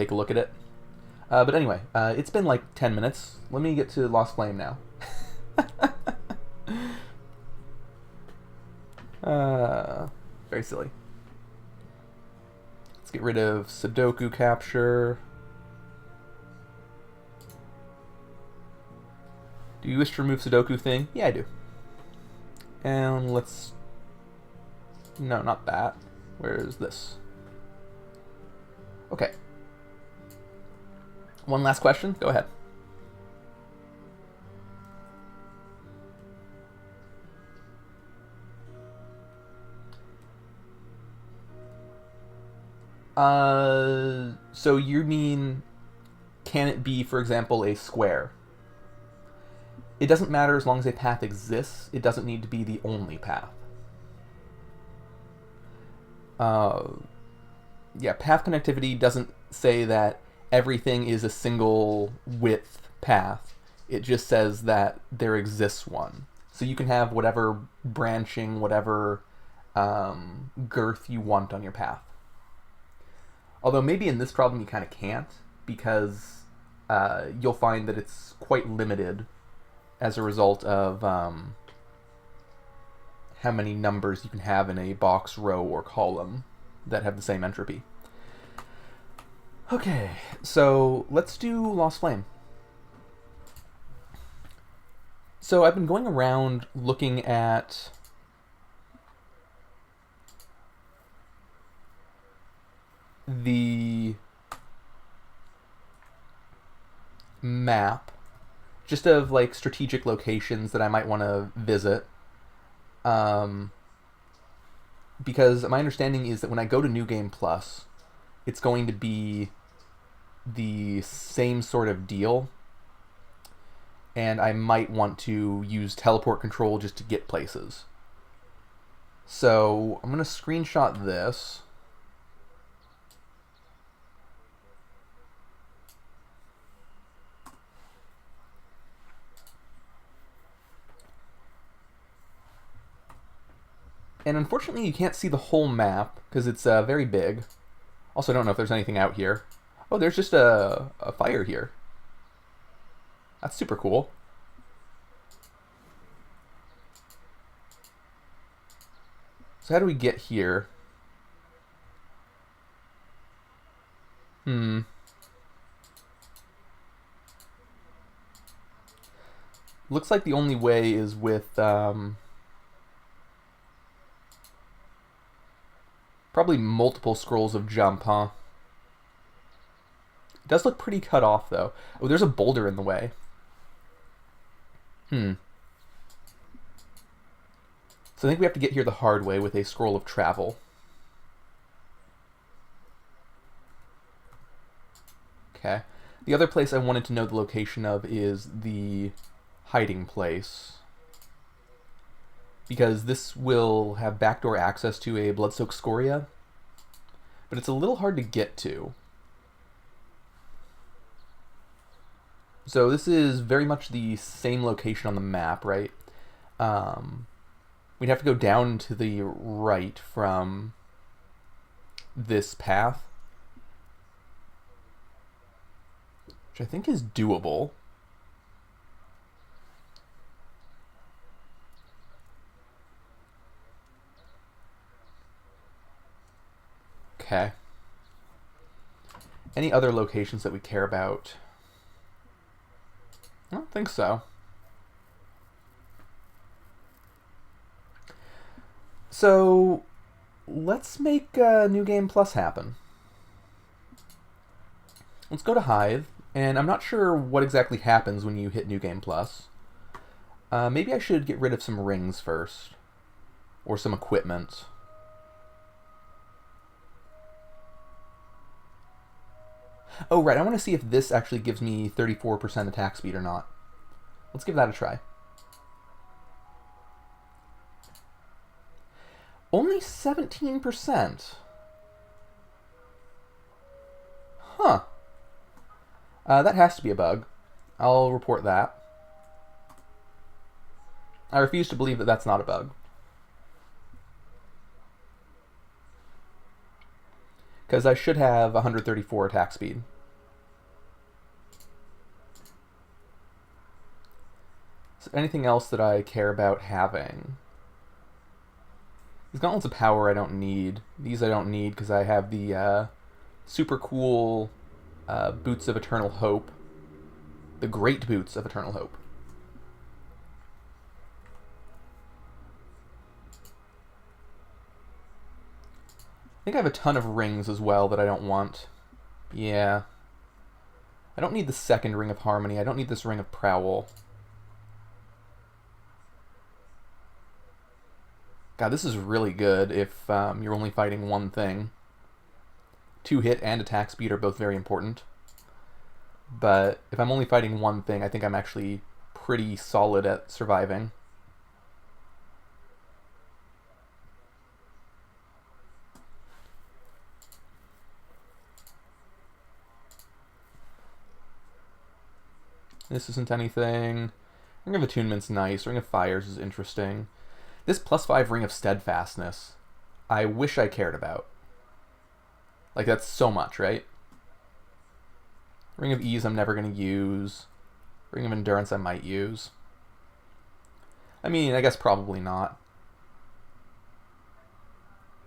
take a look at it. But anyway, it's been like 10 minutes. Let me get to Lost Flame now. Very silly. Let's get rid of Sudoku capture. Do you wish to remove Sudoku thing? Yeah, I do. And let's... No, not that. Where is this? Okay. One last question. Go ahead. So you mean, can it be, for example, a square? It doesn't matter as long as a path exists. It doesn't need to be the only path. Yeah, path connectivity doesn't say that everything is a single width path. It just says that there exists one. So you can have whatever branching, whatever girth you want on your path. Although maybe in this problem you kind of can't, because you'll find that it's quite limited as a result of how many numbers you can have in a box, row, or column that have the same entropy. Okay, so let's do Lost Flame. So I've been going around looking at the map, just of like strategic locations that I might want to visit. Because my understanding is that when I go to New Game Plus, it's going to be the same sort of deal, and I might want to use teleport control just to get places. So I'm going to screenshot this. And unfortunately you can't see the whole map because it's very big. Also, I don't know if there's anything out here. Oh, there's just a fire here. That's super cool. So how do we get here? Looks like the only way is with probably multiple scrolls of jump, huh? It does look pretty cut off, though. Oh, there's a boulder in the way. So I think we have to get here the hard way with a scroll of travel. Okay. The other place I wanted to know the location of is the hiding place, because this will have backdoor access to a blood-soaked Scoria, but it's a little hard to get to. So this is very much the same location on the map, right? We'd have to go down to the right from this path, which I think is doable. Okay. Any other locations that we care about? I don't think so. So let's make New Game Plus happen. Let's go to Hive, and I'm not sure what exactly happens when you hit New Game Plus. Maybe I should get rid of some rings first, or some equipment. Oh, right, I want to see if this actually gives me 34% attack speed or not. Let's give that a try. Only 17%. Huh. That has to be a bug. I'll report that. I refuse to believe that that's not a bug. Because I should have 134 attack speed. Is there anything else that I care about having? These gauntlets of power I don't need. These I don't need because I have the super cool boots of eternal hope. The great boots of eternal hope. I think I have a ton of rings as well that I don't want. Yeah. I don't need the second ring of harmony. I don't need this ring of prowl. God, this is really good if you're only fighting one thing. 2 hit and attack speed are both very important. But if I'm only fighting one thing, I think I'm actually pretty solid at surviving. This isn't anything. Ring of Attunement's nice. Ring of Fires is interesting. This +5 Ring of Steadfastness, I wish I cared about. Like, that's so much, right? Ring of Ease I'm never going to use. Ring of Endurance I might use. I mean, I guess probably not.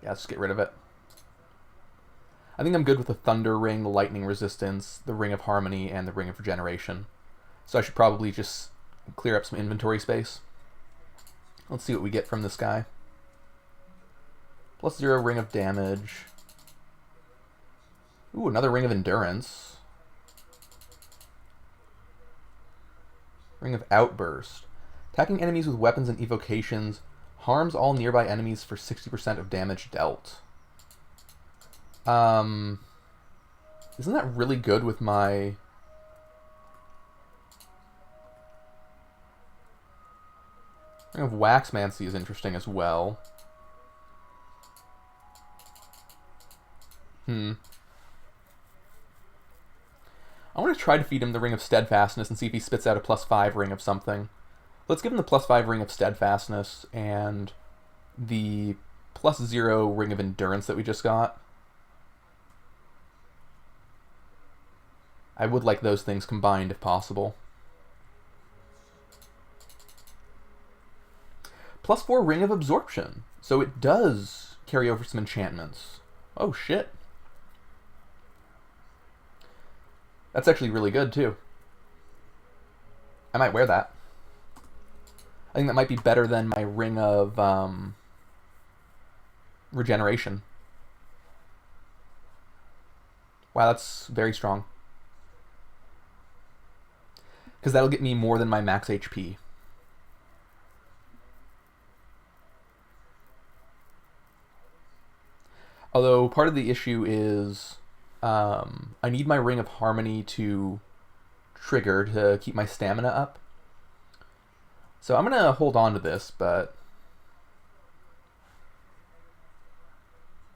Yeah, let's just get rid of it. I think I'm good with the Thunder Ring, the Lightning Resistance, the Ring of Harmony, and the Ring of Regeneration. So I should probably just clear up some inventory space. Let's see what we get from this guy. +0 Ring of Damage. Ooh, another Ring of Endurance. Ring of Outburst. Attacking enemies with weapons and evocations harms all nearby enemies for 60% of damage dealt. Isn't that really good with my... Ring of Waxmancy is interesting as well. I want to try to feed him the Ring of Steadfastness and see if he spits out a +5 ring of something. Let's give him the +5 Ring of Steadfastness and the +0 Ring of Endurance that we just got. I would like those things combined if possible. +4 Ring of Absorption. So it does carry over some enchantments. Oh, shit. That's actually really good, too. I might wear that. I think that might be better than my Ring of Regeneration. Wow, that's very strong. Because that'll get me more than my max HP. Although part of the issue is I need my Ring of Harmony to trigger to keep my stamina up. So I'm going to hold on to this, but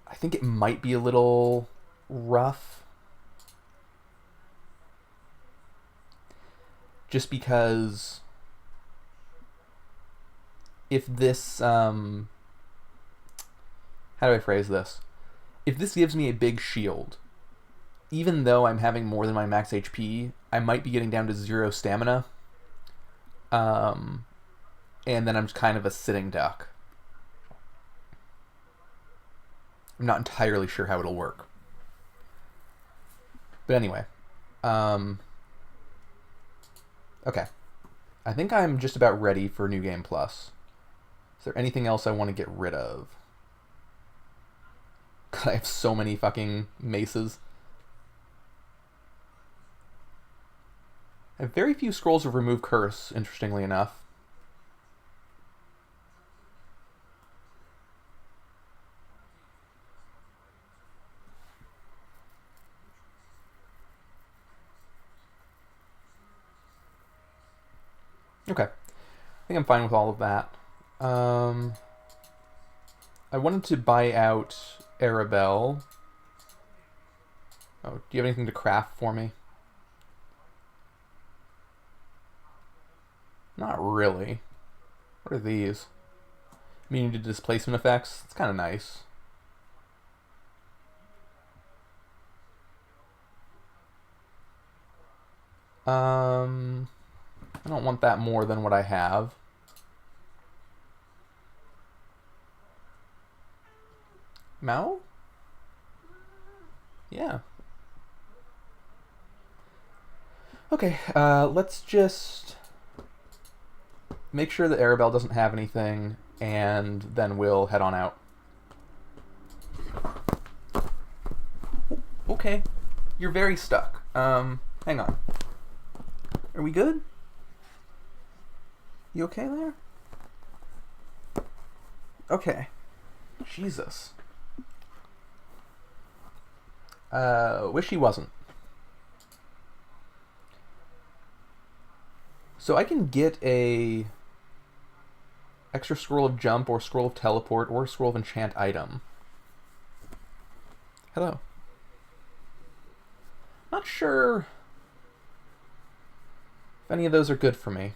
I think it might be a little rough. Just because if this... how do I phrase this? If this gives me a big shield, even though I'm having more than my max HP, I might be getting down to 0 stamina. And then I'm just kind of a sitting duck. I'm not entirely sure how it'll work. But anyway. Okay. I think I'm just about ready for New Game Plus. Is there anything else I want to get rid of? God, I have so many fucking maces. I have very few scrolls of Remove Curse, interestingly enough. Okay. I think I'm fine with all of that. I wanted to buy out Arabelle. Oh, do you have anything to craft for me? Not really. What are these? Immune to displacement effects? It's kind of nice. I don't want that more than what I have. Mao? Yeah. Okay, let's just make sure that Arabelle doesn't have anything, and then we'll head on out. Okay. You're very stuck. Hang on. Are we good? You okay there? Okay. Jesus. Wish he wasn't. So I can get a extra scroll of jump or scroll of teleport or scroll of enchant item. Hello. Not sure if any of those are good for me.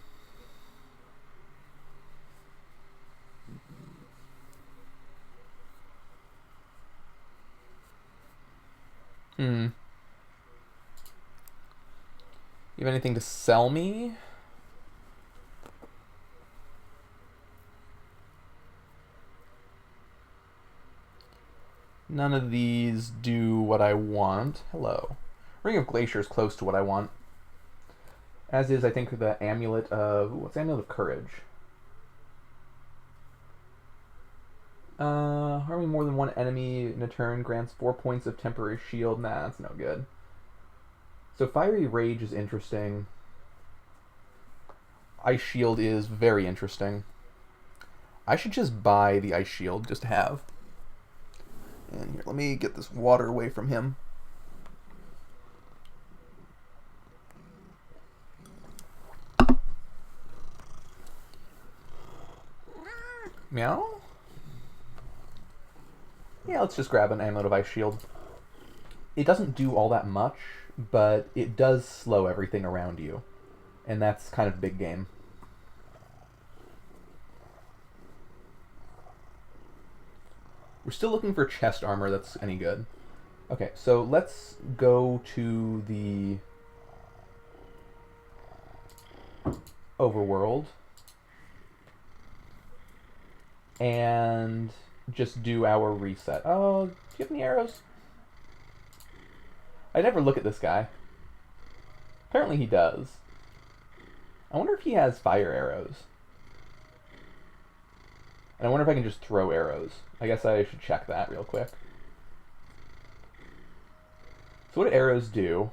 You have anything to sell me? None of these do what I want. Hello. Ring of Glacier is close to what I want. As is, I think, the Amulet of... what's the Amulet of Courage? Harming more than one enemy in a turn grants 4 points of temporary shield. Nah, that's no good. So Fiery Rage is interesting. Ice Shield is very interesting. I should just buy the Ice Shield just to have. And here, let me get this water away from him. Meow? Yeah, let's just grab an Amulet of Ice Shield. It doesn't do all that much, but it does slow everything around you. And that's kind of big game. We're still looking for chest armor that's any good. Okay, so let's go to the overworld and just do our reset. Oh, do you have any arrows? I never look at this guy. Apparently he does. I wonder if he has fire arrows. And I wonder if I can just throw arrows. I guess I should check that real quick. So what do arrows do?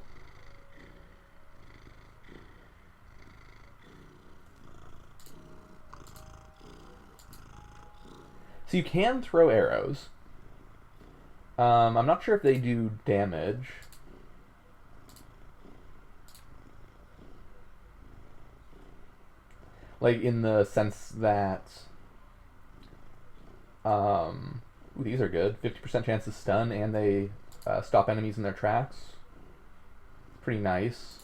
So you can throw arrows. I'm not sure if they do damage. Like in the sense that... ooh, these are good. 50% chance to stun, and they stop enemies in their tracks. Pretty nice.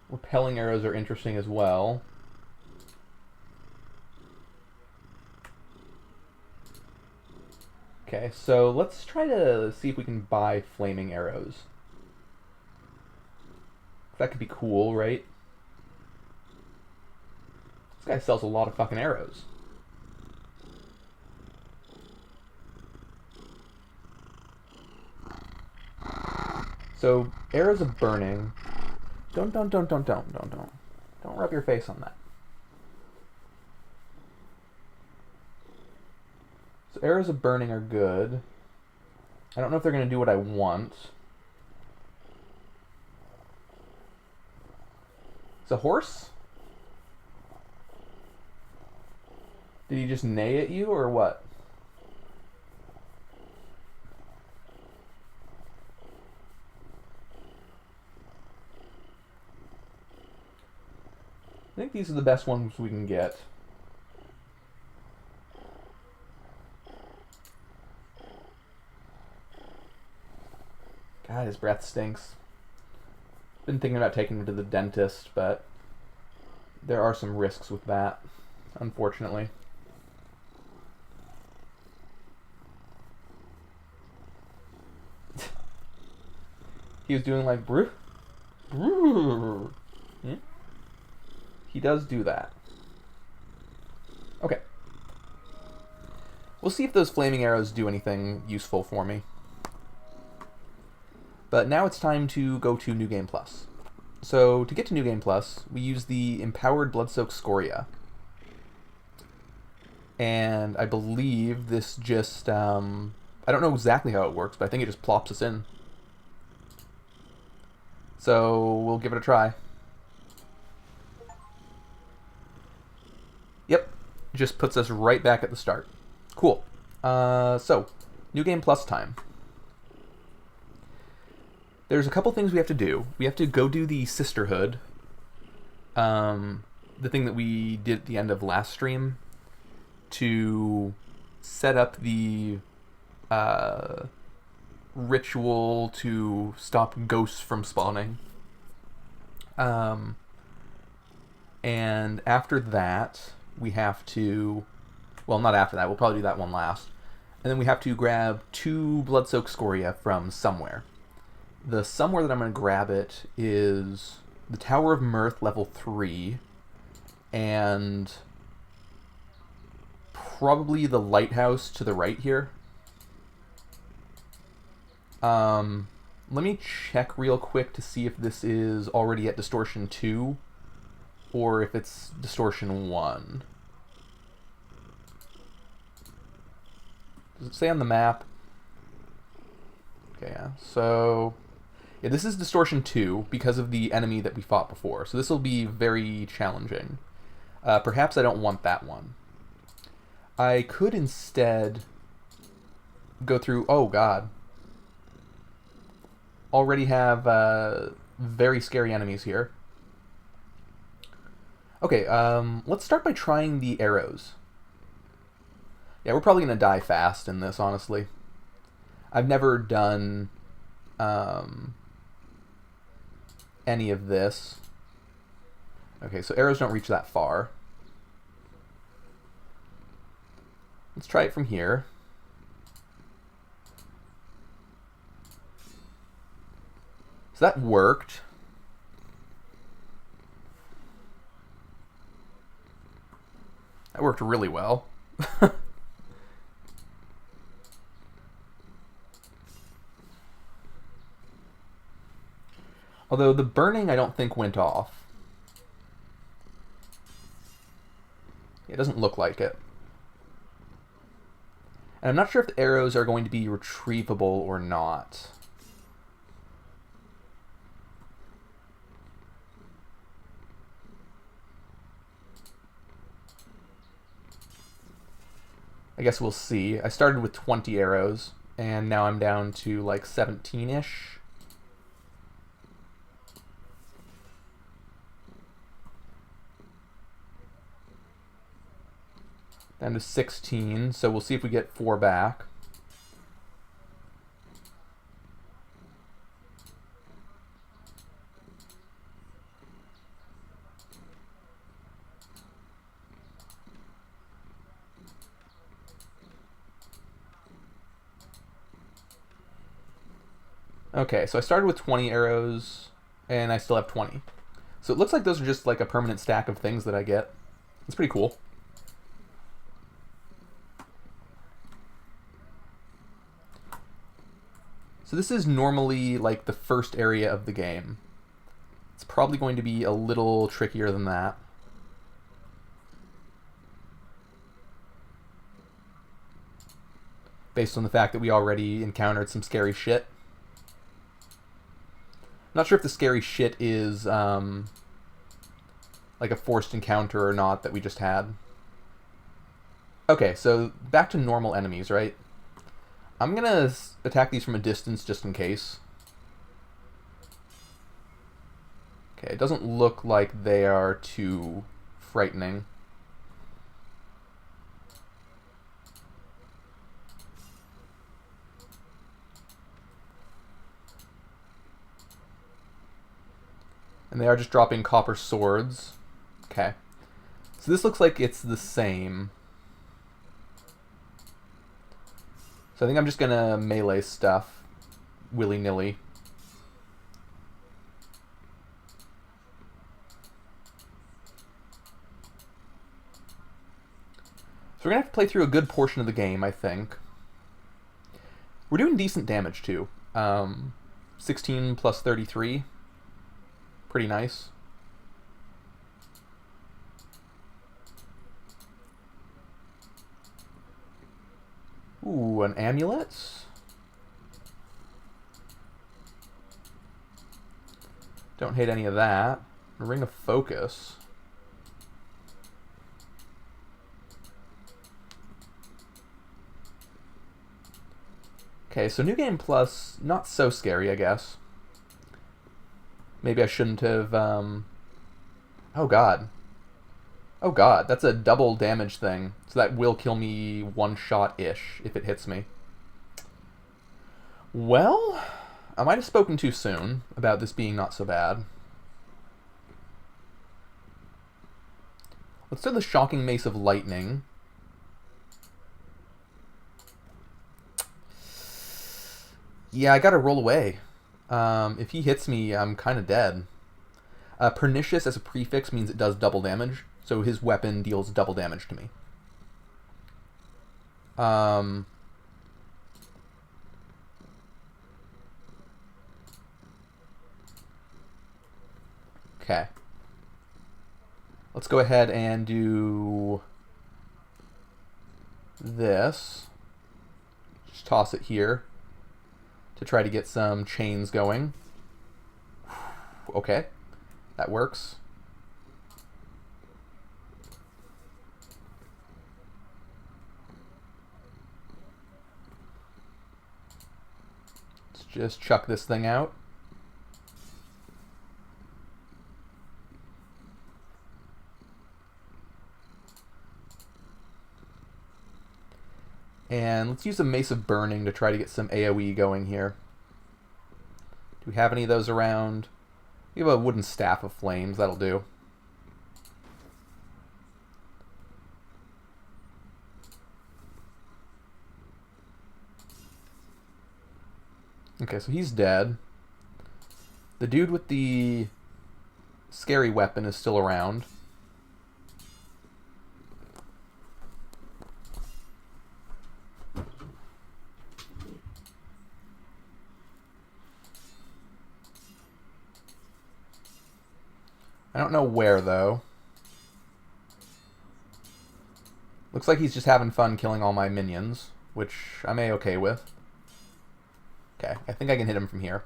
Repelling arrows are interesting as well. Okay, so let's try to see if we can buy flaming arrows. That could be cool, right? This guy sells a lot of fucking arrows. So, arrows of burning. Don't rub your face on that. So arrows of burning are good. I don't know if they're going to do what I want. It's a horse? Did he just neigh at you, or what? I think these are the best ones we can get. God, his breath stinks. Been thinking about taking him to the dentist, but there are some risks with that, unfortunately. He was doing like brr, brr. Hmm? He does do that. Okay. We'll see if those flaming arrows do anything useful for me. But now it's time to go to New Game Plus. So to get to New Game Plus, we use the Empowered Bloodsoaked Scoria. And I believe this just, I don't know exactly how it works, but I think it just plops us in. So we'll give it a try. Yep, just puts us right back at the start. Cool. So, New Game Plus time. There's a couple things we have to do. We have to go do the Sisterhood. The thing that we did at the end of last stream to set up the ritual to stop ghosts from spawning. And after that, we have to... Well, not after that. We'll probably do that one last. And then we have to grab 2 Bloodsoaked Scoria from somewhere. The somewhere that I'm going to grab it is the Tower of Mirth level 3 and probably the lighthouse to the right here. Let me check real quick to see if this is already at Distortion 2 or if it's Distortion 1. Does it say on the map? Okay, yeah. So, yeah, this is Distortion 2 because of the enemy that we fought before. So this will be very challenging. Perhaps I don't want that one. I could instead go through... Oh, God. Already have very scary enemies here. Okay, let's start by trying the arrows. Yeah, we're probably going to die fast in this, honestly. I've never done any of this. Okay, so arrows don't reach that far. Let's try it from here. So that worked. That worked really well. Although the burning I don't think went off. It doesn't look like it. And I'm not sure if the arrows are going to be retrievable or not. I guess we'll see. I started with 20 arrows, and now I'm down to like 17-ish. Down to 16, so we'll see if we get 4 back. Okay, so I started with 20 arrows, and I still have 20. So it looks like those are just like a permanent stack of things that I get. It's pretty cool. So this is normally like the first area of the game. It's probably going to be a little trickier than that. Based on the fact that we already encountered some scary shit. Not sure if the scary shit is like a forced encounter or not that we just had. Okay, so back to normal enemies, right? I'm gonna attack these from a distance just in case. Okay, it doesn't look like they are too frightening. And they are just dropping copper swords. Okay. So this looks like it's the same. So I think I'm just gonna melee stuff willy-nilly. we're going to have to play through a good portion of the game, I think. We're doing decent damage, too. 16 plus 33. Pretty nice. Ooh, an amulet. Don't hate any of that. A ring of focus. Okay, so New Game Plus, not so scary, I guess. Maybe I shouldn't have, Oh god. Oh god, that's a double damage thing. So that will kill me one shot-ish if it hits me. Well, I might have spoken too soon about this being not so bad. Let's do the Shocking Mace of Lightning. Yeah, I gotta roll away. If he hits me, I'm kind of dead. Pernicious as a prefix means it does double damage, so his weapon deals double damage to me. Okay. Let's go ahead and do this. Just toss it here to try to get some chains going. Okay, that works. Let's just chuck this thing out. And let's use a Mace of Burning to try to get some AoE going here. Do we have any of those around? We have a wooden Staff of Flames, that'll do. Okay, so he's dead. The dude with the scary weapon is still around. I don't know where, though. Looks like he's just having fun killing all my minions, which I'm A-okay with. Okay, I think I can hit him from here.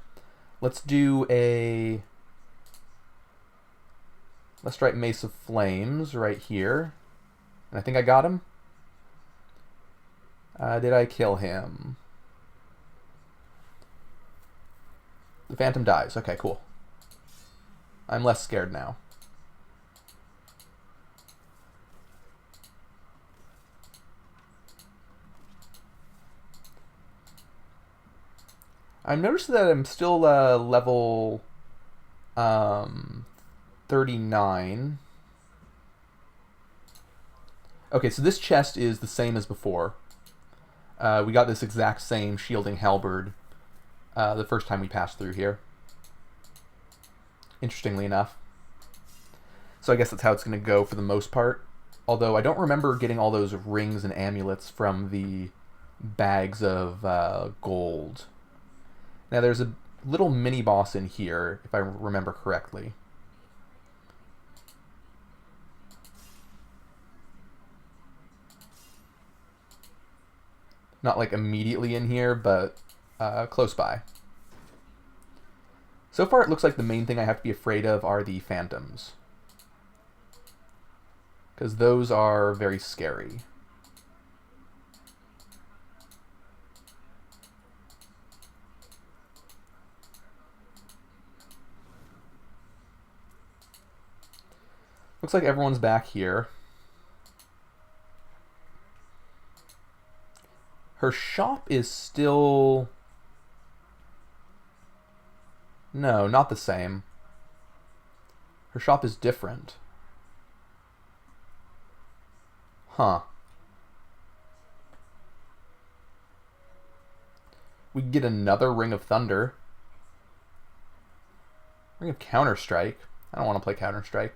Let's do a... Let's try Mace of Flames right here. And I think I got him. Did I kill him? The Phantom dies. Okay, cool. I'm less scared now. I noticed that I'm still level 39. Okay, so this chest is the same as before. We got this exact same shielding halberd the first time we passed through here. Interestingly enough. So I guess that's how it's going to go for the most part. Although I don't remember getting all those rings and amulets from the bags of gold. Now there's a little mini-boss in here, if I remember correctly. Not like immediately in here, but close by. So far, it looks like the main thing I have to be afraid of are the phantoms. Because those are very scary. Looks like everyone's back here. Her shop is still... No, not the same. Her shop is different. Huh. We can get another Ring of Thunder. Ring of Counter-Strike. I don't want to play Counter-Strike.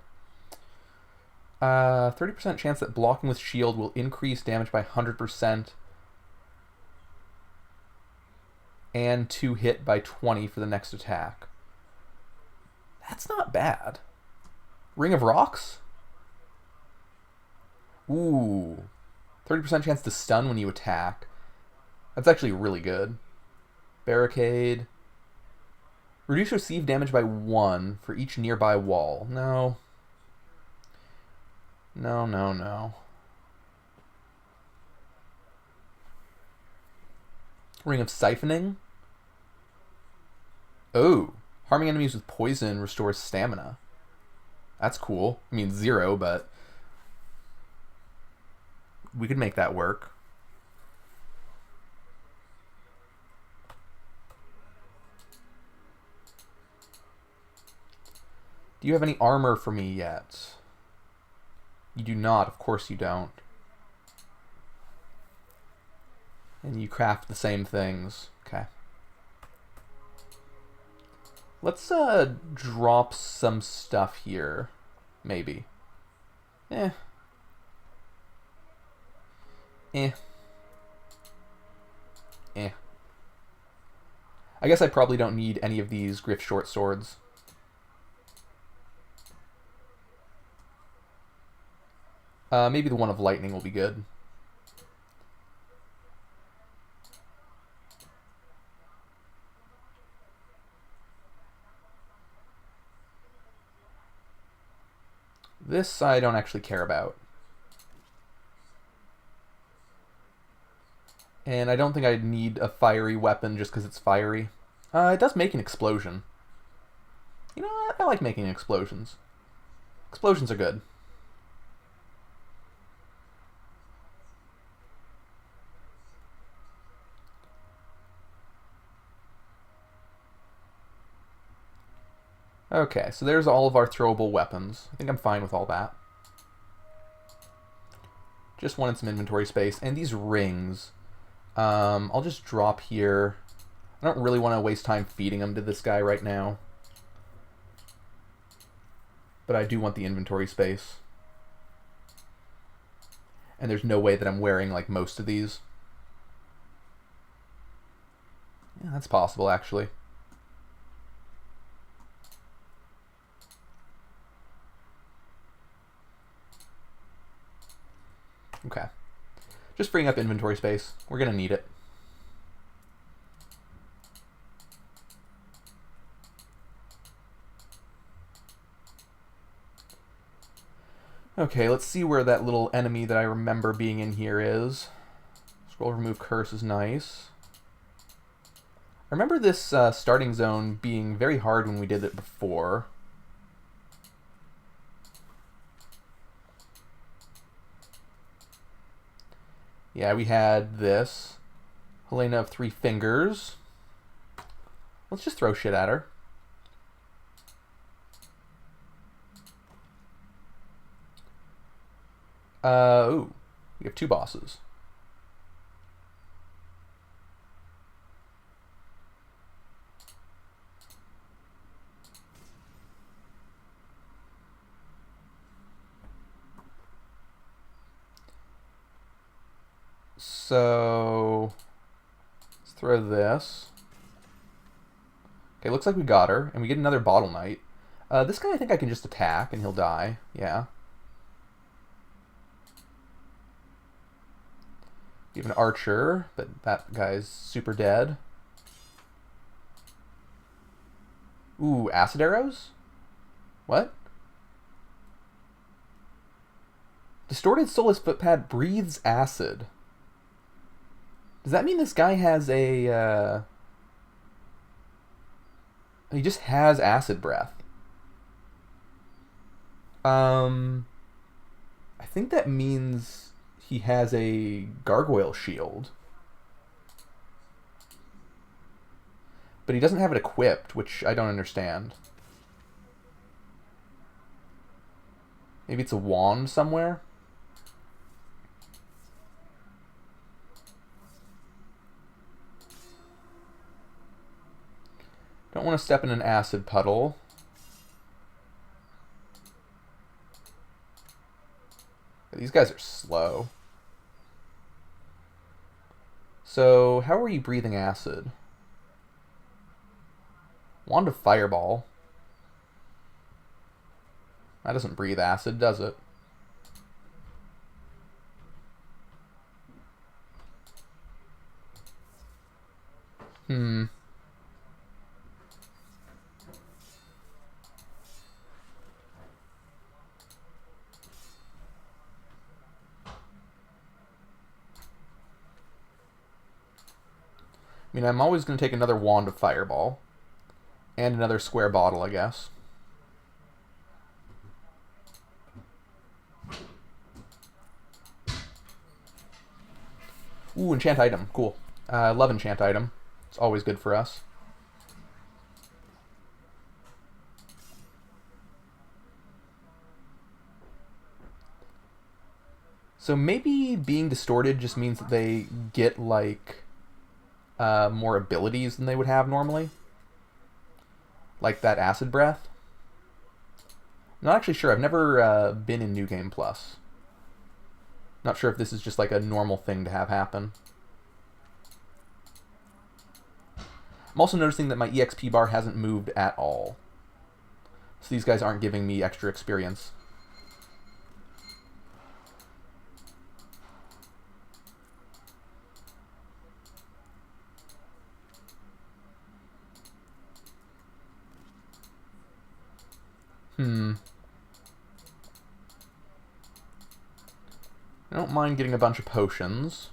30% chance that blocking with shield will increase damage by 100%. And 2 hit by 20 for the next attack. That's not bad. Ring of Rocks? Ooh. 30% chance to stun when you attack. That's actually really good. Barricade. Reduce received damage by 1 for each nearby wall. No. No, no, no. Ring of Siphoning. Oh. Harming enemies with poison restores stamina. That's cool. I mean, 0, but we could make that work. Do you have any armor for me yet? You do not. Of course you don't. And you craft the same things. Okay. Let's drop some stuff here. Maybe. Eh. I guess I probably don't need any of these Griff short swords. Maybe the one of lightning will be good. This I don't actually care about. And I don't think I'd need a fiery weapon just because it's fiery. It does make an explosion. You know what? I like making explosions. Explosions are good. Okay, so there's all of our throwable weapons. I think I'm fine with all that. Just wanted some inventory space. And these rings, I'll just drop here. I don't really want to waste time feeding them to this guy right now. But I do want the inventory space. And there's no way that I'm wearing like most of these. Yeah, that's possible actually. Okay. Just freeing up inventory space. We're going to need it. Okay, let's see where that little enemy that I remember being in here is. Scroll remove curse is nice. I remember this starting zone being very hard when we did it before. Yeah, we had this. Helena of 3 fingers. Let's just throw shit at her. Ooh. We have 2 bosses. So let's throw this. Okay, looks like we got her, and we get another Bottle Knight. This guy I think I can just attack, and he'll die. Yeah. We have an archer, but that guy's super dead. Ooh, acid arrows? What? Distorted Soulless Footpad breathes acid. Does that mean this guy has a, he just has acid breath? I think that means he has a gargoyle shield. But he doesn't have it equipped, which I don't understand. Maybe it's a wand somewhere? Don't want to step in an acid puddle. guys are slow. So, how are you breathing acid? Wand of Fireball. That doesn't breathe acid, does it? Hmm. I mean, I'm always going to take another Wand of Fireball. And another square bottle, I guess. Ooh, enchant item. Cool. Love enchant item. It's always good for us. So maybe being distorted just means that they get, like, more abilities than they would have normally. Like that acid breath. I'm not actually sure. I've never been in New Game Plus. Not sure if this is just like a normal thing to have happen. I'm also noticing that my EXP bar hasn't moved at all. So these guys aren't giving me extra experience. I don't mind getting a bunch of potions.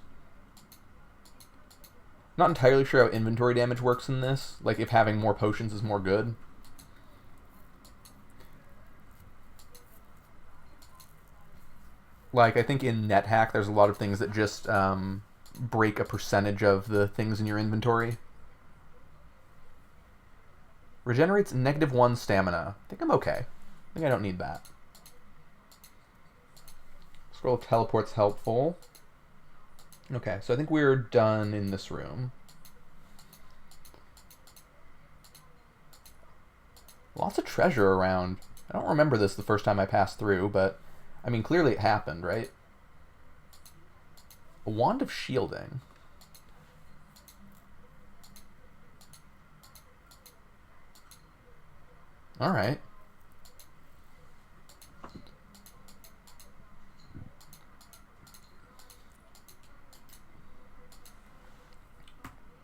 Not entirely sure how inventory damage works in this. Like, if having more potions is more good. Like, I think in NetHack there's a lot of things that just break a percentage of the things in your inventory. Regenerates -1 stamina. I think I'm okay. I think I don't need that. Scroll of Teleport's helpful. Okay, so I think we're done in this room. Lots of treasure around. I don't remember this the first time I passed through, but I mean, clearly it happened, right? A Wand of Shielding. Alright.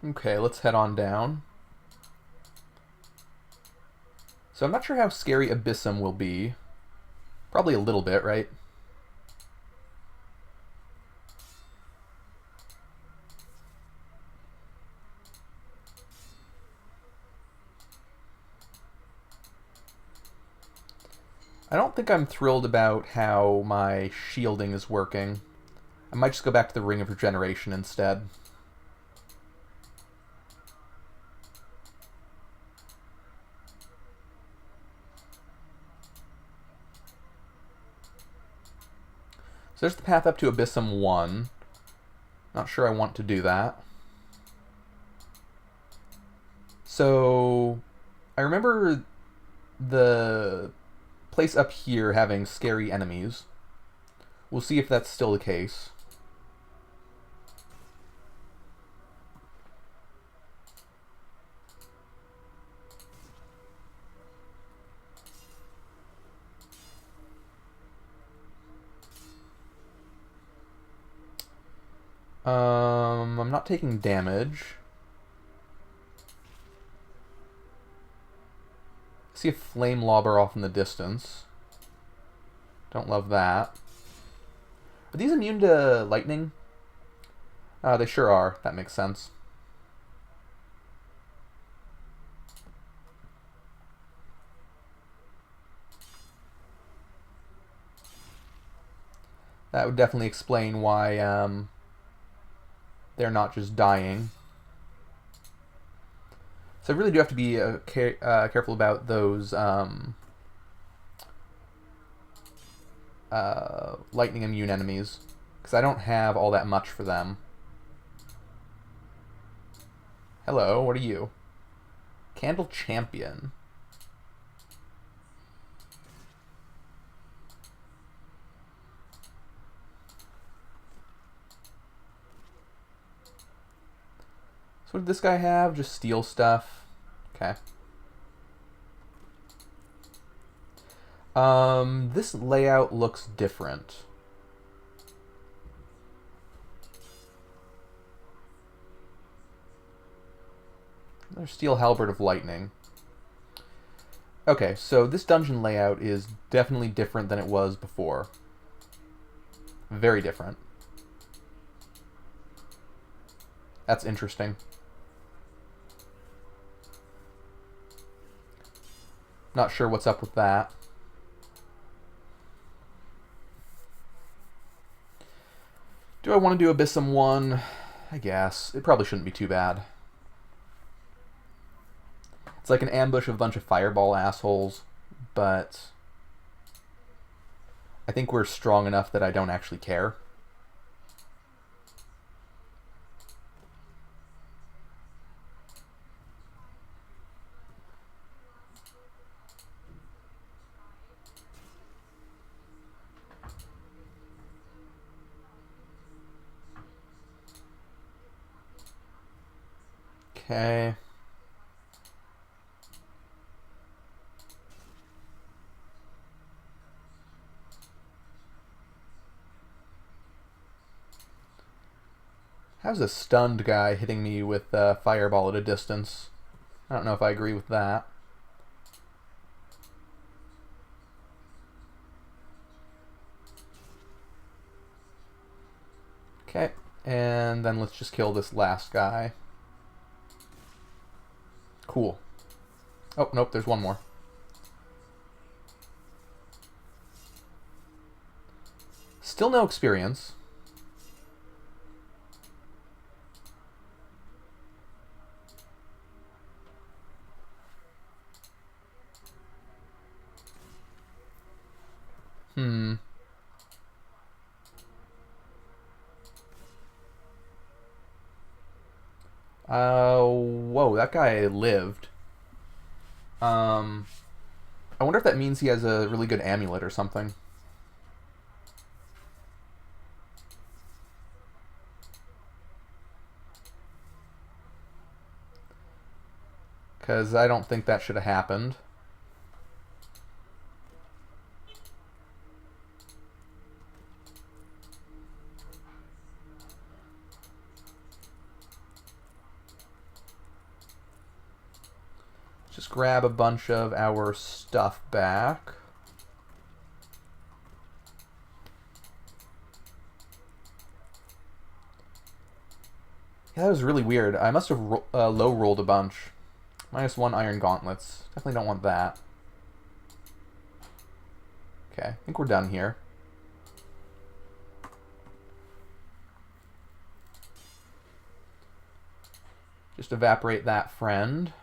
Okay, let's head on down. So I'm not sure how scary Abyssum will be. Probably a little bit, right? I don't think I'm thrilled about how my shielding is working. I might just go back to the Ring of Regeneration instead. So there's the path up to Abyssum 1. Not sure I want to do that. So I remember the place up here having scary enemies. We'll see if that's still the case. I'm not taking damage. See a flame lobber off in the distance. Don't love that. Are these immune to lightning? They sure are. That makes sense. That would definitely explain why they're not just dying. So I really do have to be careful about those lightning immune enemies, because I don't have all that much for them. Hello, what are you? Candle Champion. So what did this guy have? Just steal stuff. Okay. This layout looks different. Another steel halberd of lightning. Okay, so this dungeon layout is definitely different than it was before. Very different. That's interesting. Not sure what's up with that. Do I want to do Abyssum 1? I guess. It probably shouldn't be too bad. It's like an ambush of a bunch of fireball assholes, but I think we're strong enough that I don't actually care. Okay. How's a stunned guy hitting me with a fireball at a distance? I don't know if I agree with that. Okay, and then let's just kill this last guy. Cool. Oh, nope, there's one more. Still no experience. Whoa, that guy lived. I wonder if that means he has a really good amulet or something. Because I don't think that should have happened. Just grab a bunch of our stuff back. Yeah, that was really weird. I must have low rolled a bunch. -1 iron gauntlets. Definitely don't want that. Okay, I think we're done here. Just evaporate that friend.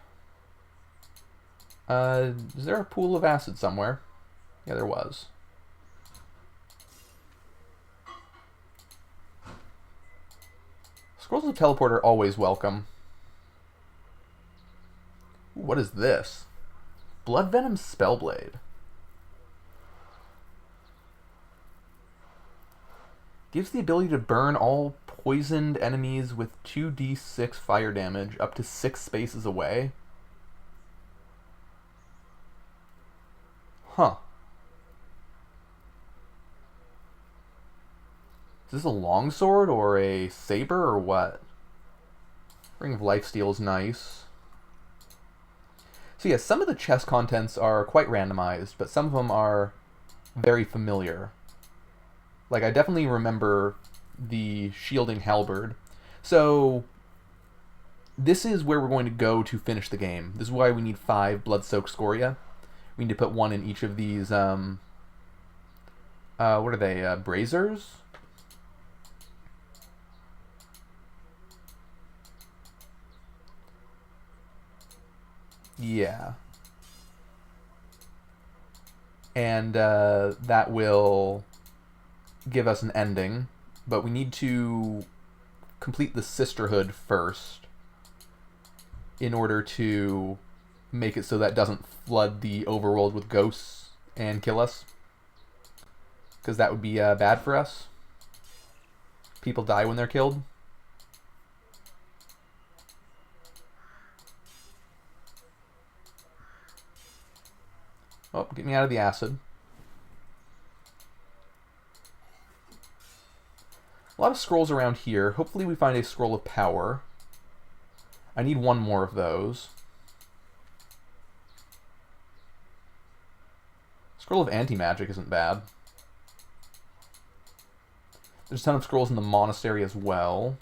Is there a pool of acid somewhere? Yeah, there was. Scrolls of Teleport are always welcome. Ooh, what is this? Blood Venom Spellblade. Gives the ability to burn all poisoned enemies with 2d6 fire damage up to 6 spaces away. Huh. Is this a longsword or a saber or what? Ring of Lifesteal is nice. So yeah, some of the chest contents are quite randomized, but some of them are very familiar. Like, I definitely remember the shielding halberd. So this is where we're going to go to finish the game. This is why we need 5 blood-soaked Scoria. We need to put 1 in each of these, what are they, braziers? Yeah. And that will give us an ending, but we need to complete the Sisterhood first in order to make it so that doesn't flood the overworld with ghosts and kill us, because that would be bad for us. People die when they're killed. Oh, get me out of the acid. A lot of scrolls around here. Hopefully we find a scroll of power. I need one more of those. Scroll of anti-magic isn't bad. There's a ton of scrolls in the monastery as well.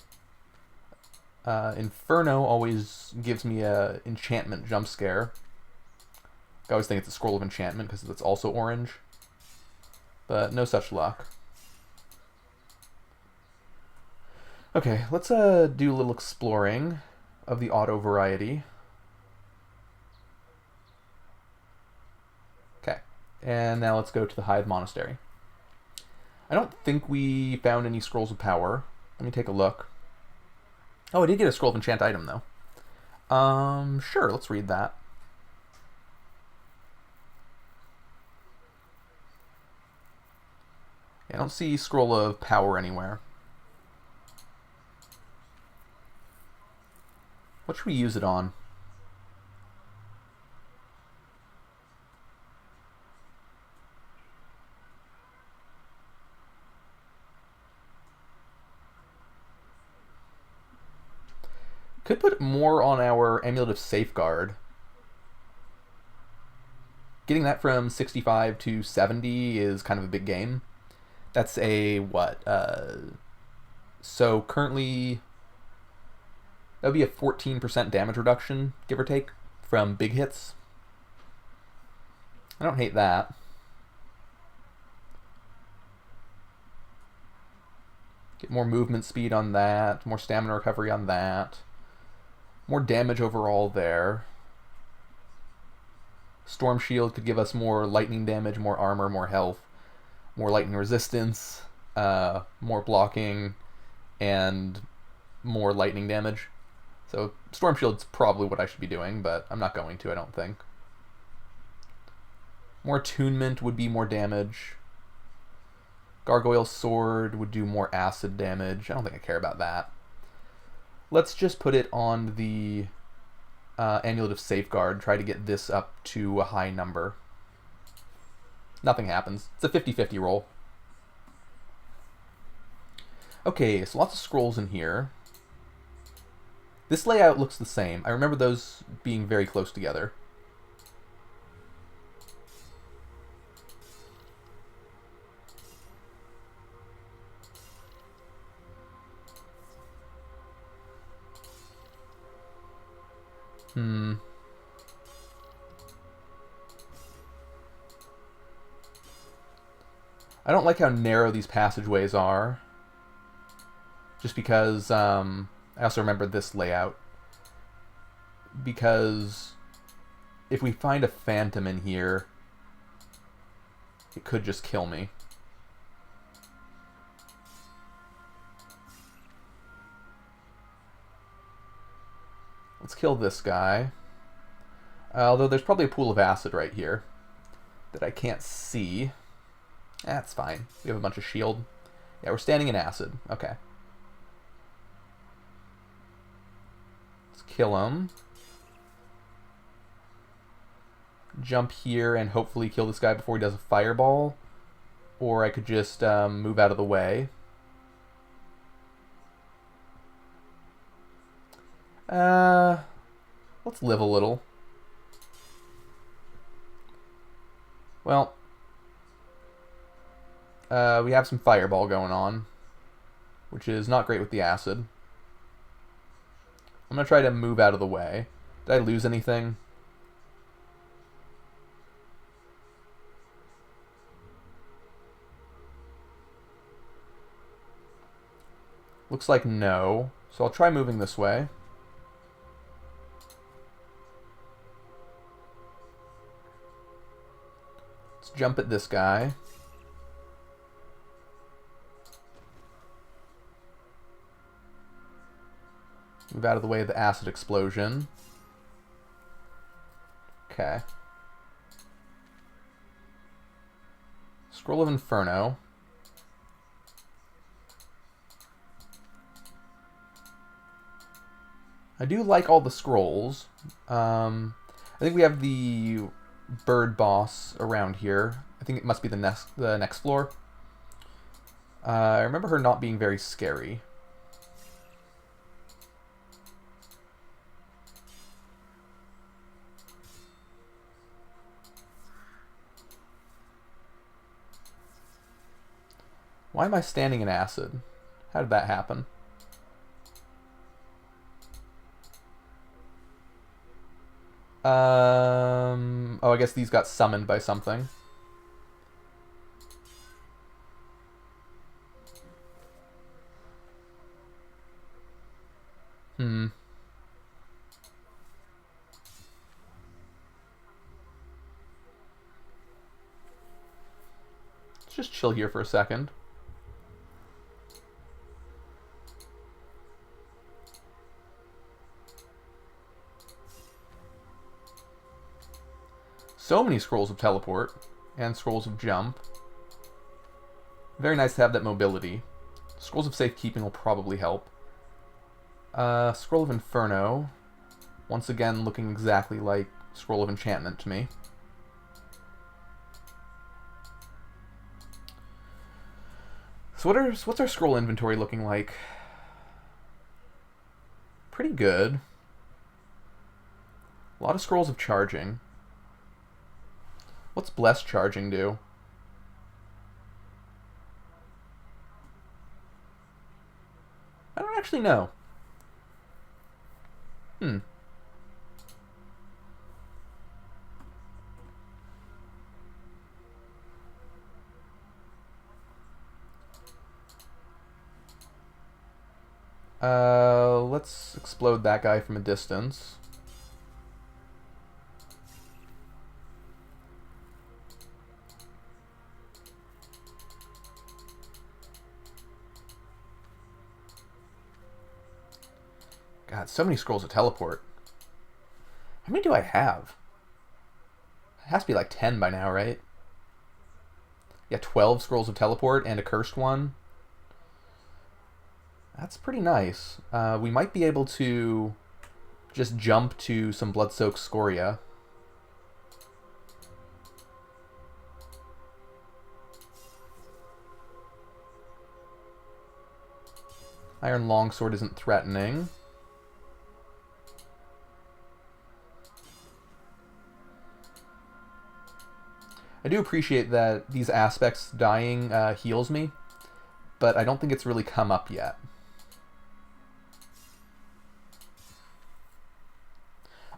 Inferno always gives me a enchantment jump scare. I always think it's a scroll of enchantment because it's also orange. But no such luck. Okay, let's do a little exploring of the auto variety. Okay, and now let's go to the Hive Monastery. I don't think we found any scrolls of power. Let me take a look. Oh, I did get a scroll of enchant item though. Sure, let's read that. I don't see scroll of power anywhere. What should we use it on? Could put more on our Amulet of Safeguard. Getting that from 65 to 70 is kind of a big game. That's a, what? So currently, that would be a 14% damage reduction, give or take, from big hits. I don't hate that. Get more movement speed on that, more stamina recovery on that. More damage overall there. Storm Shield could give us more lightning damage, more armor, more health, more lightning resistance, more blocking, and more lightning damage. So Storm Shield's probably what I should be doing, but I'm not going to, I don't think. More attunement would be more damage. Gargoyle Sword would do more acid damage. I don't think I care about that. Let's just put it on the Amulet of Safeguard. Try to get this up to a high number. Nothing happens. It's a 50-50 roll. Okay, so lots of scrolls in here. This layout looks the same. I remember those being very close together. I don't like how narrow these passageways are. Just because, I also remember this layout. Because if we find a phantom in here, it could just kill me. Let's kill this guy. Although there's probably a pool of acid right here that I can't see. That's fine. We have a bunch of shield. Yeah, we're standing in acid. Okay. Let's kill him. Jump here and hopefully kill this guy before he does a fireball. Or I could just move out of the way. Let's live a little. Well, we have some fireball going on, which is not great with the acid. I'm going to try to move out of the way. Did I lose anything? Looks like no. So I'll try moving this way. Let's jump at this guy. Move out of the way of the acid explosion. Okay. Scroll of Inferno. I do like all the scrolls. I think we have the bird boss around here. I think it must be the next floor. I remember her not being very scary. Why am I standing in acid? How did that happen? Oh, I guess these got summoned by something. Hmm. Let's just chill here for a second. So many scrolls of teleport and scrolls of jump. Very nice to have that mobility. Scrolls of safekeeping will probably help. Scroll of Inferno. Once again, looking exactly like Scroll of Enchantment to me. So what's our scroll inventory looking like? Pretty good. A lot of scrolls of charging. What's Bless charging do? I don't actually know. Let's explode that guy from a distance. God, so many scrolls of teleport. How many do I have? It has to be like 10 by now, right? Yeah, 12 scrolls of teleport and a cursed one. That's pretty nice. We might be able to just jump to some blood-soaked Scoria. Iron Longsword isn't threatening. I do appreciate that these aspects dying heals me, but I don't think it's really come up yet.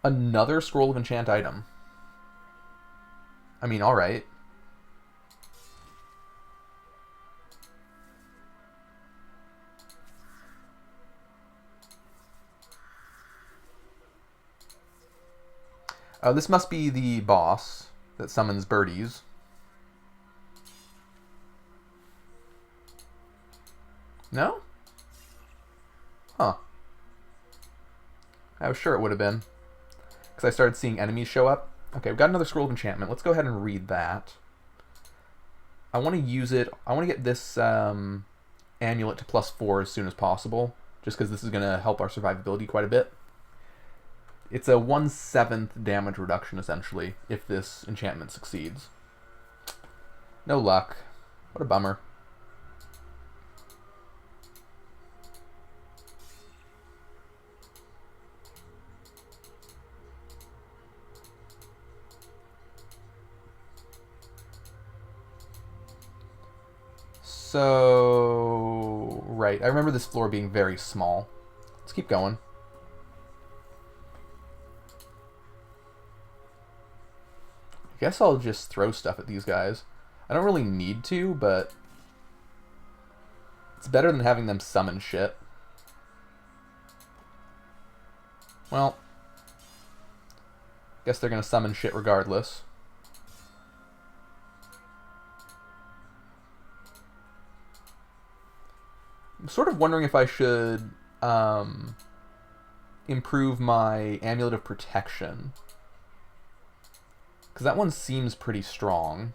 Another Scroll of Enchant item. I mean, alright. This must be the boss that summons birdies. No? Huh. I was sure it would have been. Because I started seeing enemies show up. Okay, we've got another Scroll of Enchantment. Let's go ahead and read that. I want to use it. I want to get this amulet to +4 as soon as possible. Just because this is going to help our survivability quite a bit. It's a 1/7 damage reduction, essentially, if this enchantment succeeds. No luck. What a bummer. So, right. I remember this floor being very small. Let's keep going. I guess I'll just throw stuff at these guys. I don't really need to, but it's better than having them summon shit. Well, guess they're gonna summon shit regardless. I'm sort of wondering if I should improve my Amulet of Protection. Because that one seems pretty strong.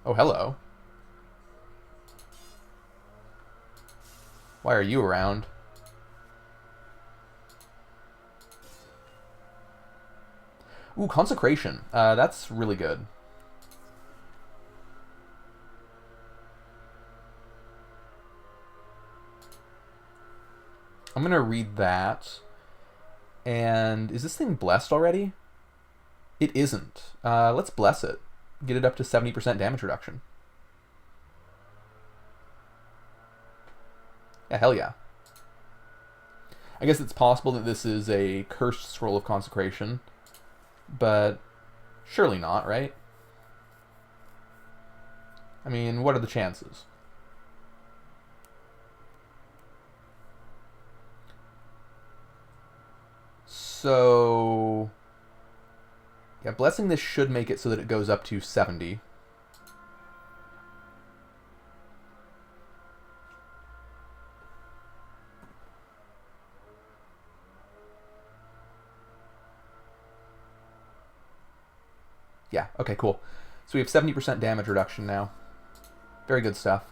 Oh, hello. Why are you around? Ooh, Consecration. That's really good. I'm going to read that. And is this thing blessed already? It isn't. Let's bless it. Get it up to 70% damage reduction. Yeah, hell yeah. I guess it's possible that this is a cursed scroll of consecration, but surely not, right? I mean, what are the chances? So, yeah, blessing this should make it so that it goes up to 70. Yeah, okay, cool. So we have 70% damage reduction now. Very good stuff.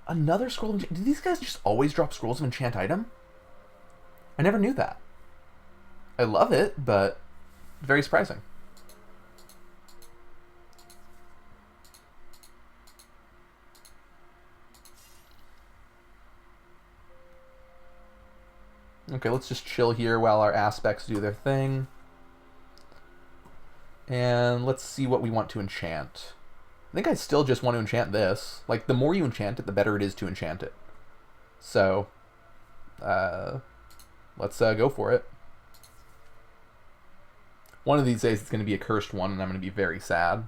Another scroll of enchant. Did these guys just always drop scrolls of enchant item? I never knew that. I love it, but very surprising. Okay, let's just chill here while our aspects do their thing. And let's see what we want to enchant. I think I still just want to enchant this. Like, the more you enchant it, the better it is to enchant it. So, let's go for it. One of these days it's going to be a cursed one, and I'm going to be very sad.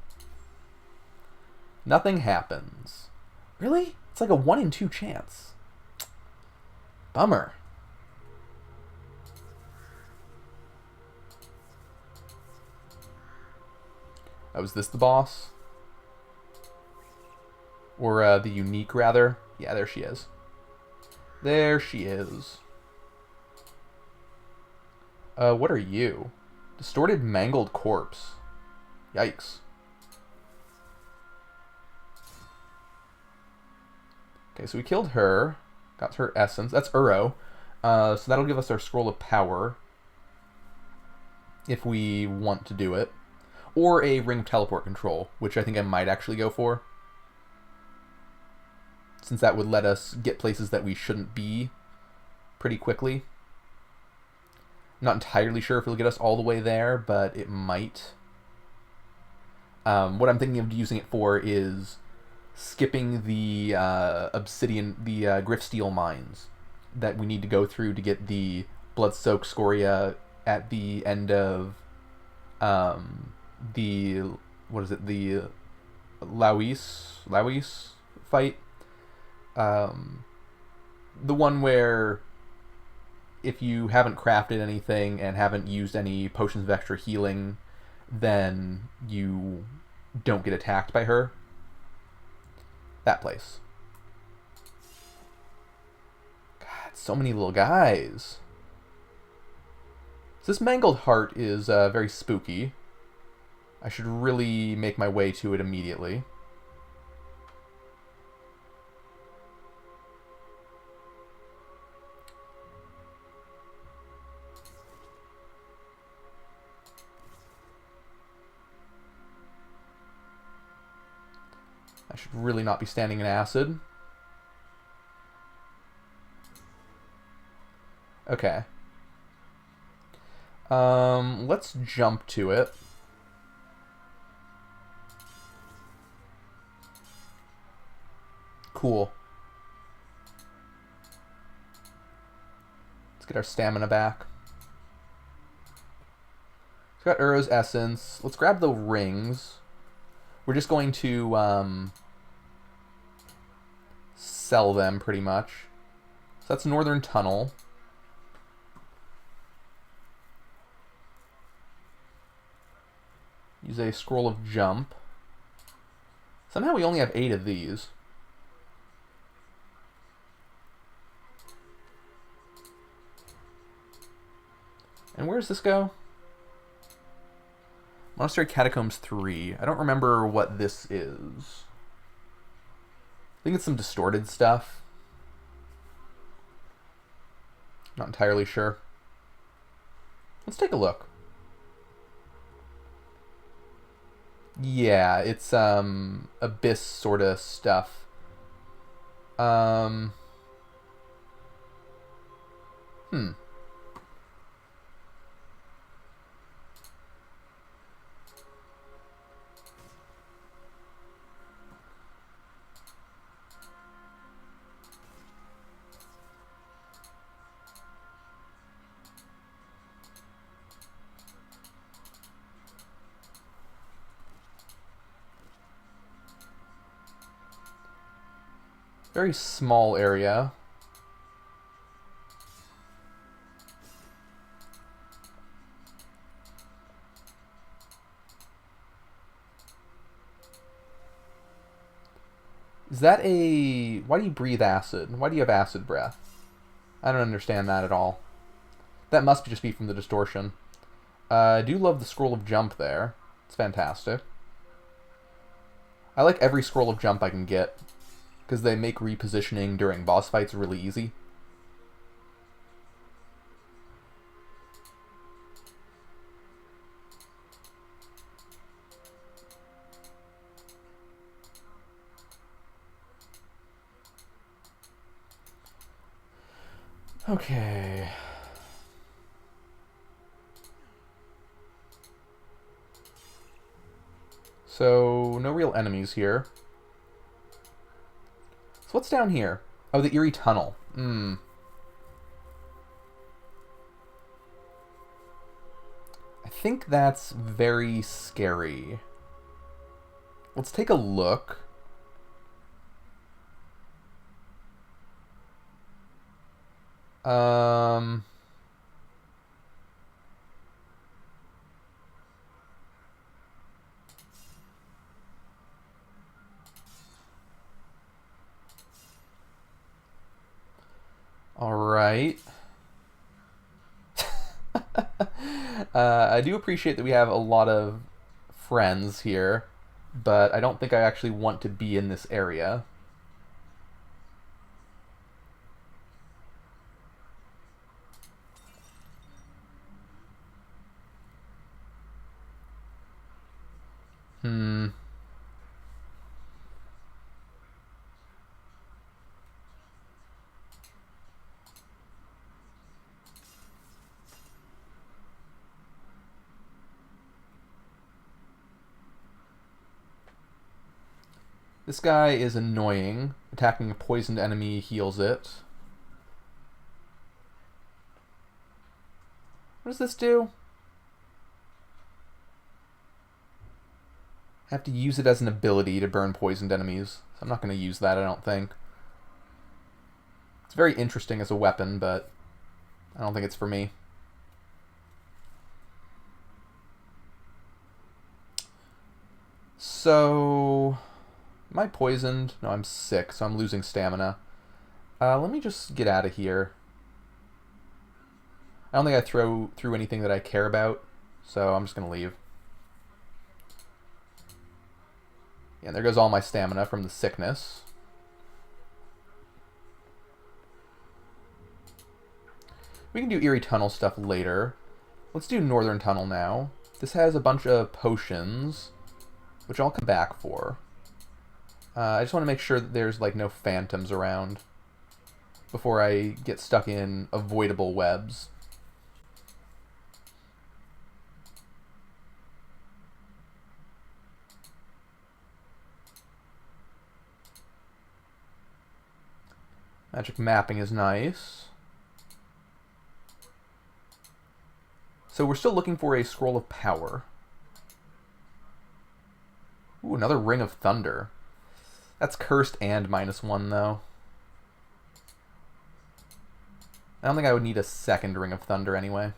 Nothing happens. Really? It's like a 1 in 2 chance. Bummer. Oh, is this the boss? Or the unique, rather? Yeah, there she is. There she is. What are you? Distorted mangled corpse. Yikes. Okay, so we killed her. Got her essence. That's Uro. So that'll give us our scroll of power. If we want to do it. Or a ring of teleport control, which I think I might actually go for. Since that would let us get places that we shouldn't be pretty quickly. I'm not entirely sure if it'll get us all the way there, but it might. What I'm thinking of using it for is skipping the obsidian, the Griffsteel mines that we need to go through to get the blood-soaked Scoria at the end of the, what is it, the Lauis fight. The one where if you haven't crafted anything and haven't used any potions of extra healing, then you don't get attacked by her. That place. God, so many little guys. So this mangled heart is very spooky. I should really make my way to it immediately. I should really not be standing in acid. Okay. Let's jump to it. Cool. Let's get our stamina back. So got Uro's essence. Let's grab the rings. We're just going to sell them pretty much. So that's Northern Tunnel. Use a scroll of jump. Somehow we only have 8 of these. And where does this go? Monastery Catacombs 3. I don't remember what this is. I think it's some distorted stuff. Not entirely sure. Let's take a look. Yeah, it's abyss sort of stuff. Um, hmm. Very small area. Is that a... Why do you breathe acid? Why do you have acid breath? I don't understand that at all. That must just be from the distortion. I do love the scroll of jump there. It's fantastic. I like every scroll of jump I can get, because they make repositioning during boss fights really easy. Okay. So, no real enemies here. So what's down here? Oh, the Eerie Tunnel. I think that's very scary. Let's take a look. All right. I do appreciate that we have a lot of friends here, but I don't think I actually want to be in this area. Hmm. This guy is annoying. Attacking a poisoned enemy heals it. What does this do? I have to use it as an ability to burn poisoned enemies. So I'm not going to use that, I don't think. It's very interesting as a weapon, but I don't think it's for me. So... Am I poisoned? No, I'm sick, so I'm losing stamina. Let me just get out of here. I don't think I threw anything that I care about, so I'm just going to leave. Yeah, there goes all my stamina from the sickness. We can do Eerie Tunnel stuff later. Let's do Northern Tunnel now. This has a bunch of potions, which I'll come back for. I just want to make sure that there's like no phantoms around before I get stuck in avoidable webs. Magic mapping is nice. So we're still looking for a Scroll of Power. Ooh, another Ring of Thunder. That's cursed and -1, though. I don't think I would need a second Ring of Thunder anyway.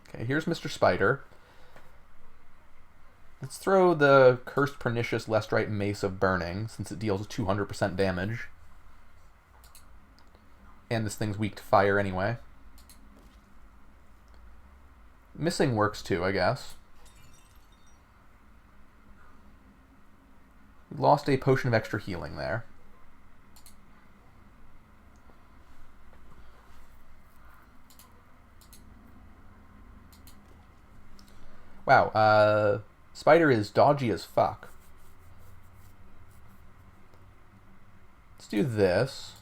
Okay, here's Mr. Spider. Let's throw the Cursed Pernicious Lestrite Mace of Burning, since it deals 200% damage. And this thing's weak to fire anyway. Missing works too, I guess. We lost a potion of extra healing there. Wow, Spider is dodgy as fuck. Let's do this.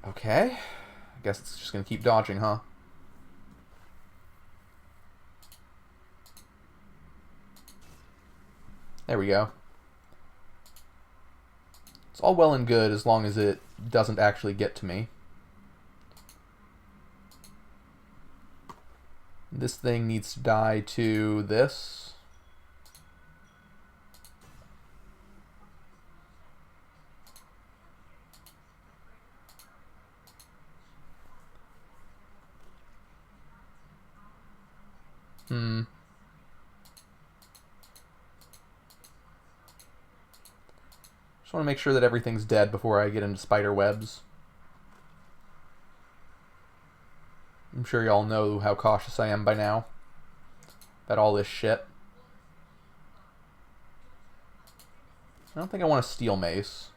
Okay. I guess it's just gonna keep dodging, huh? There we go. It's all well and good as long as it doesn't actually get to me. This thing needs to die to this. Just want to make sure that everything's dead before I get into spider webs. I'm sure y'all know how cautious I am by now about all this shit. I don't think I want to steal mace.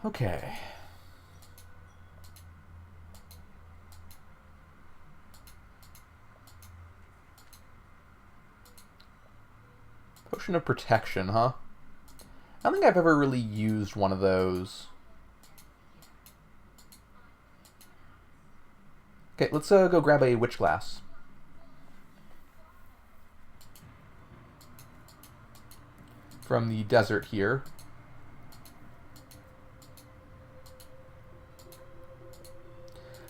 Okay. Potion of protection, huh? I don't think I've ever really used one of those. Okay, let's go grab a witch glass. From the desert here.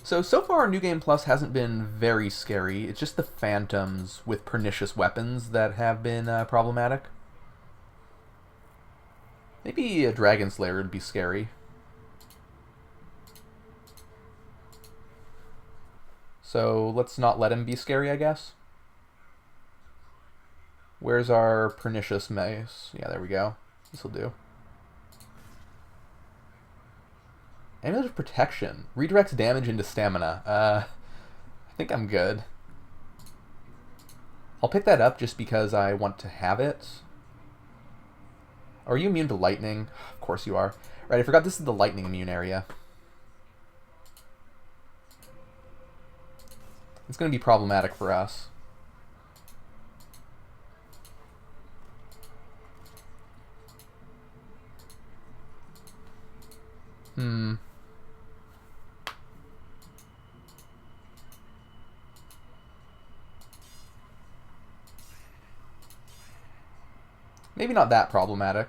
So far, New Game Plus hasn't been very scary. It's just the phantoms with pernicious weapons that have been problematic. Maybe a Dragon Slayer would be scary. So let's not let him be scary, I guess. Where's our pernicious mace? Yeah, there we go. This'll do. Amulet of Protection. Redirects damage into stamina. I think I'm good. I'll pick that up just because I want to have it. Are you immune to lightning? Of course you are. Right, I forgot this is the lightning immune area. It's going to be problematic for us. Maybe not that problematic.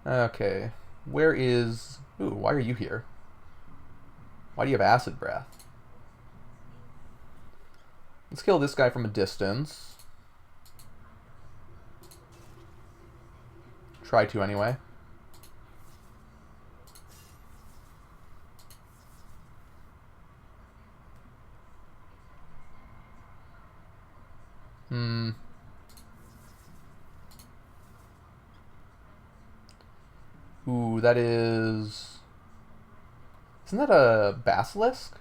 Okay. Where is... Ooh, why are you here? Why do you have acid breath? Let's kill this guy from a distance. Try to, anyway. Ooh, that is... Isn't that a basilisk?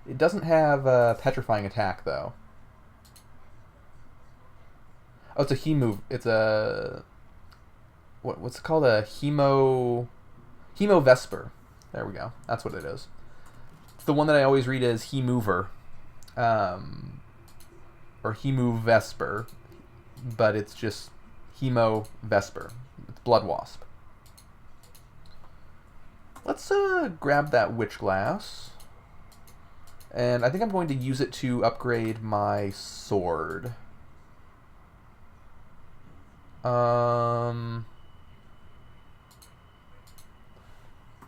It doesn't have a petrifying attack, though. Oh, it's a hemo... It's a... What's it called? A Hemo-Vesper. There we go. That's what it is. It's the one that I always read as Hemover. Or Hemo-Vesper. But it's just Hemo-Vesper. It's Blood Wasp. Let's grab that witch glass. And I think I'm going to use it to upgrade my sword.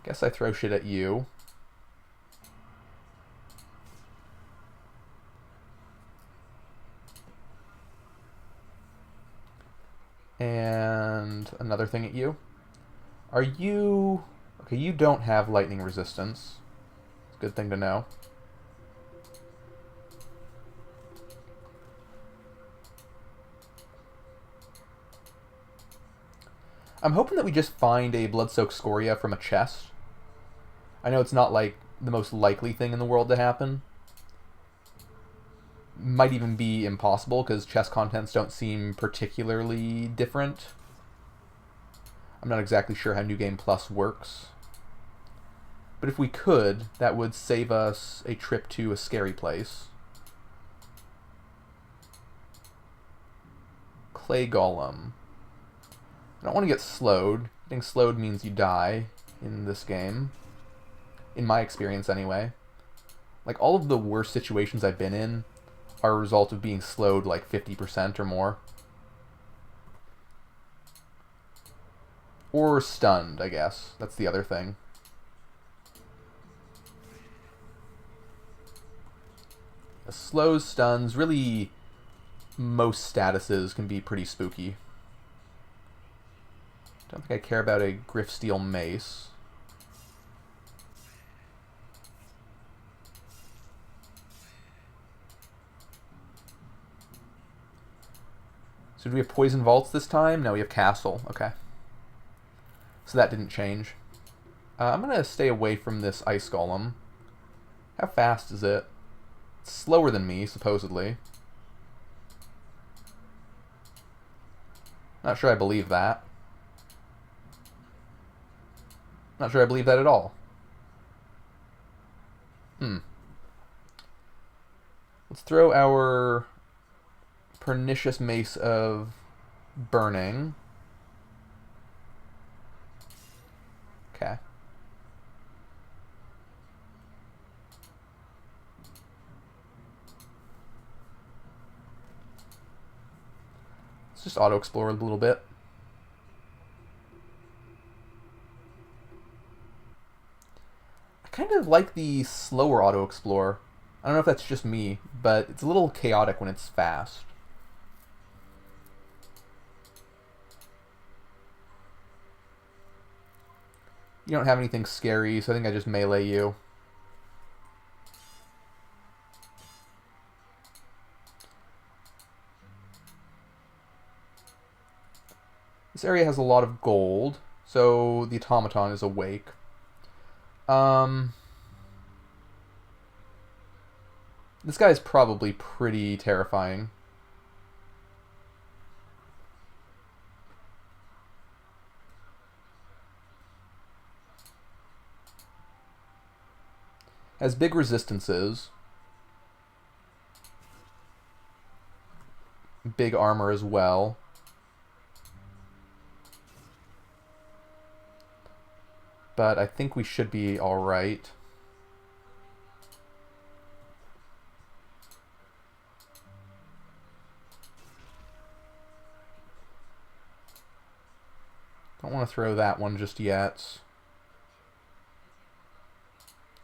Guess I throw shit at you. And another thing at you. Are you... Okay, you don't have lightning resistance. It's a good thing to know. I'm hoping that we just find a blood-soaked Scoria from a chest. I know it's not like the most likely thing in the world to happen. Might even be impossible because chest contents don't seem particularly different. I'm not exactly sure how New Game Plus works. But if we could, that would save us a trip to a scary place. Clay Golem. I don't want to get slowed. Getting slowed means you die in this game. In my experience, anyway. Like, all of the worst situations I've been in are a result of being slowed like 50% or more. Or stunned, I guess. That's the other thing. Slows, stuns, really most statuses can be pretty spooky. Don't think I care about a Griffsteel Mace. So do we have Poison Vaults this time? No, we have Castle. Okay. So that didn't change. I'm going to stay away from this Ice Golem. How fast is it? It's slower than me, supposedly. Not sure I believe that. Not sure I believe that at all. Let's throw our Pernicious Mace of Burning. Okay. Let's just auto-explore a little bit. I kind of like the slower auto-explore. I don't know if that's just me, but it's a little chaotic when it's fast. You don't have anything scary, so I think I just melee you. This area has a lot of gold, so the automaton is awake. This guy is probably pretty terrifying. Has big resistances. Big armor as well. But I think we should be alright. Don't want to throw that one just yet.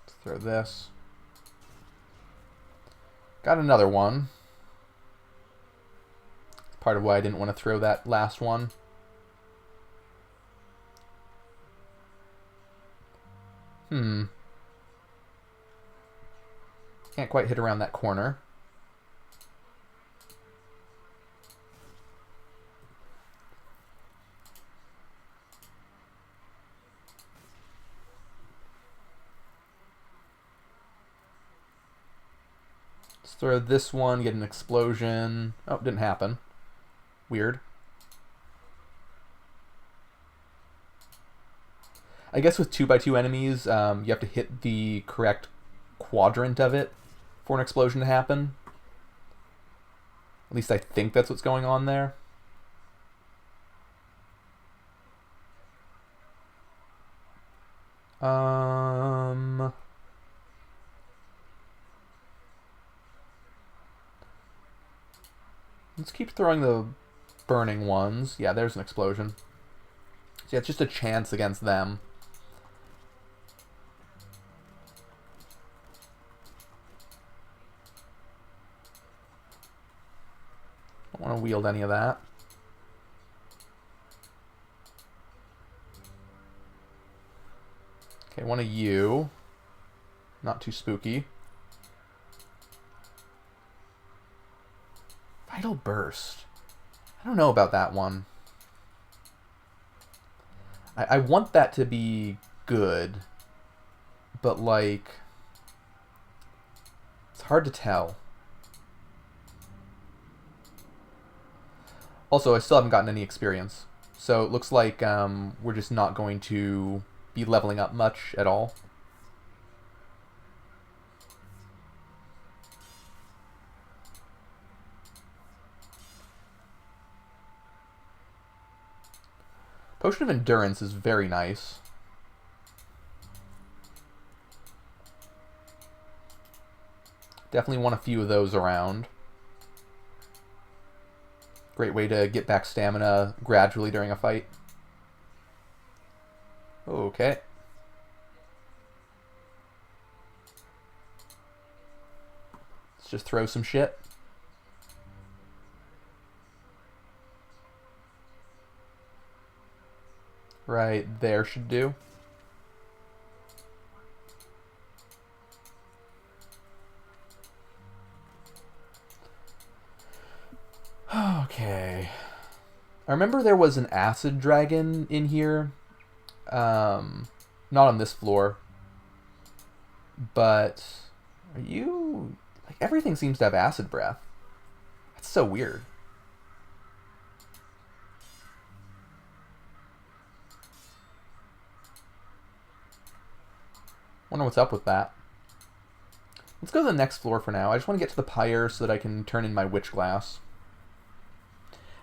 Let's throw this. Got another one. Part of why I didn't want to throw that last one. Can't quite hit around that corner. Let's throw this one, get an explosion. Oh, didn't happen. Weird. I guess with 2x2 enemies, you have to hit the correct quadrant of it for an explosion to happen. At least I think that's what's going on there. Let's keep throwing the burning ones. Yeah, there's an explosion. So yeah, it's just a chance against them. Don't want to wield any of that. Okay, one of you. Not too spooky. Vital Burst. I don't know about that one. I want that to be good, but like, it's hard to tell. Also, I still haven't gotten any experience, so it looks like we're just not going to be leveling up much at all. Potion of Endurance is very nice. Definitely want a few of those around. Great way to get back stamina gradually during a fight. Okay. Let's just throw some shit. Right there should do. Okay. I remember there was an acid dragon in here. Not on this floor. But are you... Like, everything seems to have acid breath. That's so weird. Wonder what's up with that. Let's go to the next floor for now. I just want to get to the pyre so that I can turn in my witch glass.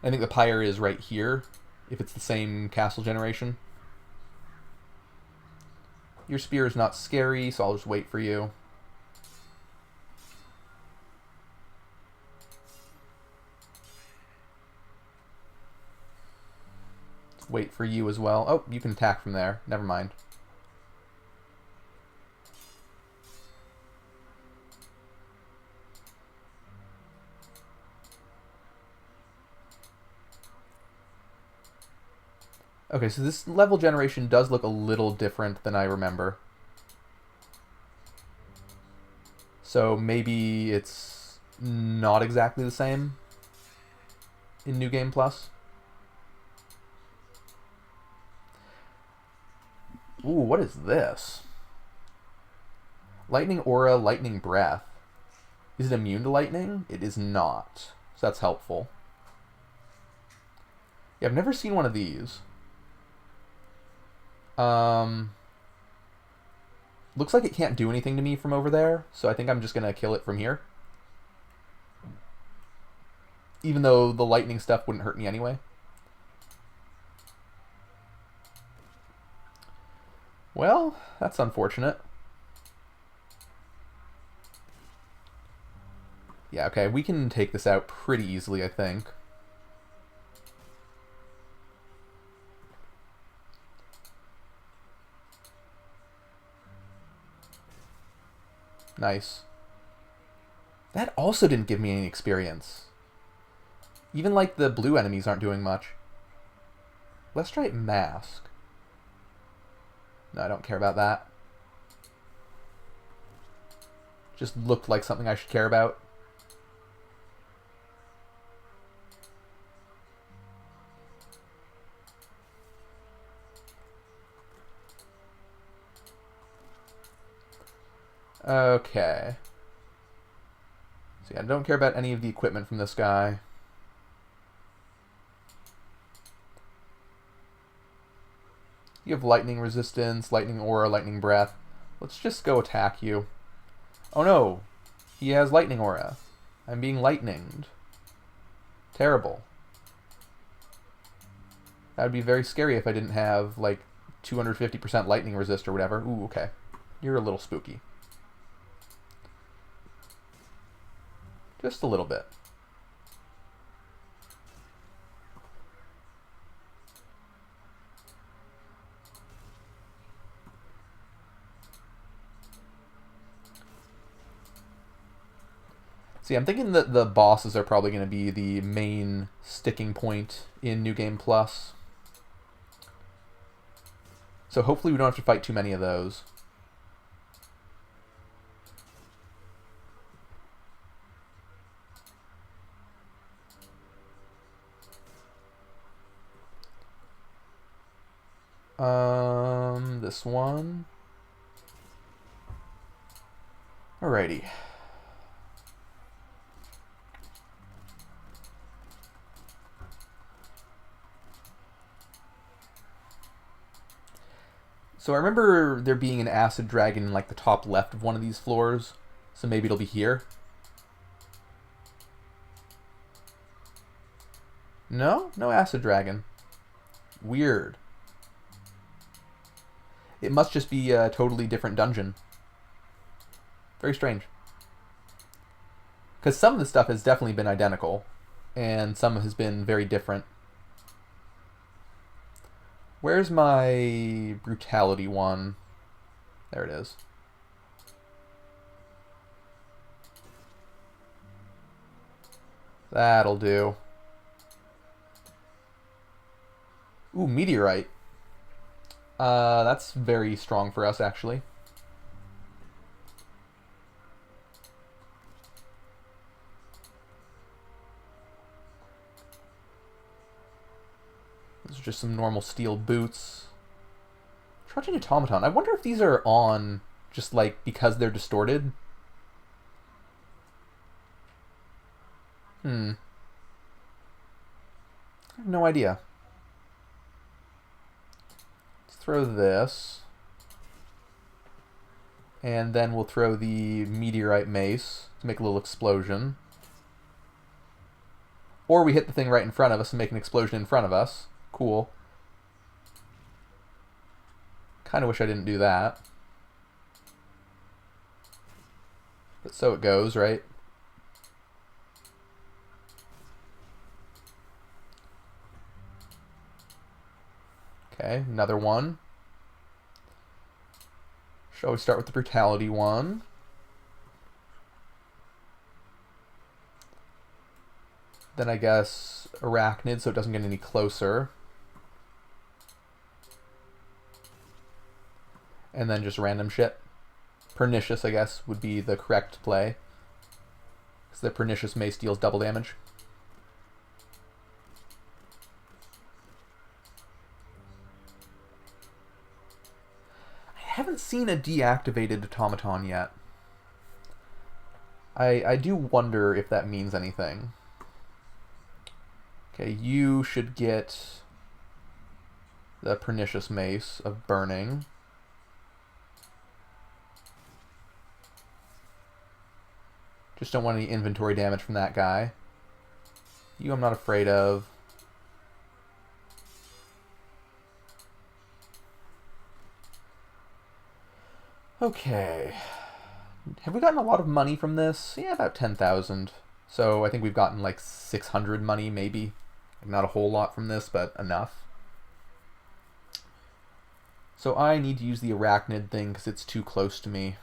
I think the pyre is right here, if it's the same castle generation. Your spear is not scary, so I'll just wait for you. Wait for you as well. Oh, you can attack from there. Never mind. Okay, so this level generation does look a little different than I remember. So maybe it's not exactly the same in New Game Plus. Ooh, what is this? Lightning Aura, Lightning Breath. Is it immune to lightning? It is not. So that's helpful. Yeah, I've never seen one of these. Looks like it can't do anything to me from over there, so I think I'm just gonna kill it from here. Even though the lightning stuff wouldn't hurt me anyway. Well, that's unfortunate. Yeah, okay, we can take this out pretty easily, I think. Nice. That also didn't give me any experience. Even, like, the blue enemies aren't doing much. Let's try Mask. No, I don't care about that. Just looked like something I should care about. Okay. So yeah, I don't care about any of the equipment from this guy. You have lightning resistance, lightning aura, lightning breath. Let's just go attack you. Oh no! He has lightning aura. I'm being lightninged. Terrible. That would be very scary if I didn't have, like, 250% lightning resist or whatever. Ooh, okay. You're a little spooky. Just a little bit. See, I'm thinking that the bosses are probably going to be the main sticking point in New Game Plus. So hopefully we don't have to fight too many of those. This one. Alrighty. So I remember there being an acid dragon in like the top left of one of these floors. So maybe it'll be here. No? No acid dragon. Weird. It must just be a totally different dungeon. Very strange. Because some of the stuff has definitely been identical, and some has been very different. Where's my brutality one? There it is. That'll do. Ooh, meteorite. That's very strong for us, actually. Those are just some normal steel boots. Trudging automaton. I wonder if these are on just like because they're distorted. I have no idea. Let's throw this. And then we'll throw the meteorite mace to make a little explosion. Or we hit the thing right in front of us and make an explosion in front of us. Cool. Kind of wish I didn't do that. But so it goes, right? Okay, another one. Shall we start with the brutality one? Then I guess arachnid so it doesn't get any closer. And then just random shit. Pernicious, I guess, would be the correct play. Because the pernicious mace deals double damage. I haven't seen a deactivated automaton yet. I do wonder if that means anything. Okay, you should get the pernicious mace of burning. Just don't want any inventory damage from that guy. You I'm not afraid of. Okay. Have we gotten a lot of money from this? Yeah, about 10,000. So I think we've gotten like 600 money, maybe. Not a whole lot from this, but enough. So I need to use the arachnid thing because it's too close to me.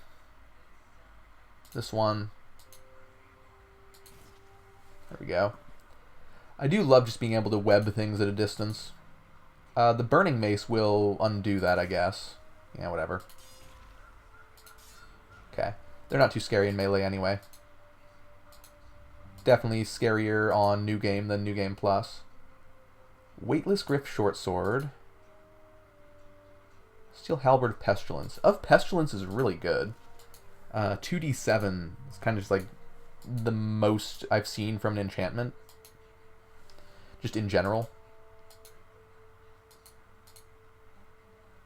This one. There we go. I do love just being able to web things at a distance. The burning mace will undo that, I guess. Yeah, whatever. Okay. They're not too scary in melee anyway. Definitely scarier on New Game than New Game Plus. Weightless Griff Short Sword. Steel Halberd of Pestilence. Of Pestilence is really good. 2d7 is kind of just like the most I've seen from an enchantment. Just in general.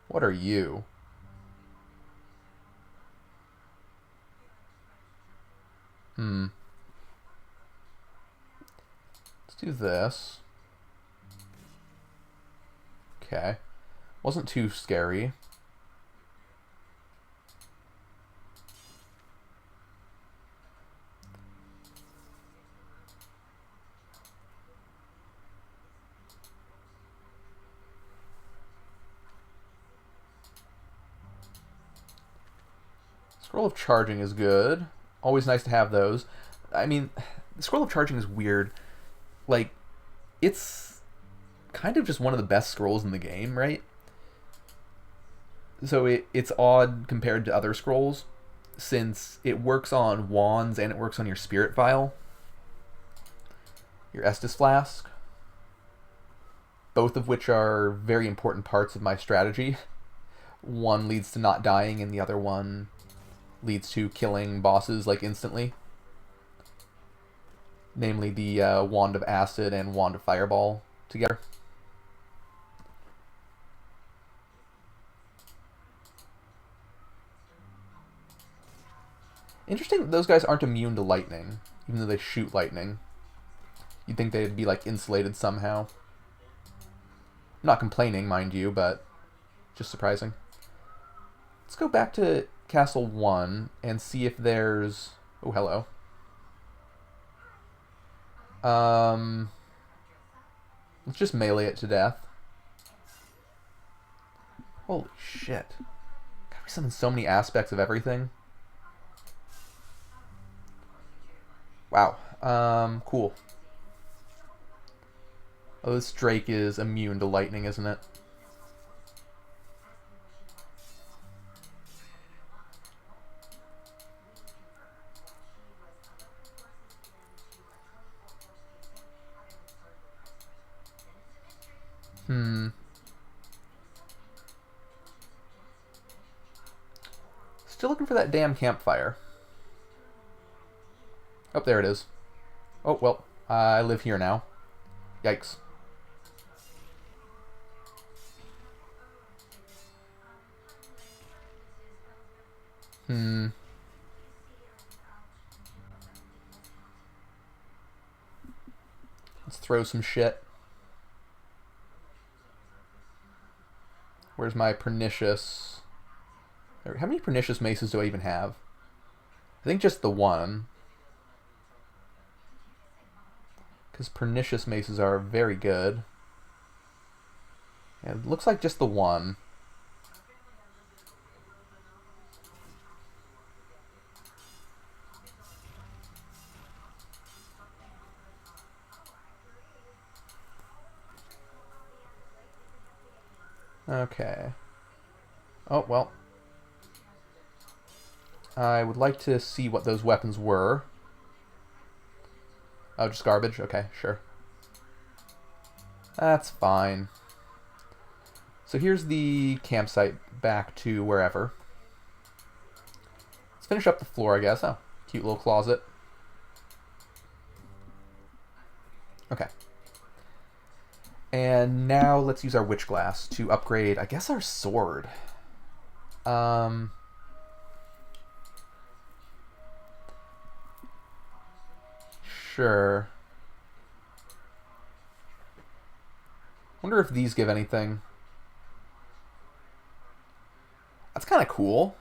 What are you? Let's do this. Okay. Wasn't too scary. Scroll of Charging is good. Always nice to have those. I mean, the Scroll of Charging is weird. Like, it's kind of just one of the best scrolls in the game, right? So it's odd compared to other scrolls, since it works on wands and it works on your spirit vial. Your Estus Flask. both of which are very important parts of my strategy. One leads to not dying, and the other one leads to killing bosses like instantly. Namely the Wand of Acid and Wand of Fireball together. Interesting that those guys aren't immune to lightning, even though they shoot lightning. You'd think they'd be, like, insulated somehow. I'm not complaining, mind you, but just surprising. Let's go back to Castle 1 and see if there's... Oh, hello. Let's just melee it to death. Holy shit. God, we summon so many aspects of everything. Wow. Cool. Oh, this Drake is immune to lightning, isn't it? Still looking for that damn campfire. Oh, there it is. Oh, well, I live here now. Yikes. Let's throw some shit. Where's my pernicious... How many pernicious maces do I even have? I think just the one. Because pernicious maces are very good. Yeah, it looks like just the one. Okay. Oh, well. I would like to see what those weapons were. Oh, just garbage? Okay, sure. That's fine. So here's the campsite back to wherever. Let's finish up the floor, I guess. Oh, cute little closet. Okay. And now let's use our witch glass to upgrade, I guess, our sword. Sure. Wonder if these give anything. That's kind of cool.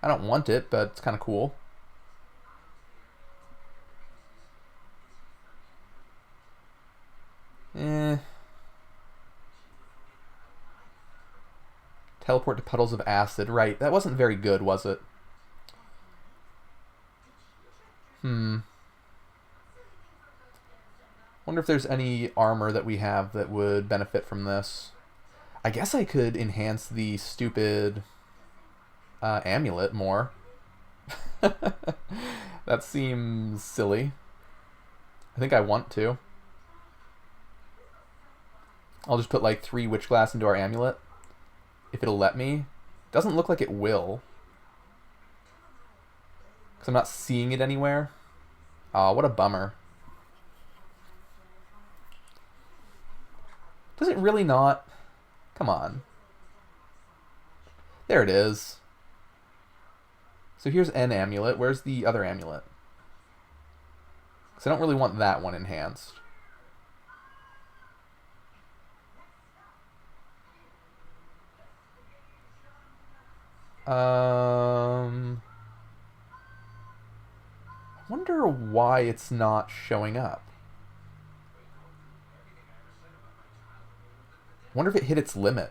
I don't want it, but it's kind of cool. Teleport to puddles of acid. Right, that wasn't very good, was it? Wonder if there's any armor that we have that would benefit from this. I guess I could enhance the stupid amulet more. That seems silly. I think I want to. I'll just put like 3 witch glass into our amulet. If it'll let me. Doesn't look like it will. Because I'm not seeing it anywhere. Aw, what a bummer. Does it really not? Come on. There it is. So here's an amulet. Where's the other amulet? Because I don't really want that one enhanced. I wonder why it's not showing up. I wonder if it hit its limit.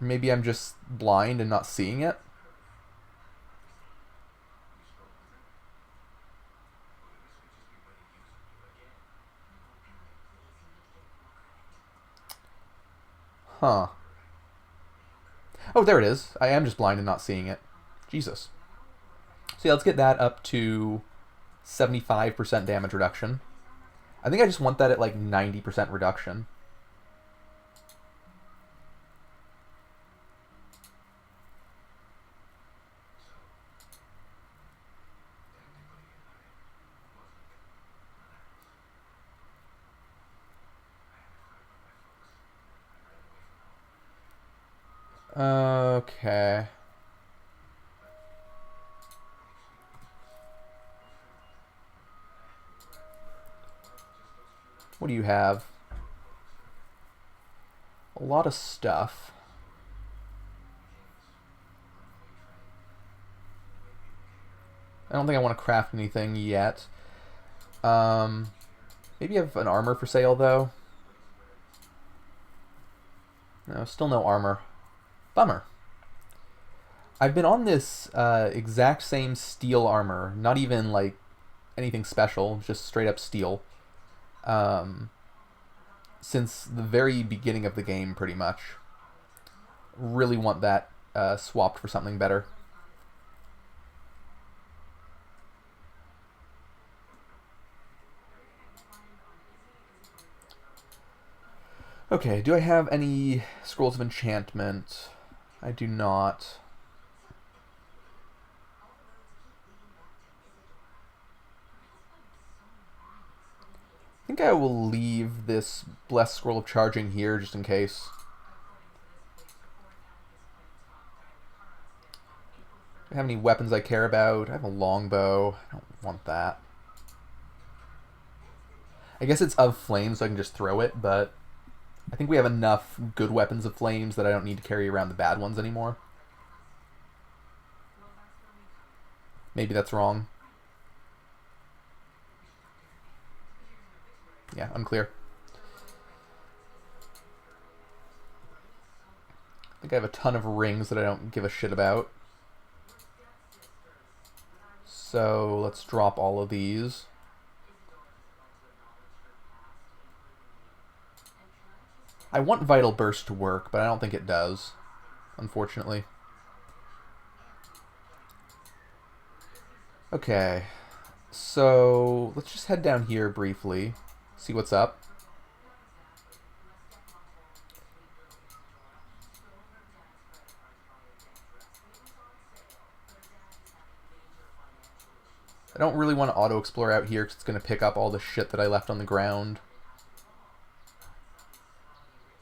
Maybe I'm just blind and not seeing it? Huh. Oh, there it is. I am just blind and not seeing it. Jesus. So yeah, let's get that up to 75% damage reduction. I think I just want that at like 90% reduction. Okay. What do you have? A lot of stuff. I don't think I want to craft anything yet. Maybe you have an armor for sale, though. No, still no armor. Bummer. I've been on this exact same steel armor, not even like anything special, just straight up steel, since the very beginning of the game, pretty much. Really want that swapped for something better. Okay, do I have any scrolls of enchantment? I do not. I think I will leave this Blessed Scroll of Charging here just in case. Do I have any weapons I care about? I have a longbow. I don't want that. I guess it's of flame, so I can just throw it, but I think we have enough good weapons of flames that I don't need to carry around the bad ones anymore. Maybe that's wrong. Yeah, unclear. I think I have a ton of rings that I don't give a shit about. So let's drop all of these. I want Vital Burst to work, but I don't think it does, unfortunately. Okay, so let's just head down here briefly, see what's up. I don't really want to auto-explore out here because it's going to pick up all the shit that I left on the ground.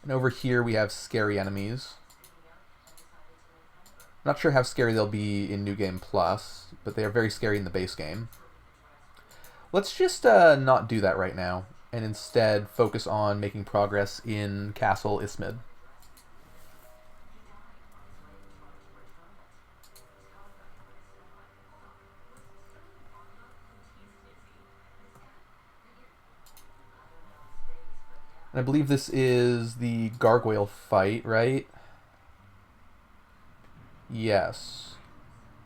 And over here we have scary enemies. I'm not sure how scary they'll be in New Game Plus, but they are very scary in the base game. Let's just not do that right now, and instead focus on making progress in Castle Ismid. And I believe this is the gargoyle fight, right? Yes.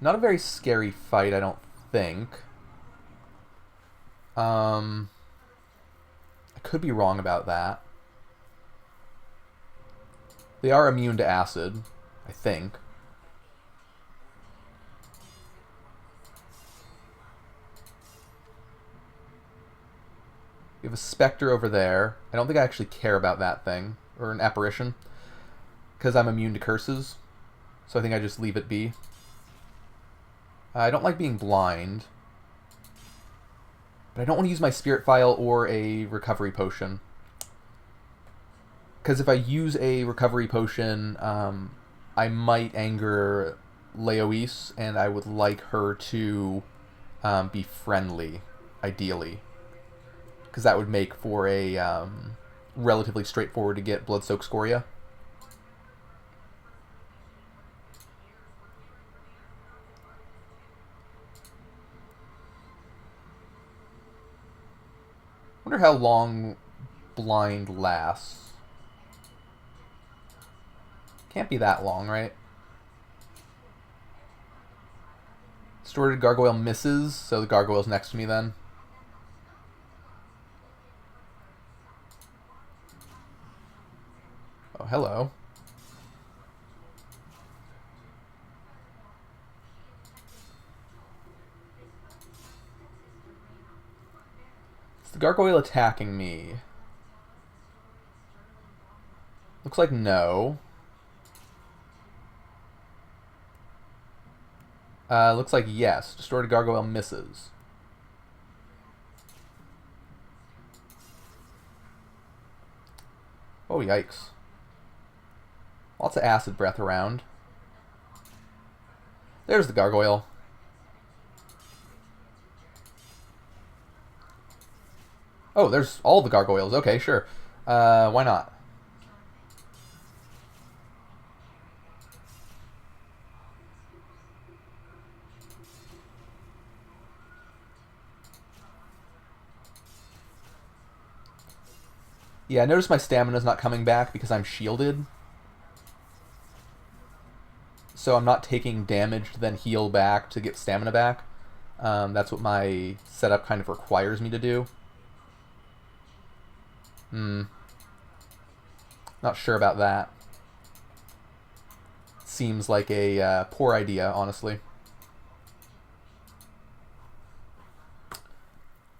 Not a very scary fight, I don't think. I could be wrong about that. They are immune to acid, I think. We have a specter over there. I don't think I actually care about that thing. Or an apparition. Because I'm immune to curses. So I think I just leave it be. I don't like being blind. But I don't want to use my spirit file or a recovery potion. Because if I use a recovery potion, I might anger Leois, and I would like her to be friendly, ideally. Because that would make for a relatively straightforward to get Blood-Soaked Scoria. Wonder how long blind lasts. Can't be that long, right? Distorted Gargoyle misses, so the gargoyle's next to me then. Oh, hello. the gargoyle attacking me? Looks like no. Looks like yes. Distorted gargoyle misses. Oh, yikes. Lots of acid breath around. There's the gargoyle. Oh, there's all the gargoyles. Okay, sure. Why not? Yeah, I notice my stamina's not coming back because I'm shielded. So I'm not taking damage to then heal back to get stamina back. That's what my setup kind of requires me to do. Not sure about that. Seems like a poor idea, honestly.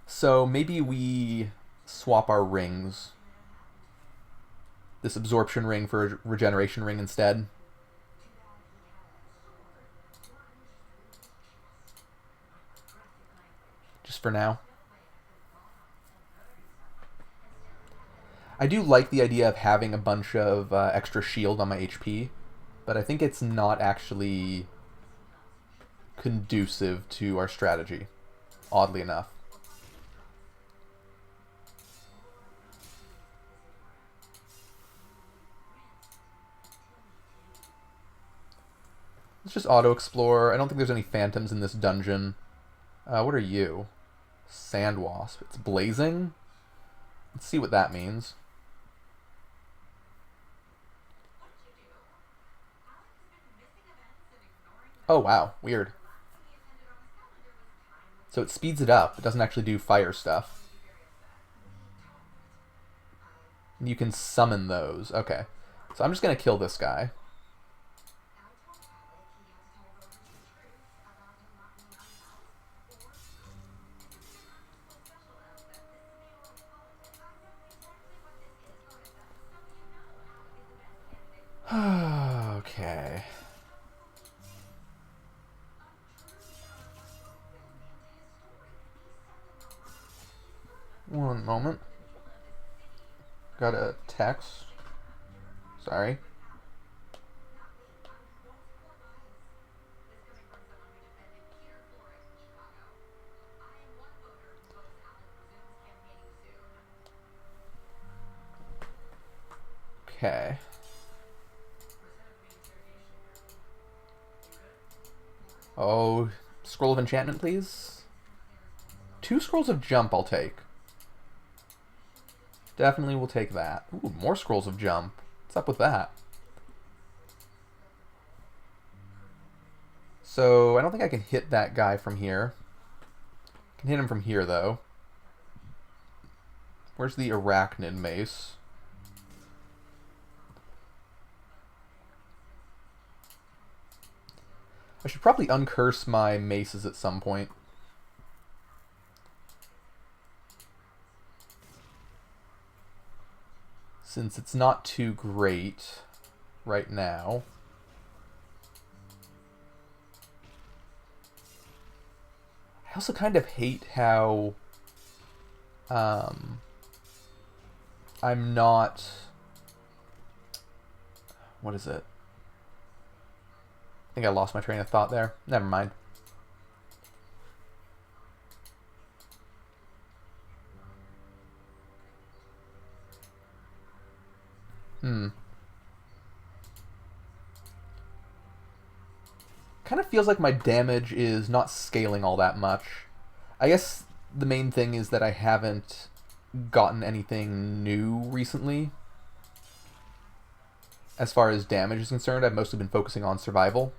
So maybe we swap our rings. This absorption ring for a regeneration ring instead. Just for now. I do like the idea of having a bunch of extra shield on my HP, but I think it's not actually conducive to our strategy, oddly enough. Let's just auto-explore. I don't think there's any phantoms in this dungeon. What are you? Sand wasp. It's blazing? Let's see what that means. Oh, wow. Weird. So it speeds it up. It doesn't actually do fire stuff. You can summon those. Okay. So I'm just going to kill this guy. Okay. One moment. Got a text. Sorry. Okay. Oh, scroll of enchantment, please. 2 scrolls of jump I'll take. Definitely will take that. Ooh, more scrolls of jump. What's up with that? So, I don't think I can hit that guy from here. I can hit him from here, though. Where's the arachnid mace? I should probably uncurse my maces at some point. Since it's not too great right now. I also kind of hate how I'm not... What is it? I think I lost my train of thought there. Never mind. Kind of feels like my damage is not scaling all that much. I guess the main thing is that I haven't gotten anything new recently. As far as damage is concerned, I've mostly been focusing on survival.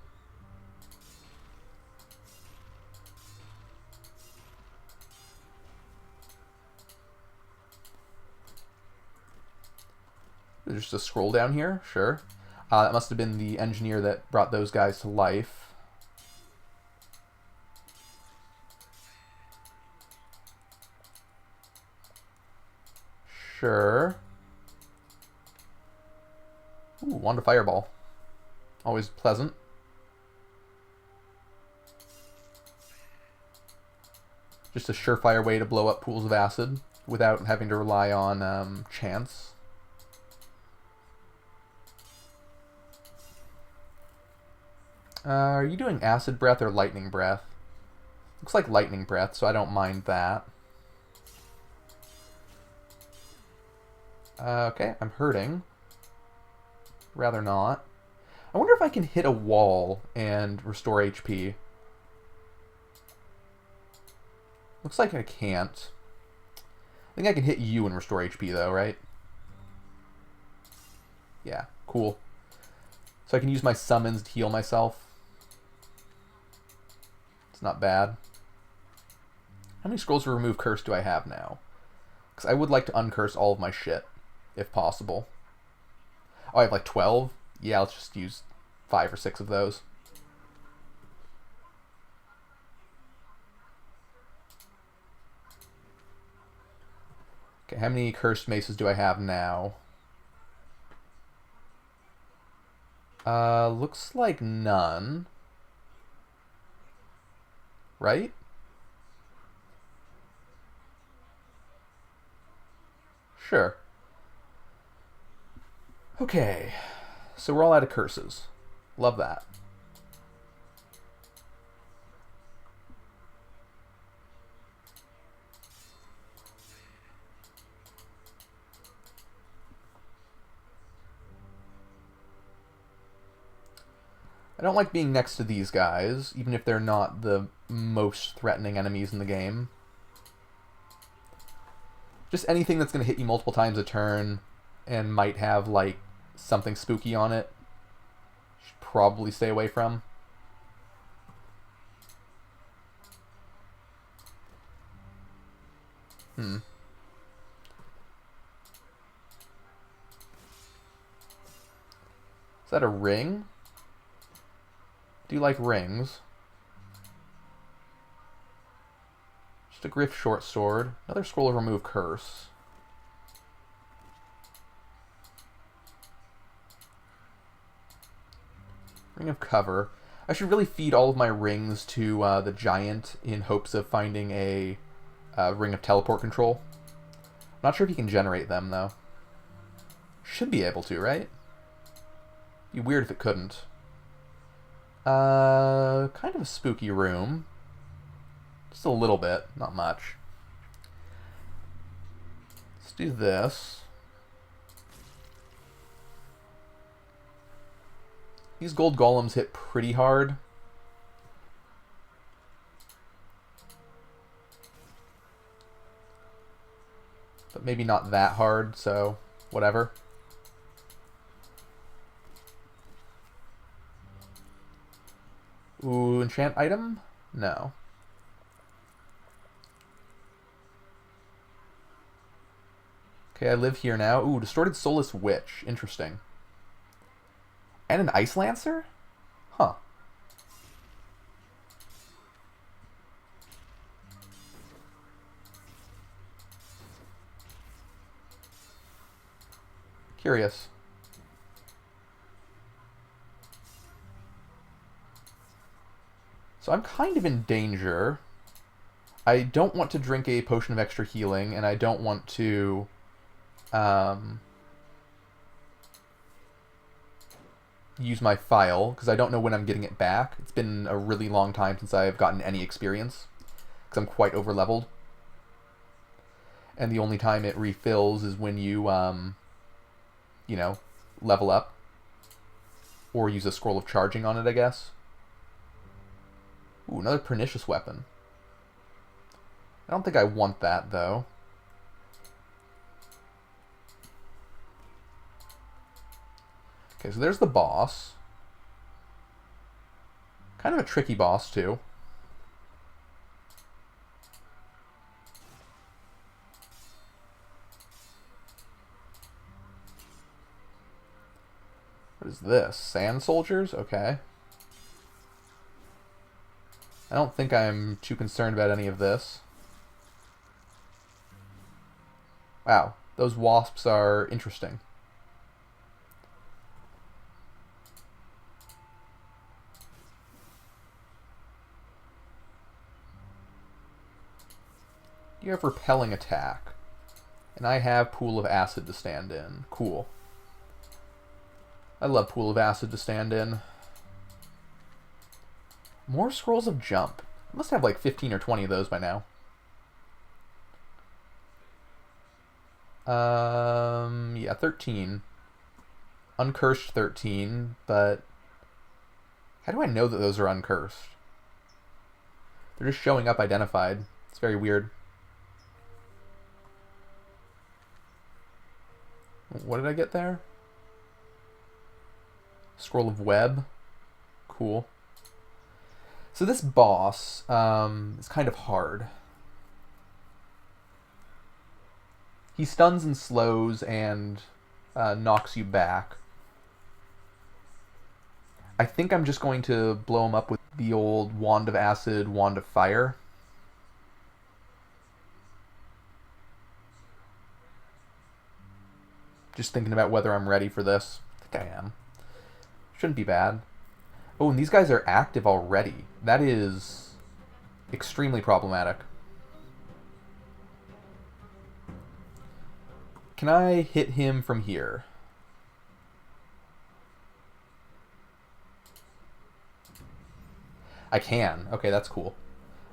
There's just a scroll down here, sure. That must have been the engineer that brought those guys to life. Sure. Ooh, wand of fireball. Always pleasant. Just a surefire way to blow up pools of acid without having to rely on chance. Are you doing acid breath or lightning breath? Looks like lightning breath, so I don't mind that. Okay, I'm hurting. Rather not. I wonder if I can hit a wall and restore HP. Looks like I can't. I think I can hit you and restore HP though, right? Yeah, cool. So I can use my summons to heal myself. It's not bad. How many scrolls to remove curse do I have now? Because I would like to uncurse all of my shit, if possible. Oh, I have like 12? Yeah, let's just use 5 or 6 of those. Okay, how many cursed maces do I have now? Looks like none. Right? Sure. Okay, so we're all out of curses. Love that. I don't like being next to these guys, even if they're not the most threatening enemies in the game. Just anything that's going to hit you multiple times a turn and might have, like, something spooky on it, should probably stay away from. Is that a ring? Do you like rings? Just a Griff short sword. Another scroll of remove curse. Ring of cover. I should really feed all of my rings to the giant in hopes of finding a ring of teleport control. I'm not sure if you can generate them though. Should be able to, right? Be weird if it couldn't. Kind of a spooky room. Just a little bit, not much. Let's do this. These gold golems hit pretty hard. But maybe not that hard, so whatever. Ooh, enchant item? No. Okay, I live here now. Ooh, distorted soulless witch. Interesting. And an ice lancer? Huh. Curious. So I'm kind of in danger. I don't want to drink a potion of extra healing, and I don't want to use my file, because I don't know when I'm getting it back. It's been a really long time since I've gotten any experience, because I'm quite over-leveled. And the only time it refills is when you, you know, level up. Or use a scroll of charging on it, I guess. Ooh, another pernicious weapon. I don't think I want that, though. Okay, so there's the boss. Kind of a tricky boss, too. What is this? Sand soldiers? Okay. I don't think I'm too concerned about any of this. Wow. Those wasps are interesting. You have repelling attack. And I have Pool of Acid to stand in. Cool. I love Pool of Acid to stand in. More Scrolls of Jump. I must have like 15 or 20 of those by now. Yeah, 13. Uncursed 13, but how do I know that those are uncursed? They're just showing up identified. It's very weird. What did I get there? Scroll of Web. Cool. So this boss is kind of hard. He stuns and slows and knocks you back. I think I'm just going to blow him up with the old Wand of Acid, Wand of Fire. Just thinking about whether I'm ready for this. I think I am. Shouldn't be bad. Oh, and these guys are active already. That is extremely problematic. Can I hit him from here? I can. Okay, that's cool.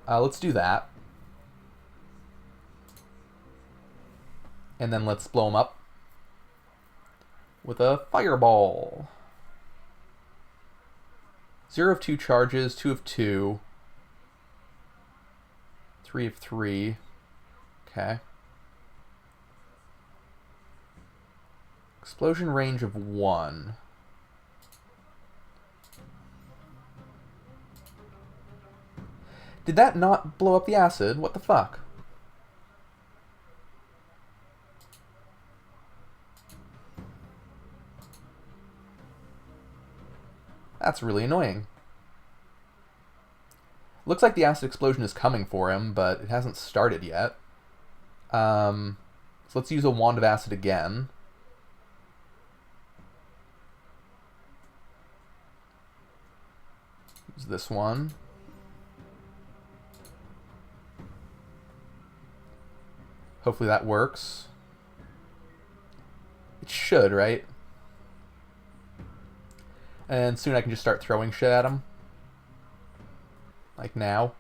Let's do that. And then let's blow him up with a fireball. 0 of 2 charges, 2 of 2, 3 of 3. Okay. Explosion range of 1. Did that not blow up the acid? What the fuck? That's really annoying. Looks like the acid explosion is coming for him, but it hasn't started yet. So let's use a Wand of Acid again. Use this one. Hopefully that works. It should, right? And soon I can just start throwing shit at him. Like now.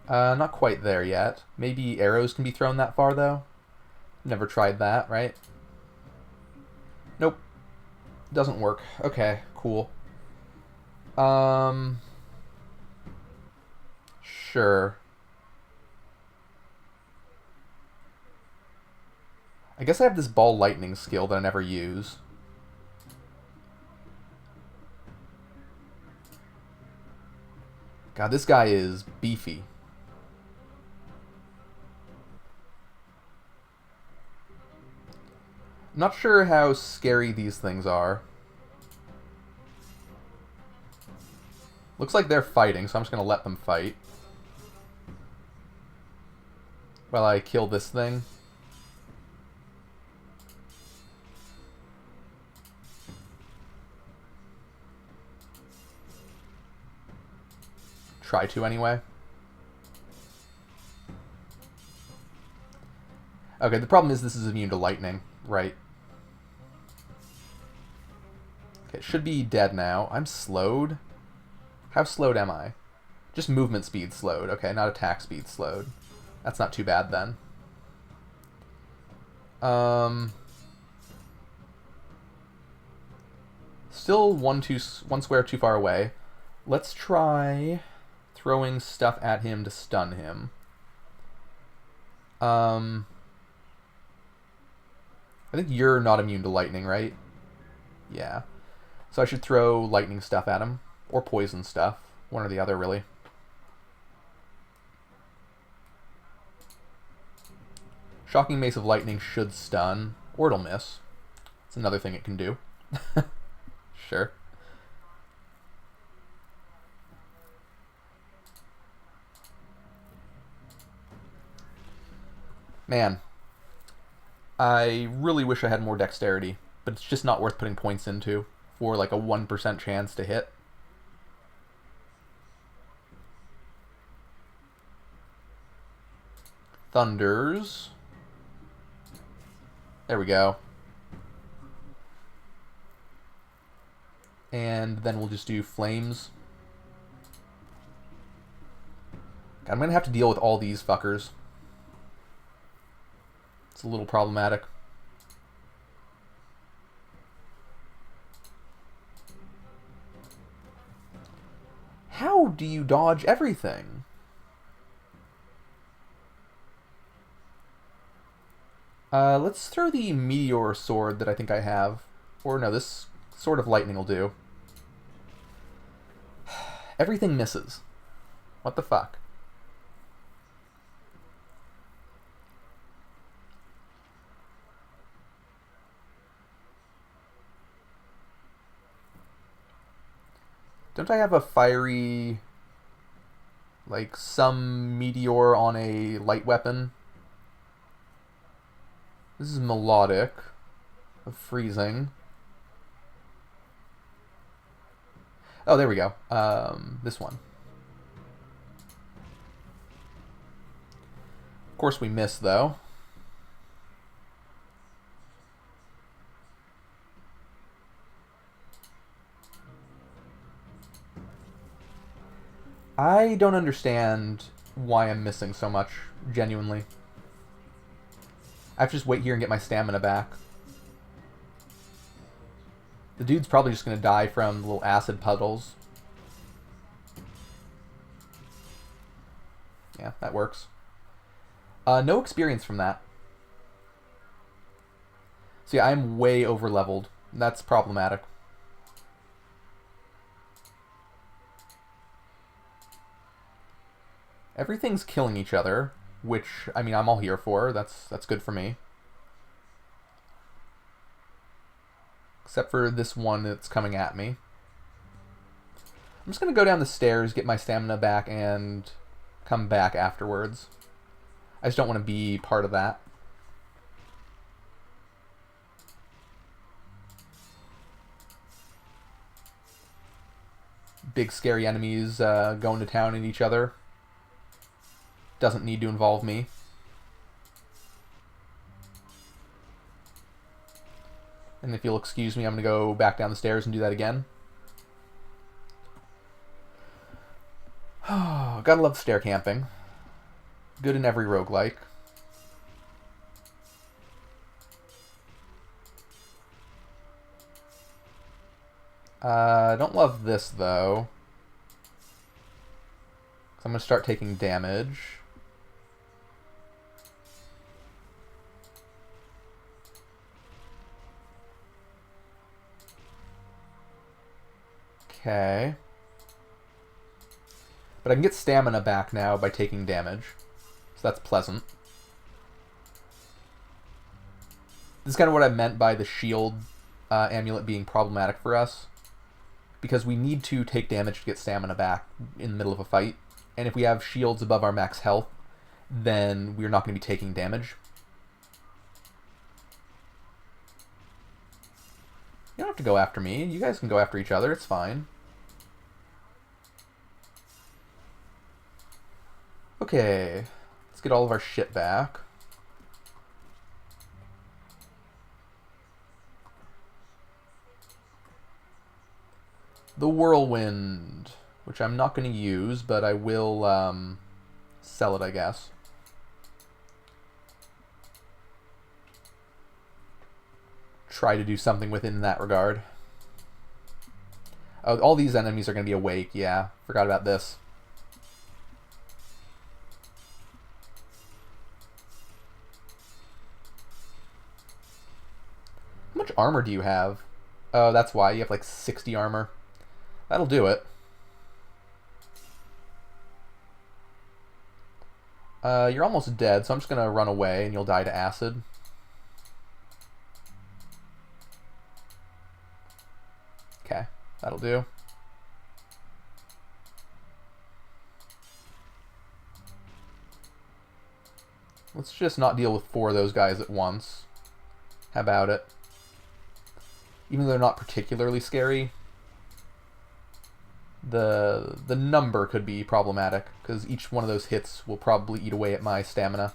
Not quite there yet. Maybe arrows can be thrown that far, though? Never tried that, right? Nope. Doesn't work. Okay, cool. Sure. I guess I have this ball lightning skill that I never use. God, this guy is beefy. I'm not sure how scary these things are. Looks like they're fighting, so I'm just going to let them fight. While I kill this thing. Try to, anyway. Okay, the problem is this is immune to lightning, right? Okay, it should be dead now. I'm slowed? How slowed am I? Just movement speed slowed. Okay, not attack speed slowed. That's not too bad, then. Still one square too far away. Let's try throwing stuff at him to stun him. I think you're not immune to lightning, right? Yeah. So I should throw lightning stuff at him. Or poison stuff. One or the other, really. Shocking Mace of Lightning should stun. Or it'll miss. It's another thing it can do. Sure. Man, I really wish I had more dexterity, but it's just not worth putting points into for like a 1% chance to hit. Thunders. There we go. And then we'll just do flames. God, I'm going to have to deal with all these fuckers. It's a little problematic. How do you dodge everything? Let's throw the meteor sword that I think I have. Or no, this sword of lightning will do. Everything misses. What the fuck? Don't I have a fiery... like some meteor on a light weapon? This is melodic. Of freezing. Oh, there we go. This one. Of course we miss, though. I don't understand why I'm missing so much, genuinely. I have to just wait here and get my stamina back. The dude's probably just going to die from little acid puddles. Yeah, that works. No experience from that. So yeah, I'm way over-leveled. That's problematic. Everything's killing each other, which, I mean, I'm all here for. That's good for me. Except for this one that's coming at me. I'm just going to go down the stairs, get my stamina back, and come back afterwards. I just don't want to be part of that. Big scary enemies going to town at each other. Doesn't need to involve me. And if you'll excuse me, I'm going to go back down the stairs and do that again. Oh, gotta love stair camping. Good in every roguelike. I don't love this, though. So I'm going to start taking damage. Okay. But I can get stamina back now by taking damage. So that's pleasant. This is kind of what I meant by the shield amulet being problematic for us. Because we need to take damage to get stamina back in the middle of a fight. And if we have shields above our max health, then we're not going to be taking damage. You don't have to go after me. You guys can go after each other. It's fine. Okay. Let's get all of our shit back. The Whirlwind, which I'm not going to use, but I will sell it, I guess. Try to do something with it in that regard. Oh, all these enemies are going to be awake. Yeah, forgot about this. How much armor do you have? Oh, that's why. You have like 60 armor. That'll do it. You're almost dead, so I'm just going to run away and you'll die to acid. Okay, that'll do. Let's just not deal with 4 of those guys at once. How about it? Even though they're not particularly scary, the number could be problematic, because each one of those hits will probably eat away at my stamina.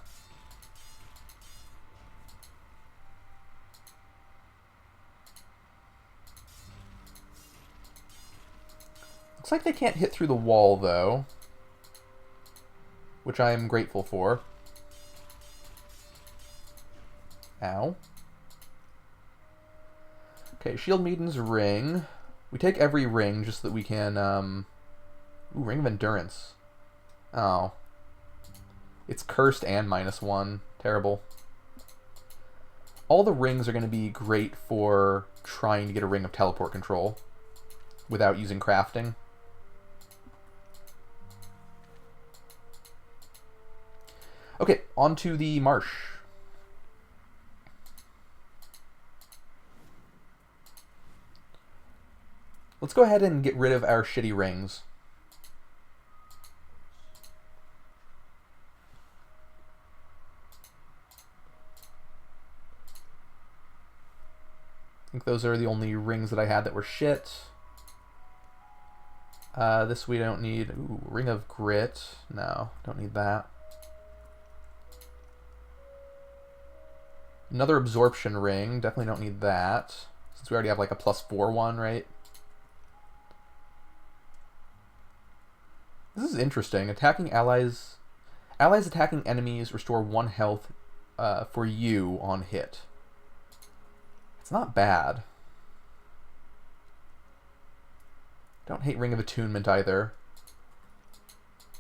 Looks like they can't hit through the wall, though, which I am grateful for. Ow. Okay, Shield Maiden's ring. We take every ring just so that we can, Ooh, Ring of Endurance. Oh. It's cursed and -1. Terrible. All the rings are going to be great for trying to get a ring of teleport control without using crafting. Okay, on to the marsh. Let's go ahead and get rid of our shitty rings. I think those are the only rings that I had that were shit. This we don't need. Ooh, Ring of Grit. No, don't need that. Another absorption ring. Definitely don't need that, since we already have like a +4 one, right? This is interesting. Attacking allies. Allies attacking enemies restore 1 health for you on hit. It's not bad. Don't hate Ring of Attunement either.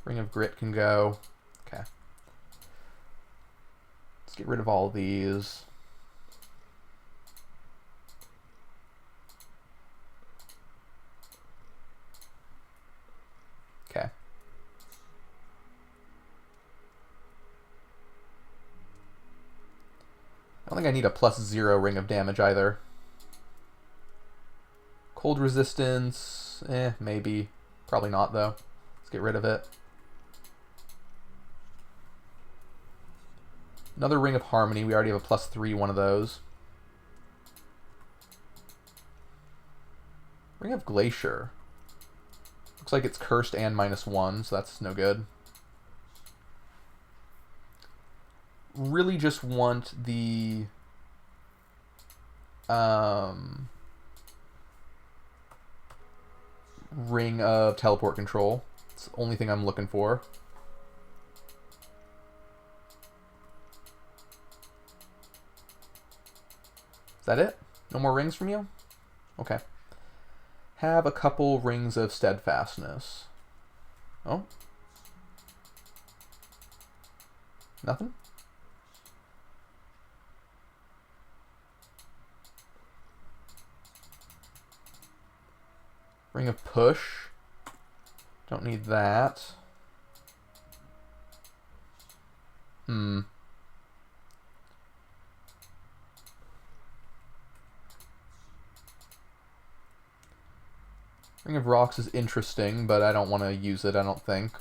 Ring of Grit can go. Okay. Let's get rid of all these. Okay. I don't think I need a +0 ring of damage either. Cold resistance, maybe. Probably not, though. Let's get rid of it. Another Ring of Harmony. We already have a +3 one of those. Ring of Glacier. Looks like it's cursed and -1, so that's no good. Really just want the Ring of Teleport Control. It's the only thing I'm looking for. Is that it? No more rings from you? Okay. Have a couple Rings of Steadfastness. Oh? Nothing? Ring of Push. Don't need that. Ring of Rocks is interesting, but I don't want to use it, I don't think.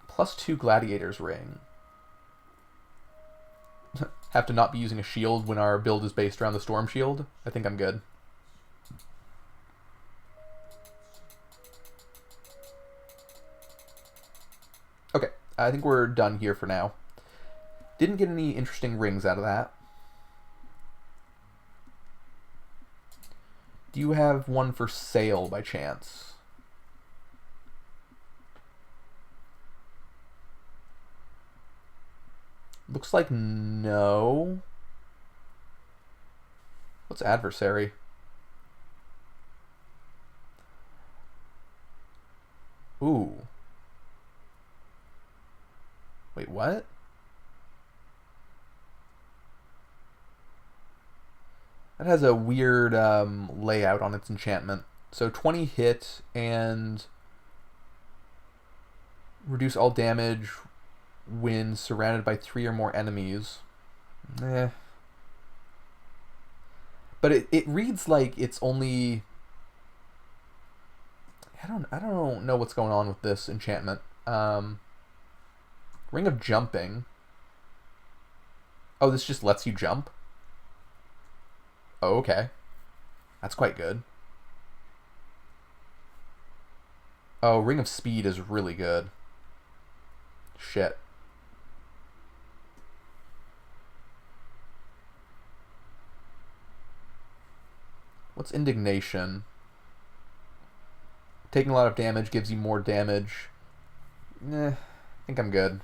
+2 Gladiator's Ring. Have to not be using a shield when our build is based around the Storm Shield. I think I'm good. Okay, I think we're done here for now. Didn't get any interesting rings out of that. Do you have one for sale by chance? Looks like no. What's Adversary? Ooh. Wait, what? That has a weird layout on its enchantment. So 20 hit and reduce all damage when surrounded by 3 or more enemies. But it reads like it's only... I don't know what's going on with this enchantment. Ring of Jumping. Oh, this just lets you jump? Oh, okay. That's quite good. Oh, Ring of Speed is really good. Shit. What's Indignation? Taking a lot of damage gives you more damage. I think I'm good.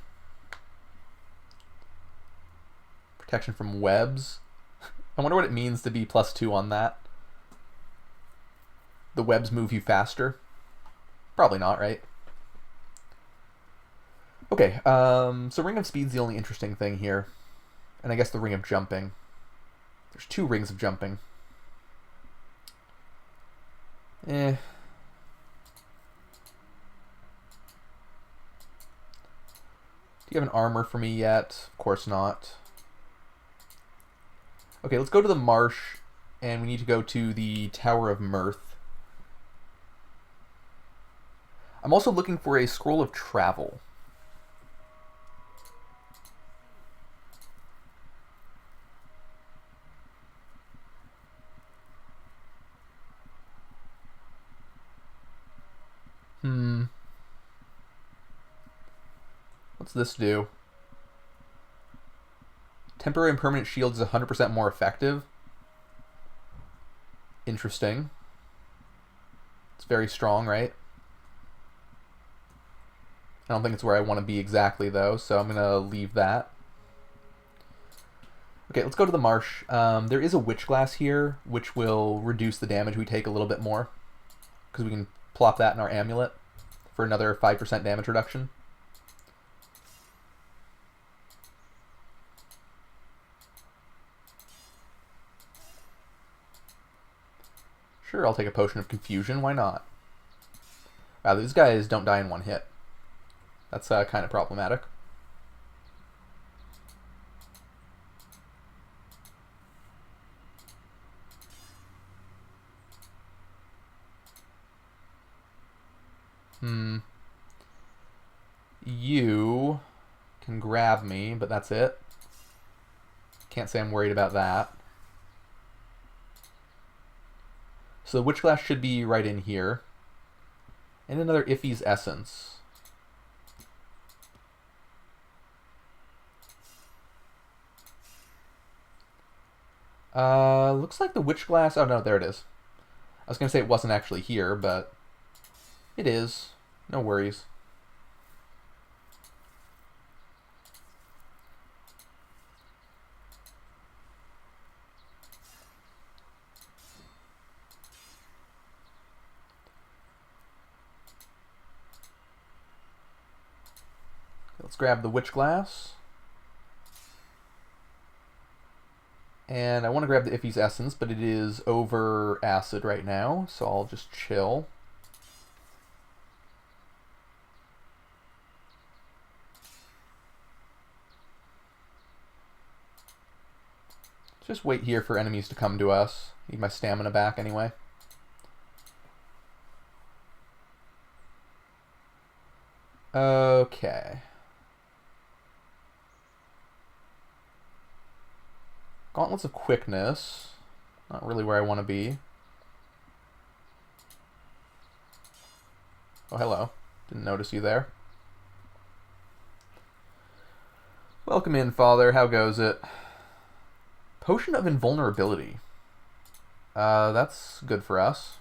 Protection from webs. I wonder what it means to be +2 on that. The webs move you faster. Probably not, right? Okay, so Ring of Speed's the only interesting thing here. And I guess the Ring of Jumping. There's 2 Rings of Jumping. Do you have an armor for me yet? Of course not. Okay, let's go to the marsh, and we need to go to the Tower of Mirth. I'm also looking for a Scroll of Travel. What's this do? Temporary and permanent shields is 100% more effective. Interesting. It's very strong, right? I don't think it's where I want to be exactly, though, so I'm going to leave that. Okay, let's go to the marsh. There is a Witch Glass here, which will reduce the damage we take a little bit more, because we can plop that in our amulet for another 5% damage reduction. Sure, I'll take a Potion of Confusion. Why not? Wow, these guys don't die in one hit. That's kind of problematic. You can grab me, but that's it. Can't say I'm worried about that. So the Witch Glass should be right in here. And another Iffy's Essence. Looks like the Witch Glass... Oh, no, there it is. I was going to say it wasn't actually here, but it is. No worries. Let's grab the Witch Glass. And I want to grab the Iffy's Essence, but it is over acid right now, so I'll just chill. Just wait here for enemies to come to us. Need my stamina back anyway. Okay. Gauntlets of Quickness. Not really where I want to be. Oh, hello. Didn't notice you there. Welcome in, Father. How goes it? Potion of Invulnerability. That's good for us.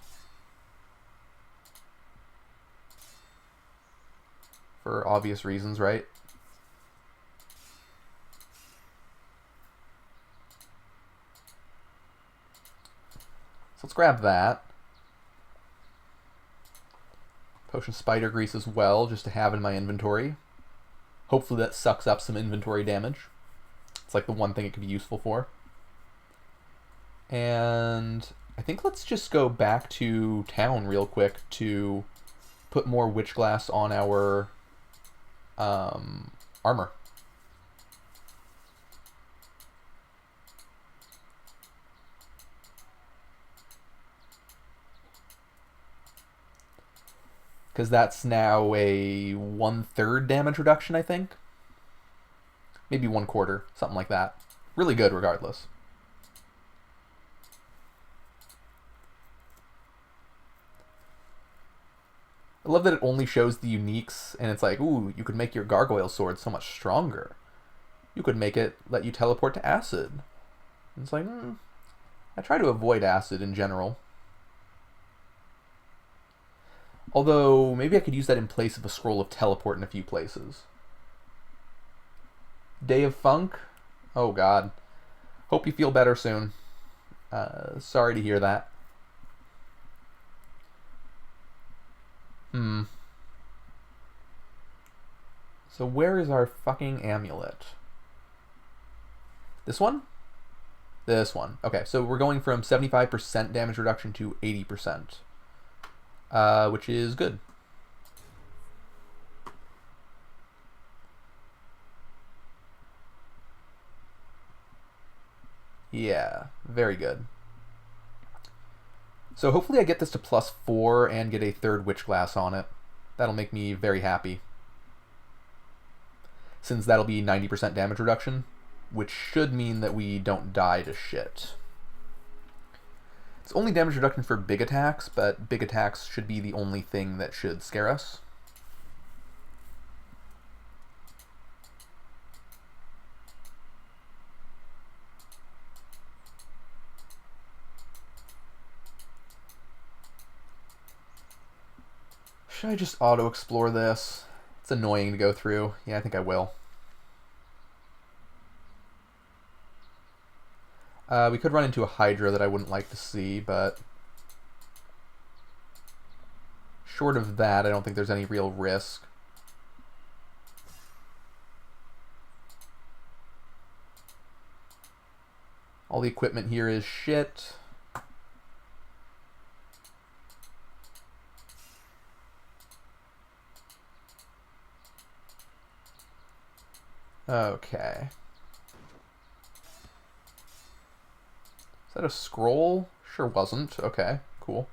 For obvious reasons, right? So let's grab that. Potion Spider Grease as well, just to have in my inventory. Hopefully that sucks up some inventory damage. It's like the one thing it could be useful for. And I think let's just go back to town real quick to put more Witch Glass on our armor. because that's now a 1/3 damage reduction, I think. Maybe 1/4, something like that. Really good regardless. I love that it only shows the uniques, and it's like, ooh, you could make your gargoyle sword so much stronger. You could make it let you teleport to acid. And it's like, I try to avoid acid in general. Although, maybe I could use that in place of a scroll of teleport in a few places. Day of Funk? Oh god. Hope you feel better soon. Sorry to hear that. So where is our fucking amulet? This one? This one. Okay, so we're going from 75% damage reduction to 80%. Which is good. Yeah, very good. So hopefully I get this to +4 and get a 3rd Witch Glass on it. That'll make me very happy. Since that'll be 90% damage reduction, which should mean that we don't die to shit. It's only damage reduction for big attacks, but big attacks should be the only thing that should scare us. Should I just auto-explore this? It's annoying to go through. Yeah, I think I will. We could run into a Hydra that I wouldn't like to see, but short of that, I don't think there's any real risk. All the equipment here is shit. Okay. Is that a scroll? Sure wasn't. Okay, cool.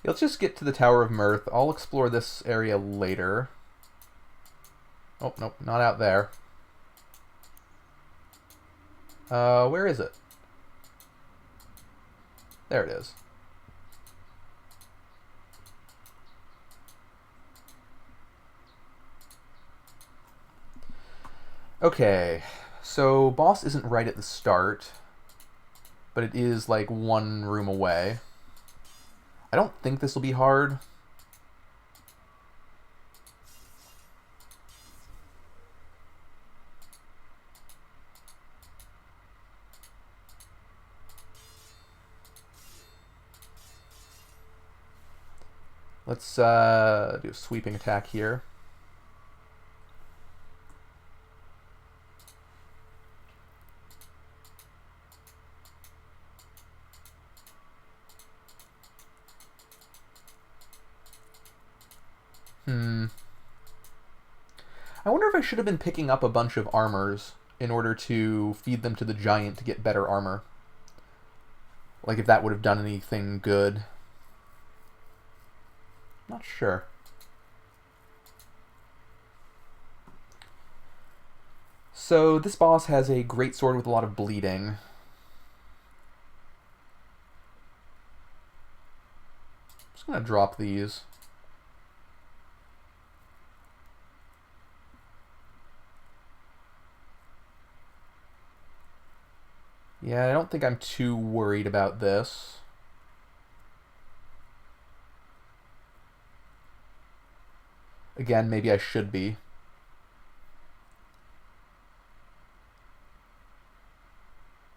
Let's just get to the Tower of Mirth. I'll explore this area later. Oh, nope, not out there. Where is it? There it is. Okay, so boss isn't right at the start, but it is like one room away. I don't think this will be hard. Let's do a sweeping attack here. I wonder if I should have been picking up a bunch of armors in order to feed them to the giant to get better armor. Like if that would have done anything good. Not sure. So this boss has a great sword with a lot of bleeding. Just gonna drop these. Yeah, I don't think I'm too worried about this. Again, maybe I should be.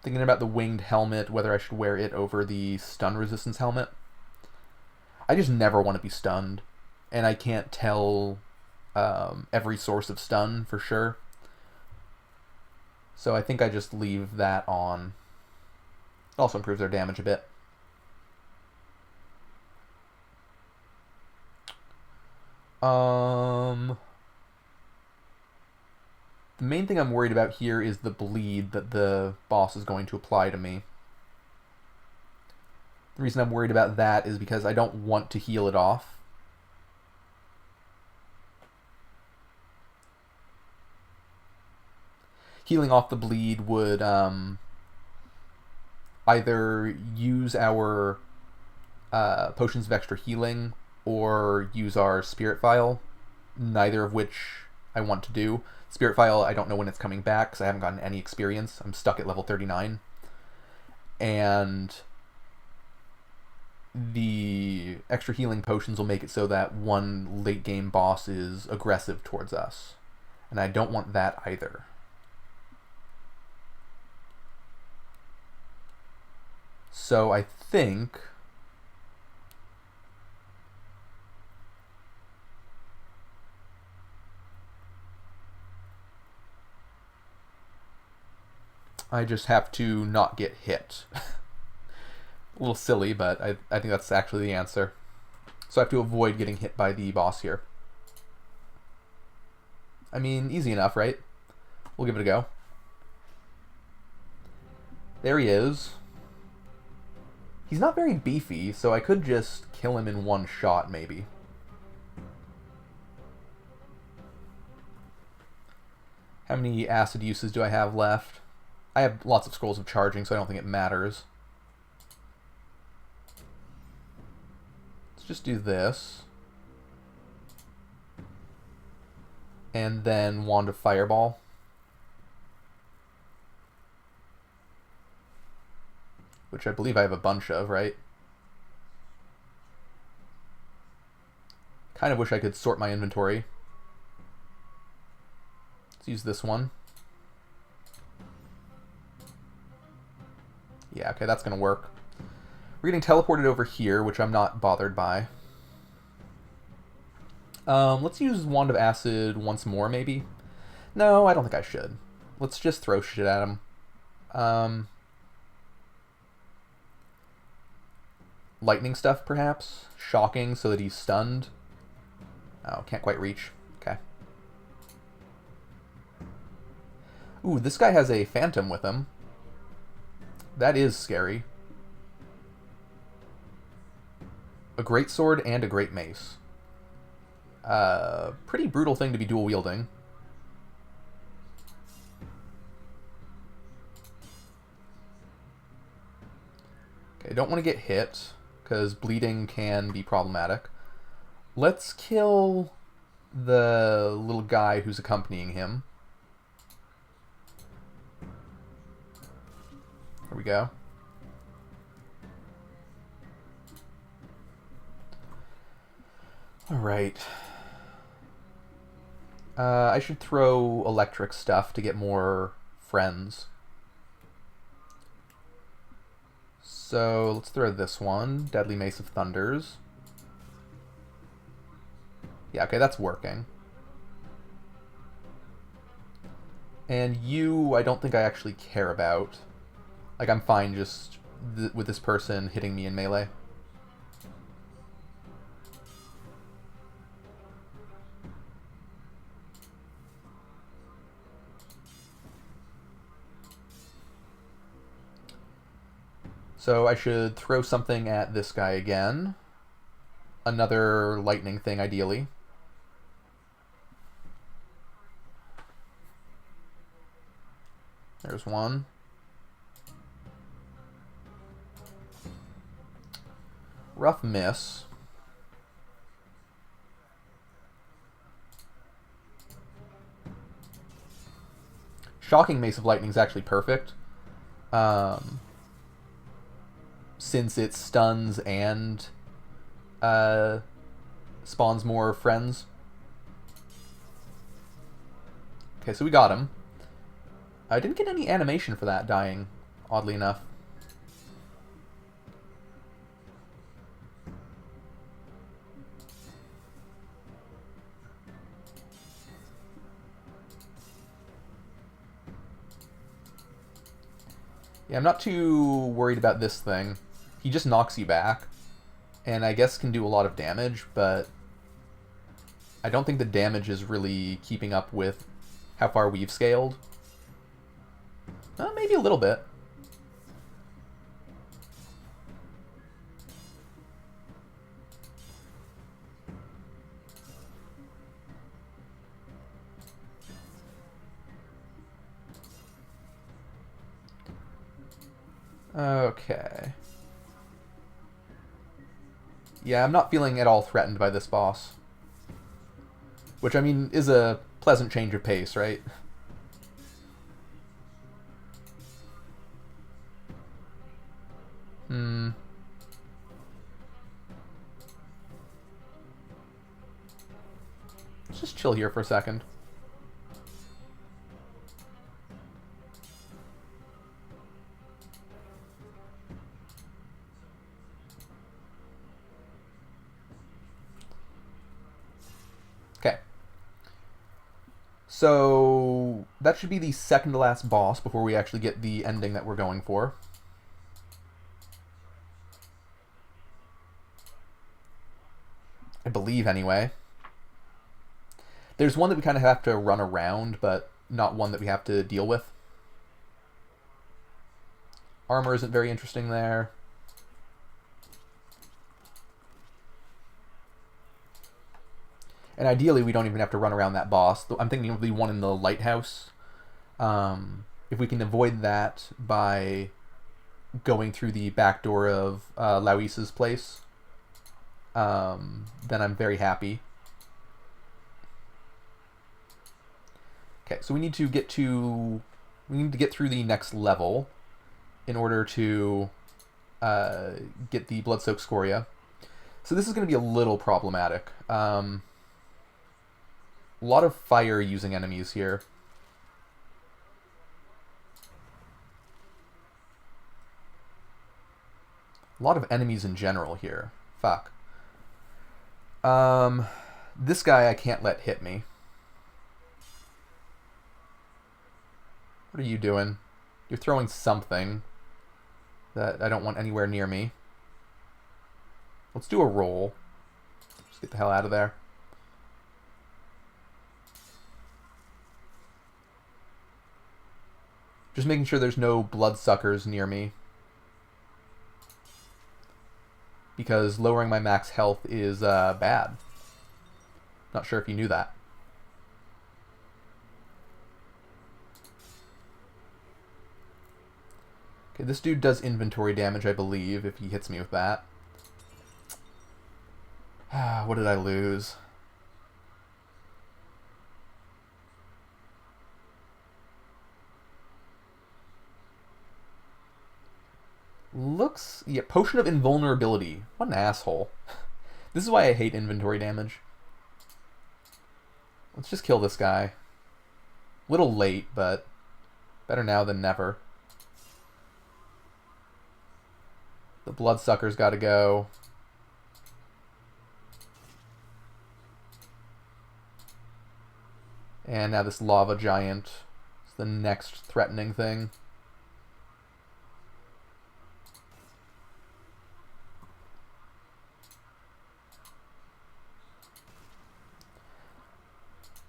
Thinking about the winged helmet, whether I should wear it over the stun resistance helmet. I just never want to be stunned. And I can't tell every source of stun for sure. So I think I just leave that on. It also improves their damage a bit. The main thing I'm worried about here is the bleed that the boss is going to apply to me. The reason I'm worried about that is because I don't want to heal it off. Healing off the bleed would either use our potions of extra healing or use our spirit vial, neither of which I want to do. Spirit vial, I don't know when it's coming back because I haven't gotten any experience. I'm stuck at level 39. And the extra healing potions will make it so that one late game boss is aggressive towards us. And I don't want that either. So I think I just have to not get hit. A little silly, but I think that's actually the answer. So I have to avoid getting hit by the boss here. I mean, easy enough, right? We'll give it a go. There he is. He's not very beefy, so I could just kill him in one shot, maybe. How many acid uses do I have left? I have lots of scrolls of charging, so I don't think it matters. Let's just do this. And then Wand of Fireball. Which I believe I have a bunch of, right? Kind of wish I could sort my inventory. Let's use this one. Yeah, okay, that's going to work. We're getting teleported over here, which I'm not bothered by. Let's use Wand of Acid once more, maybe? No, I don't think I should. Let's just throw shit at him. Lightning stuff, perhaps? Shocking so that he's stunned? Oh, can't quite reach. Okay. Ooh, this guy has a phantom with him. That is scary. A great sword and a great mace. Pretty brutal thing to be dual wielding. Okay, don't want to get hit, because bleeding can be problematic. Let's kill the little guy who's accompanying him. Here we go. Alright. I should throw electric stuff to get more friends. So let's throw this one. Deadly Mace of Thunders. Yeah, okay, that's working. And you, I don't think I actually care about. Like, I'm fine just with this person hitting me in melee. So I should throw something at this guy again. Another lightning thing, ideally. There's one. Rough miss. Shocking Mace of Lightning is actually perfect. Since it stuns and spawns more friends. Okay, so we got him. I didn't get any animation for that dying, oddly enough. Yeah, I'm not too worried about this thing. He just knocks you back, and I guess can do a lot of damage, but I don't think the damage is really keeping up with how far we've scaled. Maybe a little bit. Okay. Yeah, I'm not feeling at all threatened by this boss. Which, I mean, is a pleasant change of pace, right? Hmm. Let's just chill here for a second. Okay. So that should be the second to last boss before we actually get the ending that we're going for. I believe, anyway. There's one that we kind of have to run around, but not one that we have to deal with. Armor isn't very interesting there. And ideally, we don't even have to run around that boss. I'm thinking of the one in the lighthouse. If we can avoid that by going through the back door of Louise's place, then I'm very happy. Okay, so we need to get through the next level in order to get the blood-soaked Scoria. So this is going to be a little problematic. A lot of fire-using enemies here. A lot of enemies in general here. Fuck. This guy I can't let hit me. What are you doing? You're throwing something that I don't want anywhere near me. Let's do a roll. Just get the hell out of there. Just making sure there's no bloodsuckers near me. Because lowering my max health is bad. Not sure if you knew that. Okay, this dude does inventory damage, I believe, if he hits me with that. What did I lose? Looks... yeah, Potion of Invulnerability. What an asshole. This is why I hate inventory damage. Let's just kill this guy. Little late, but better now than never. The bloodsucker's gotta go. And now this lava giant is the next threatening thing.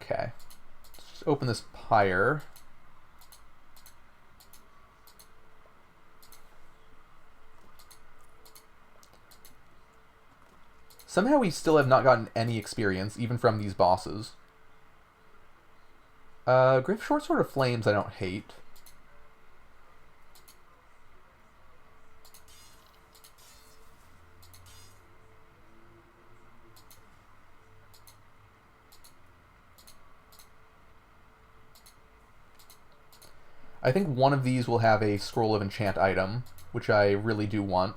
Okay. Let's just open this pyre. Somehow we still have not gotten any experience, even from these bosses. Griff Short Sword of Flames I don't hate. I think one of these will have a Scroll of Enchant item, which I really do want.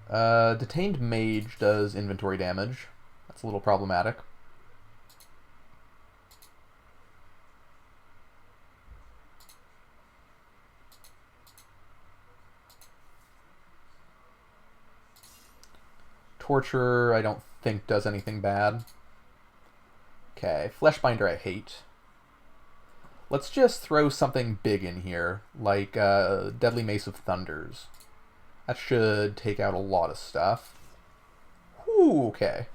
Detained Mage does inventory damage. That's a little problematic. Torture, I don't think does anything bad. Okay, Fleshbinder I hate. Let's just throw something big in here, like Deadly Mace of Thunders. That should take out a lot of stuff. Whew, okay.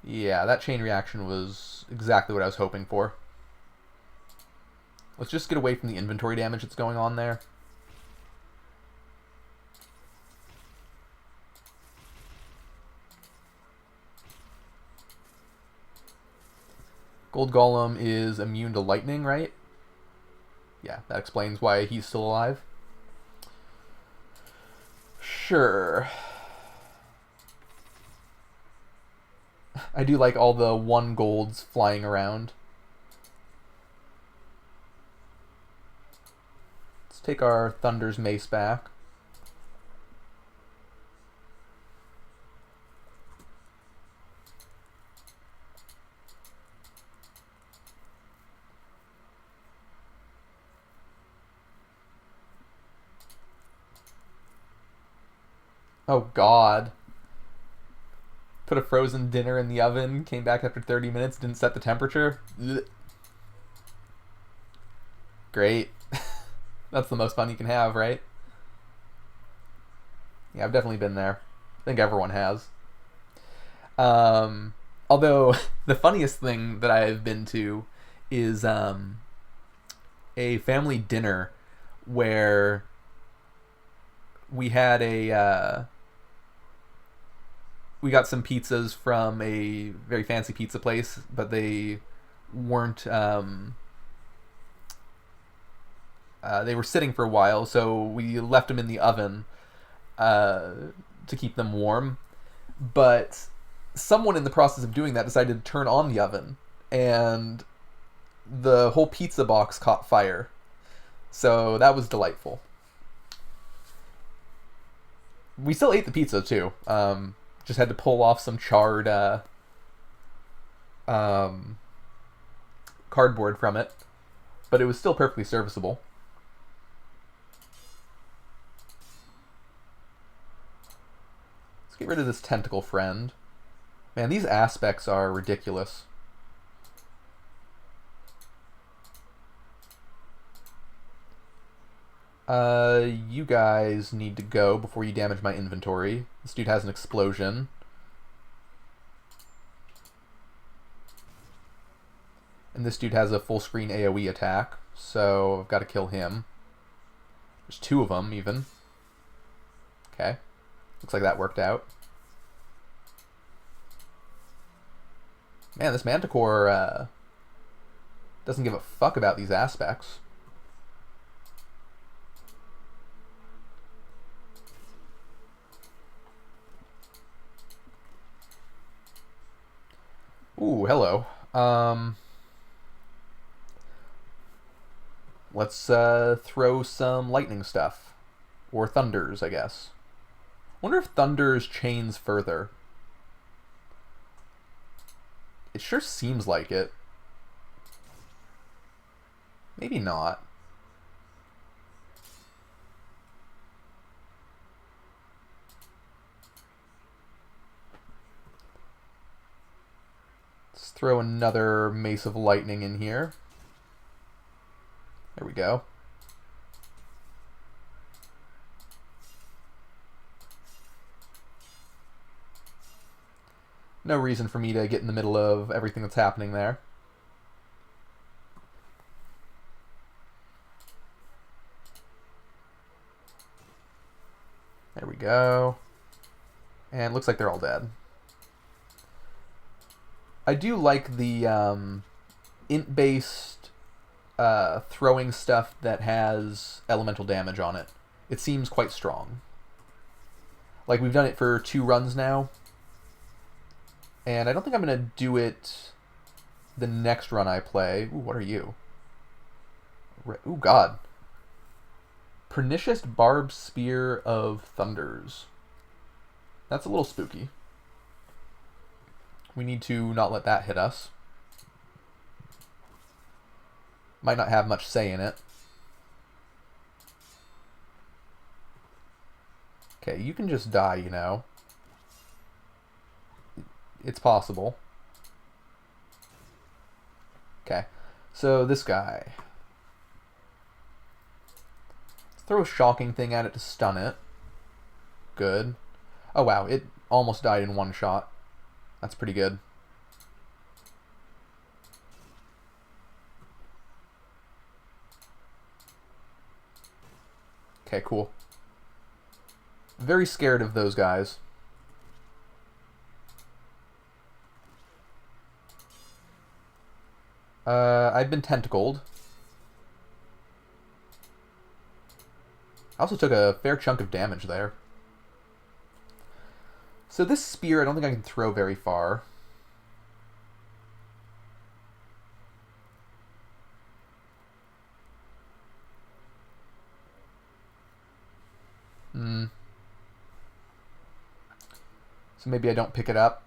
Yeah, that chain reaction was exactly what I was hoping for. Let's just get away from the inventory damage that's going on there. Gold Golem is immune to lightning, right? Yeah, that explains why he's still alive. Sure. I do like all the 1 golds flying around. Let's take our Thunder's Mace back. Oh god. Put a frozen dinner in the oven, came back after 30 minutes, didn't set the temperature. Ugh. Great. That's the most fun you can have, right? Yeah, I've definitely been there. I think everyone has. Although, the funniest thing that I've been to is a family dinner where we had we got some pizzas from a very fancy pizza place, but they weren't they were sitting for a while, so we left them in the oven to keep them warm. But someone in the process of doing that decided to turn on the oven, and the whole pizza box caught fire. So that was delightful. We still ate the pizza too. Just had to pull off some charred cardboard from it, but it was still perfectly serviceable. Let's get rid of this tentacle friend. Man, these aspects are ridiculous. You guys need to go before you damage my inventory. This dude has an explosion. And this dude has a full screen AoE attack, so I've got to kill him. There's 2 of them, even. Okay. Looks like that worked out. Man, this Manticore doesn't give a fuck about these aspects. Ooh, hello. Let's throw some lightning stuff. Or thunders, I guess. Wonder if thunders chains further. It sure seems like it. Maybe not. Let's throw another Mace of Lightning in here. There we go. No reason for me to get in the middle of everything that's happening there. There we go. And it looks like they're all dead. I do like the int-based throwing stuff that has elemental damage on it. It seems quite strong. Like, we've done it for 2 runs now. And I don't think I'm going to do it the next run I play. Ooh, what are you? Ooh, God. Pernicious Barbed Spear of Thunders. That's a little spooky. We need to not let that hit us. Might not have much say in it. Okay, you can just die, you know. It's possible. Okay. So this guy. Let's throw a shocking thing at it to stun it. Good. Oh wow, it almost died in one shot. That's pretty good. Okay, cool. Very scared of those guys. I've been tentacled. I also took a fair chunk of damage there. So this spear, I don't think I can throw very far. So maybe I don't pick it up.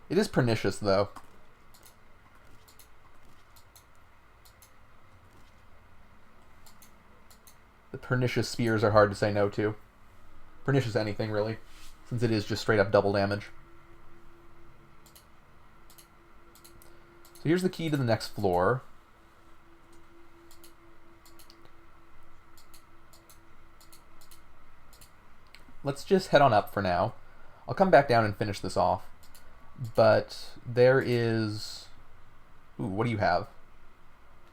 It is pernicious, though. The pernicious spears are hard to say no to. Pernicious anything, really, since it is just straight up double damage. So here's the key to the next floor. Let's just head on up for now. I'll come back down and finish this off. But there is... Ooh, what do you have?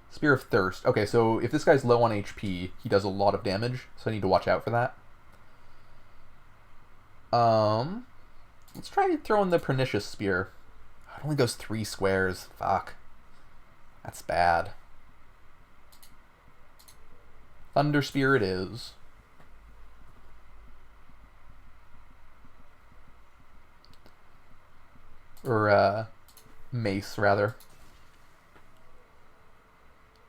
Spear of Thirst. Okay, so if this guy's low on HP, he does a lot of damage, so I need to watch out for that. Let's try throwing the Pernicious Spear. It only goes 3 squares. Fuck. That's bad. Thunder Spear it is. Or, mace, rather.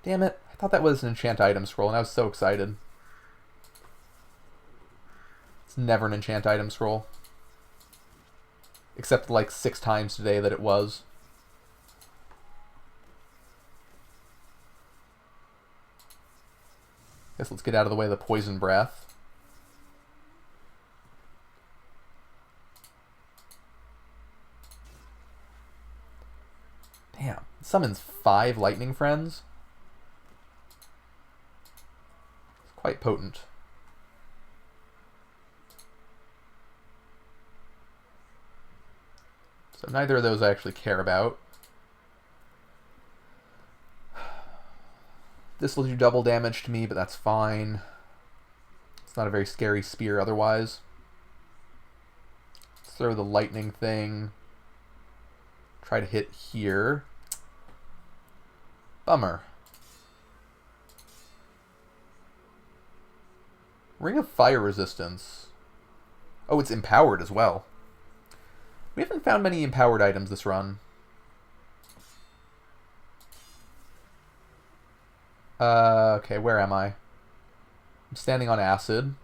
Damn it. I thought that was an enchant item scroll, and I was so excited. It's never an enchant item scroll. Except like 6 times today that it was. Guess let's get out of the way of the poison breath. Damn. It summons 5 lightning friends. It's quite potent. So neither of those I actually care about. This will do double damage to me, but that's fine. It's not a very scary spear otherwise. Let's throw the lightning thing. Try to hit here. Bummer. Ring of Fire Resistance. Oh, it's empowered as well. We haven't found many empowered items this run. Okay, where am I? I'm standing on acid.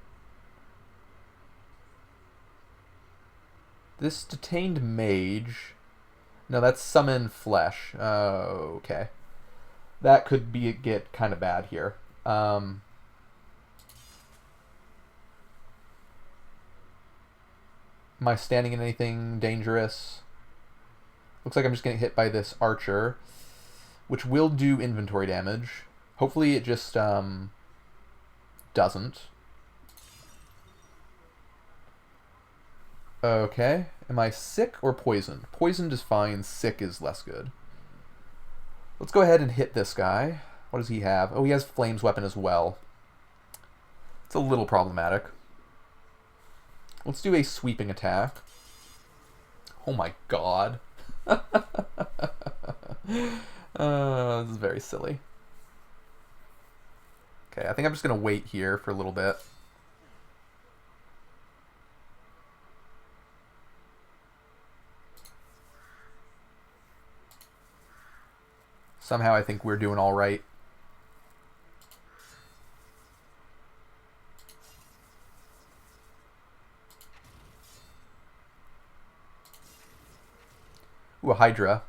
This detained mage... No, that's summon flesh. Okay. That could get kind of bad here. Am I standing in anything dangerous? Looks like I'm just getting hit by this archer, which will do inventory damage. Hopefully it just doesn't. Okay. Am I sick or poisoned? Poisoned is fine. Sick is less good. Let's go ahead and hit this guy. What does he have? Oh, he has Flames Weapon as well. It's a little problematic. Let's do a sweeping attack. Oh my god. This is very silly. Okay, I think I'm just going to wait here for a little bit. Somehow I think we're doing all right. Ooh, a Hydra.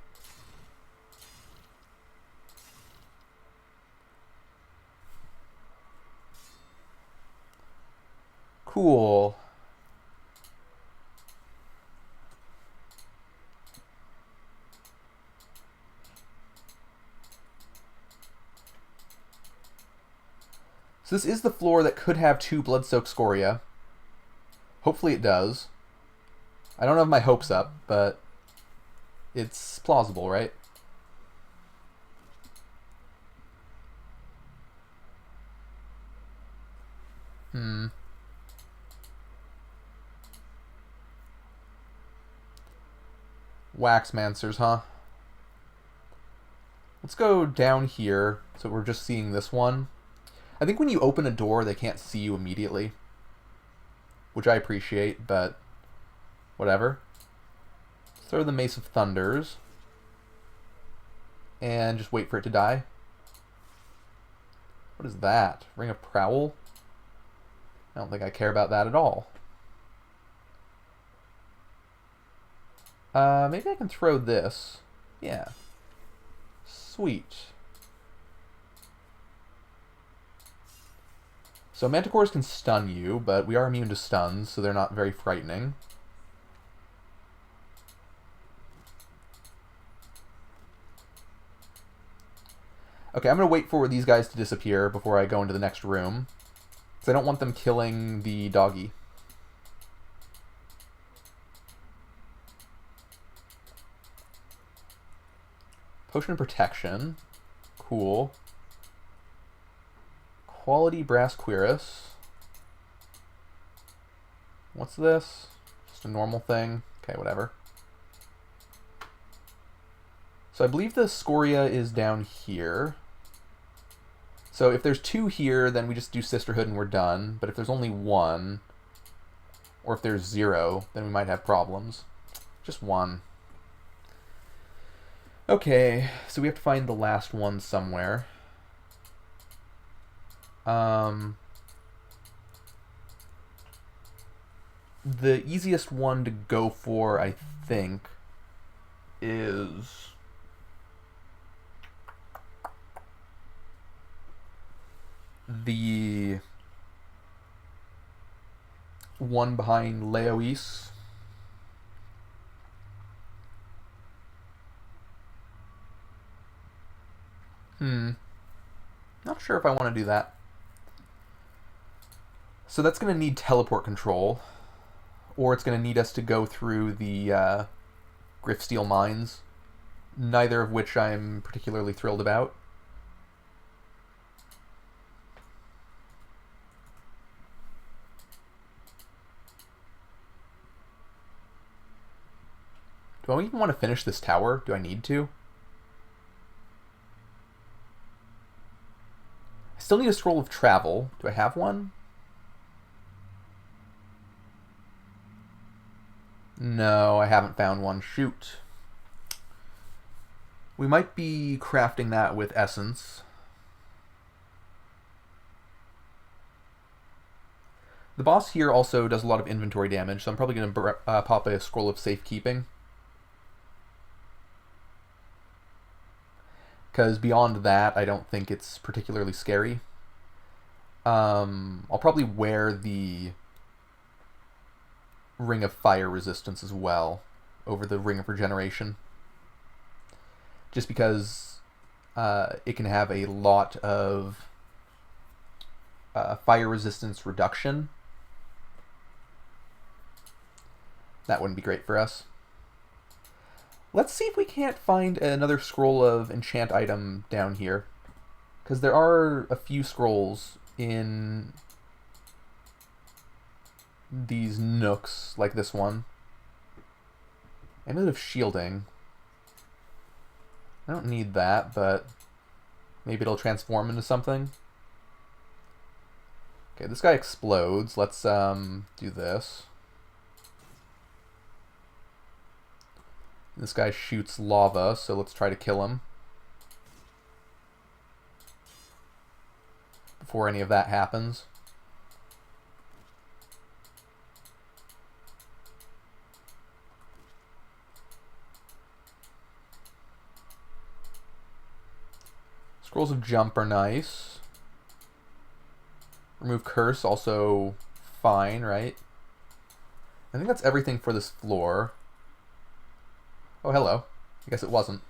Cool. So this is the floor that could have 2 blood-soaked Scoria. Hopefully it does. I don't have my hopes up, but it's plausible, right? Waxmancers, huh? Let's go down here, so we're just seeing this one. I think when you open a door, they can't see you immediately, which I appreciate, but whatever. Throw the Mace of Thunders, and just wait for it to die. What is that? Ring of Prowl? I don't think I care about that at all. Maybe I can throw this. Yeah. Sweet. So Manticores can stun you, but we are immune to stuns, so they're not very frightening. Okay, I'm going to wait for these guys to disappear before I go into the next room, because I don't want them killing the doggy. Potion of Protection. Cool. Quality Brass Cuirass. What's this? Just a normal thing. Okay, whatever. So I believe the Scoria is down here. So if there's 2 here, then we just do Sisterhood and we're done. But if there's only 1, or if there's 0, then we might have problems. Just 1. Okay, so we have to find the last one somewhere. The easiest one to go for, I think, is the one behind Leois. Not sure if I want to do that. So that's going to need teleport control, or it's going to need us to go through the Griffsteel Mines, neither of which I'm particularly thrilled about. Do I even want to finish this tower? Do I need to? I still need a scroll of travel. Do I have one? No, I haven't found one. Shoot. We might be crafting that with essence. The boss here also does a lot of inventory damage, so I'm probably going to pop a scroll of safekeeping. Because beyond that, I don't think it's particularly scary. I'll probably wear the Ring of Fire resistance as well over the Ring of Regeneration. Just because it can have a lot of fire resistance reduction. That wouldn't be great for us. Let's see if we can't find another scroll of enchant item down here. Because there are a few scrolls in these nooks, like this one. Amulet of Shielding. I don't need that, but maybe it'll transform into something. Okay, this guy explodes. Let's do this. This guy shoots lava, so let's try to kill him before any of that happens. Scrolls of Jump are nice. Remove Curse, also fine, right? I think that's everything for this floor. Oh, hello. I guess it wasn't.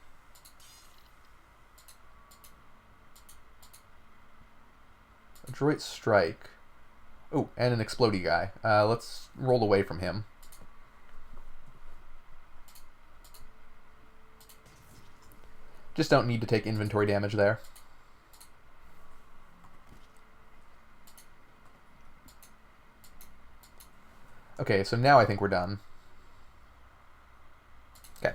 Adroit Strike. Oh, and an explodey guy. Let's roll away from him. Just don't need to take inventory damage there. Okay, so now I think we're done. Okay.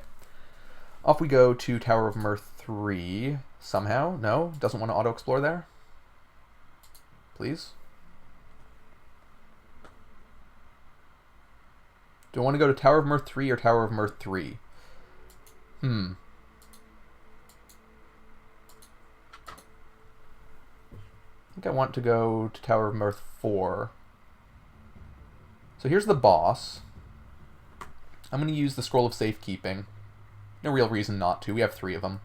Off we go to Tower of Mirth 3. Somehow. No? Doesn't want to auto-explore there? Please? Do I want to go to Tower of Mirth 3 or Tower of Mirth 3? I think I want to go to Tower of Mirth 4. So here's the boss. I'm going to use the Scroll of Safekeeping. No real reason not to. We have 3 of them.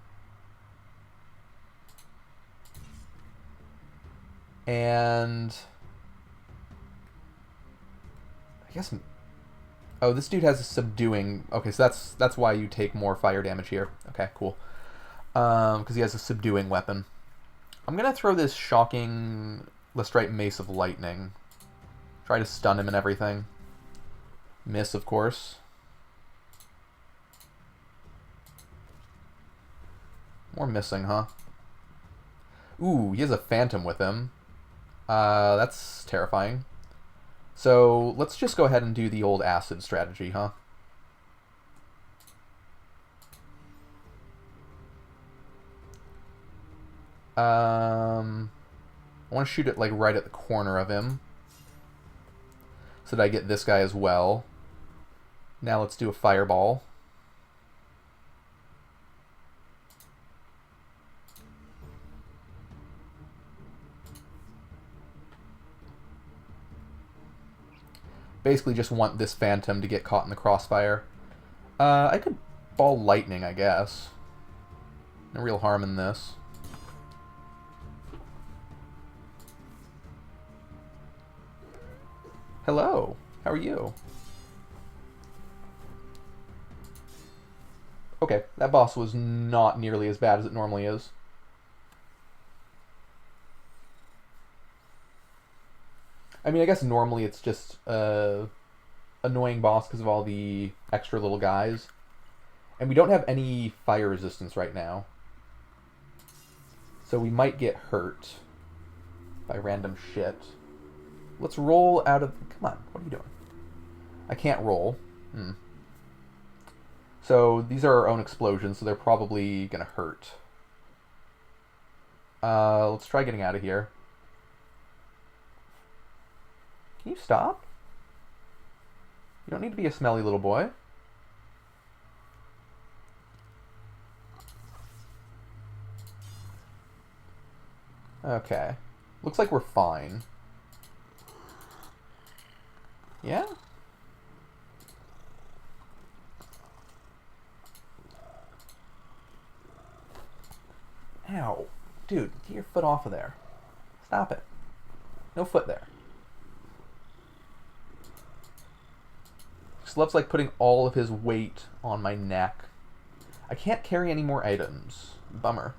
And I guess... Oh, this dude has a subduing... Okay, so that's why you take more fire damage here. Okay, cool. Because he has a subduing weapon. I'm going to throw this shocking Lestrite Mace of Lightning. Try to stun him and everything. Miss, of course. More missing, huh? Ooh, he has a Phantom with him. That's terrifying. So, let's just go ahead and do the old acid strategy, huh? I want to shoot it, like, right at the corner of him. So that I get this guy as well. Now let's do a fireball. Basically just want this Phantom to get caught in the crossfire. I could ball lightning, I guess. No real harm in this. Hello, how are you? Okay, that boss was not nearly as bad as it normally is. I mean, I guess normally it's just annoying boss because of all the extra little guys. And we don't have any fire resistance right now. So we might get hurt by random shit. Let's roll out of... Come on, what are you doing? I can't roll. So these are our own explosions, so they're probably going to hurt. Let's try getting out of here. Can you stop? You don't need to be a smelly little boy. Okay. Looks like we're fine. Yeah? Ow. Dude, get your foot off of there. Stop it. No foot there. Just loves, like, putting all of his weight on my neck. I can't carry any more items. Bummer.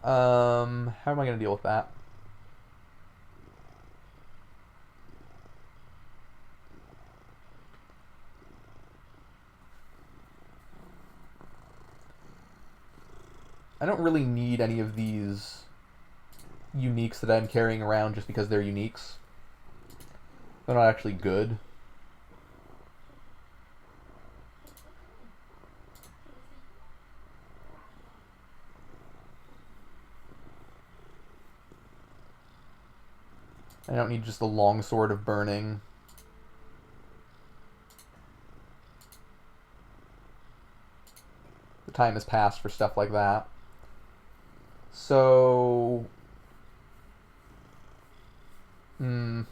How am I going to deal with that? I don't really need any of these uniques that I'm carrying around just because they're uniques. They're not actually good. I don't need just the long sword of burning. The time has passed for stuff like that. So... I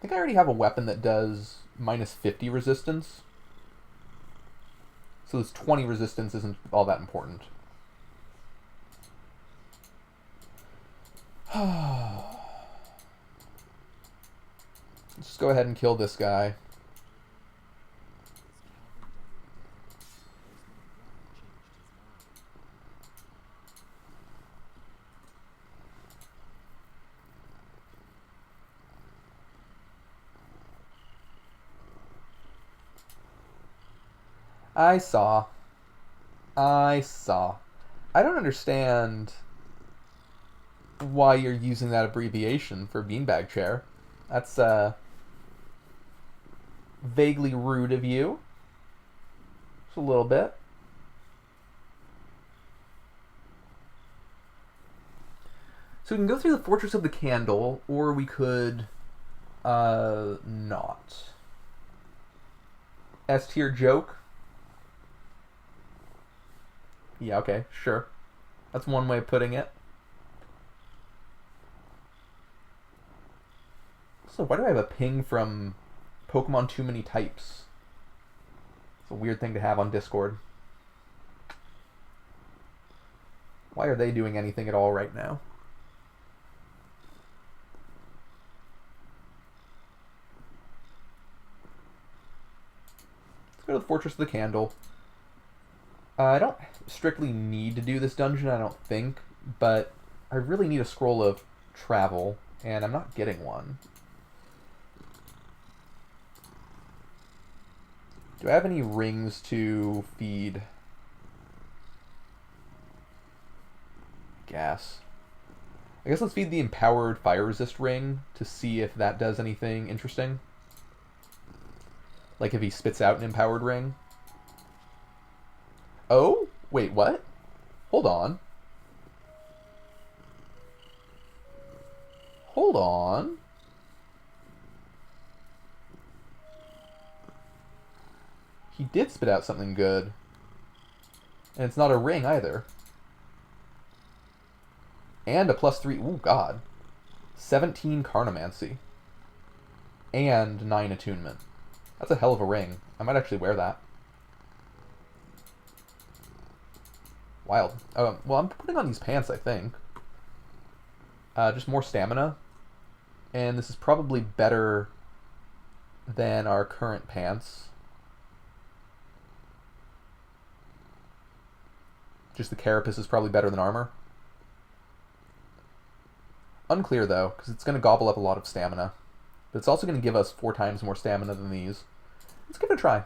think I already have a weapon that does minus 50 resistance. So this 20 resistance isn't all that important. Let's just go ahead and kill this guy. I saw. I saw. I don't understand why you're using that abbreviation for beanbag chair. That's vaguely rude of you. Just a little bit. So we can go through the Fortress of the Candle, or we could not. S tier joke. Yeah, okay, sure. That's one way of putting it. So why do I have a ping from Pokemon Too Many Types? It's a weird thing to have on Discord. Why are they doing anything at all right now? Let's go to the Fortress of the Candle. I don't strictly need to do this dungeon, I don't think, but I really need a scroll of travel, and I'm not getting one. Do I have any rings to feed? Gas. I guess let's feed the empowered fire resist ring to see if that does anything interesting. Like if he spits out an empowered ring. Oh? Wait, what? Hold on. Hold on. He did spit out something good. And it's not a ring either. And a +3. Ooh, God. 17 Carnomancy. And 9 Attunement. That's a hell of a ring. I might actually wear that. Wild. Well, I'm putting on these pants, I think. Just more stamina. And this is probably better than our current pants. Just the carapace is probably better than armor. Unclear, though, because it's going to gobble up a lot of stamina. But it's also going to give us 4 times more stamina than these. Let's give it a try.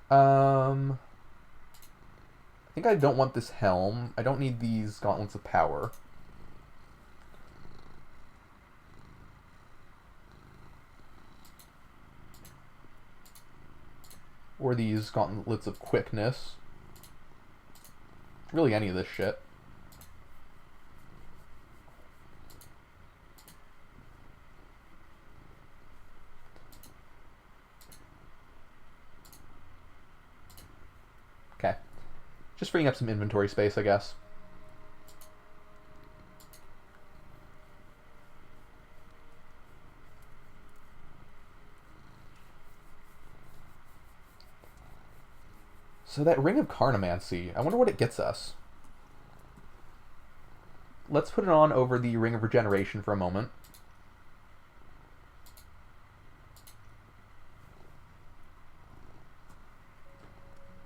I think I don't want this helm. I don't need these gauntlets of power. Or these gauntlets of quickness. Really any of this shit. Okay. Just freeing up some inventory space, I guess. So that Ring of Carnomancy, I wonder what it gets us. Let's put it on over the Ring of Regeneration for a moment.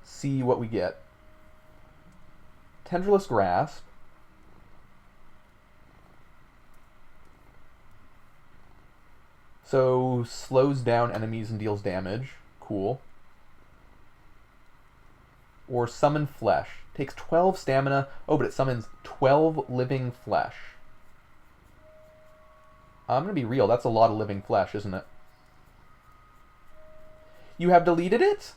See what we get. Tendrilless Grasp. So, slows down enemies and deals damage. Cool. Or Summon Flesh. Takes 12 stamina. Oh, but it summons 12 living flesh. I'm going to be real. That's a lot of living flesh, isn't it? You have deleted it?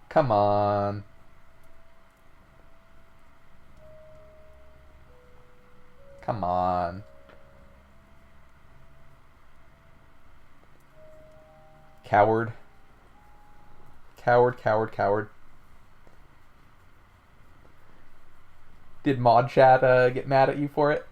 Come on. Come on. Coward. Coward, coward, coward. Did Mod Chat get mad at you for it?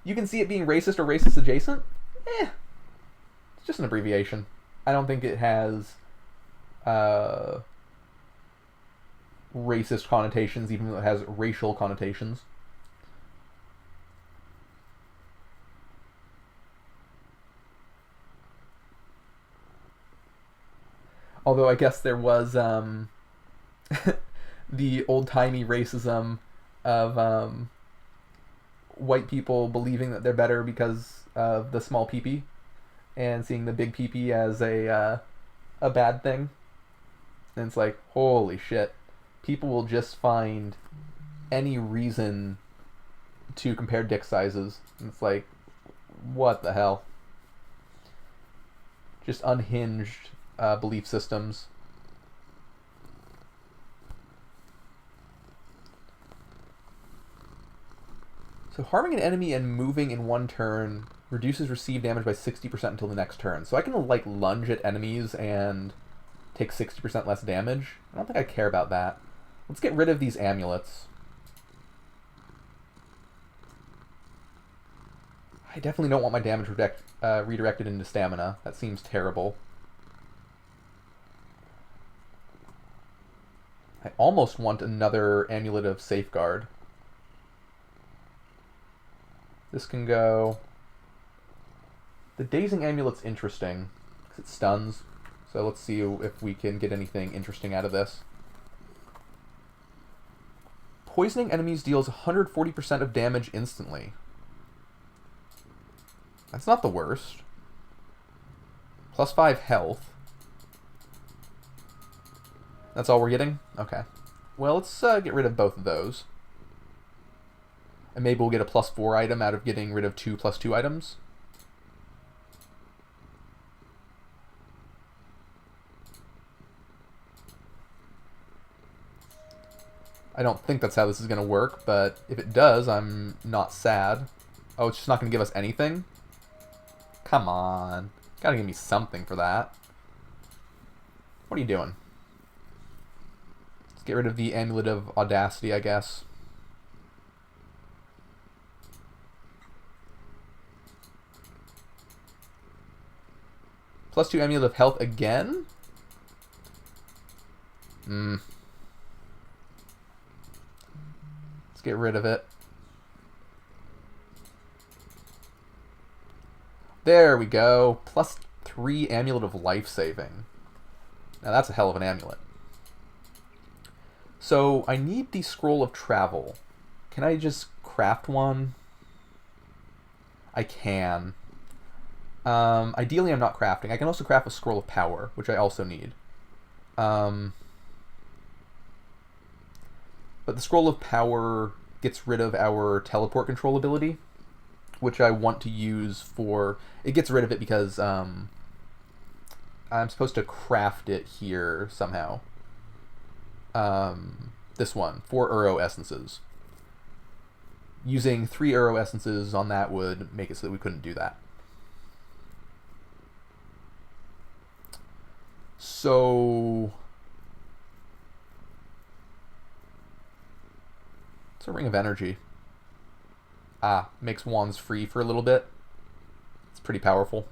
You can see it being racist or racist adjacent? It's just an abbreviation. I don't think it has racist connotations, even though it has racial connotations. Although I guess there was the old-timey racism of white people believing that they're better because of the small peepee and seeing the big peepee as a bad thing. And it's like, holy shit. People will just find any reason to compare dick sizes. And it's like, what the hell? Just unhinged belief systems. So harming an enemy and moving in one turn reduces received damage by 60% until the next turn. So I can like lunge at enemies and take 60% less damage. I don't think I care about that. Let's get rid of these amulets. I definitely don't want my damage redirected into stamina. That seems terrible. I almost want another Amulet of Safeguard. This can go... The Dazing Amulet's interesting, because it stuns. So let's see if we can get anything interesting out of this. Poisoning enemies deals 140% of damage instantly. That's not the worst. Plus 5 health. That's all we're getting? Okay. Well, let's get rid of both of those. And maybe we'll get a plus 4 item out of getting rid of 2 plus 2 items. I don't think that's how this is going to work, but if it does, I'm not sad. Oh, it's just not going to give us anything? Come on. Gotta give me something for that. What are you doing? Let's get rid of the Amulet of Audacity, I guess. Plus 2 Amulet of Health again? Let's get rid of it. There we go. Plus 3 Amulet of Life Saving. Now that's a hell of an amulet. So I need the Scroll of Travel. Can I just craft one? I can. Ideally, I'm not crafting. I can also craft a Scroll of Power, which I also need. But the Scroll of Power gets rid of our teleport control ability, which I want to use for... It gets rid of it because I'm supposed to craft it here somehow. This one, 4 Uro Essences. Using 3 Uro Essences on that would make it so that we couldn't do that. So... It's a Ring of Energy. Ah, makes wands free for a little bit. It's pretty powerful.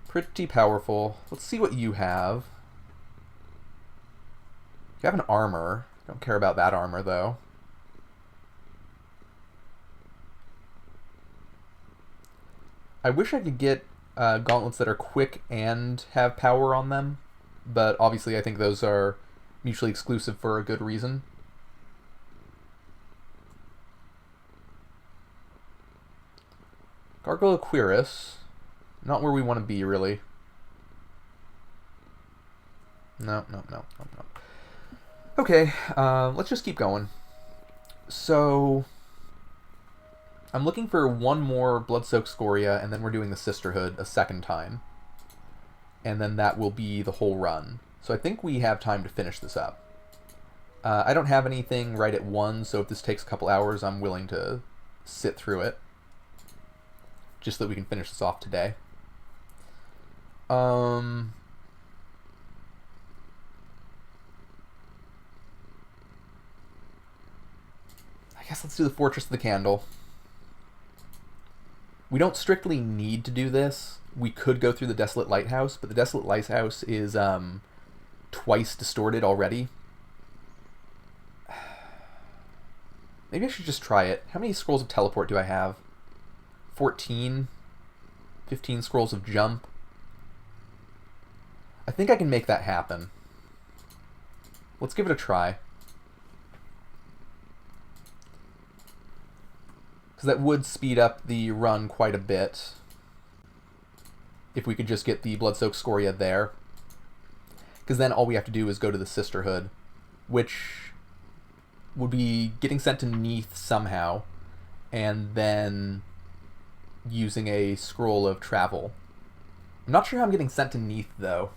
Pretty powerful. Let's see what you have. You have an armor. Don't care about that armor, though. I wish I could get gauntlets that are quick and have power on them, but obviously I think those are mutually exclusive for a good reason. Gargoyle Quiris. Not where we want to be, really. No. Okay, let's just keep going. So... I'm looking for one more Blood-Soaked Scoria, and then we're doing the Sisterhood a second time. And then that will be the whole run. So I think we have time to finish this up. I don't have anything right at 1, so if this takes a couple hours, I'm willing to sit through it. Just so that we can finish this off today. I guess let's do the Fortress of the Candle. We don't strictly need to do this. We could go through the Desolate Lighthouse, but the Desolate Lighthouse is twice distorted already. Maybe I should just try it. How many scrolls of teleport do I have? 14? 15 scrolls of jump? I think I can make that happen. Let's give it a try. Because that would speed up the run quite a bit if we could just get the Blood-Soaked Scoria there. Because then all we have to do is go to the Sisterhood, which would be getting sent to Neath somehow, and then using a Scroll of Travel. I'm not sure how I'm getting sent to Neath, though.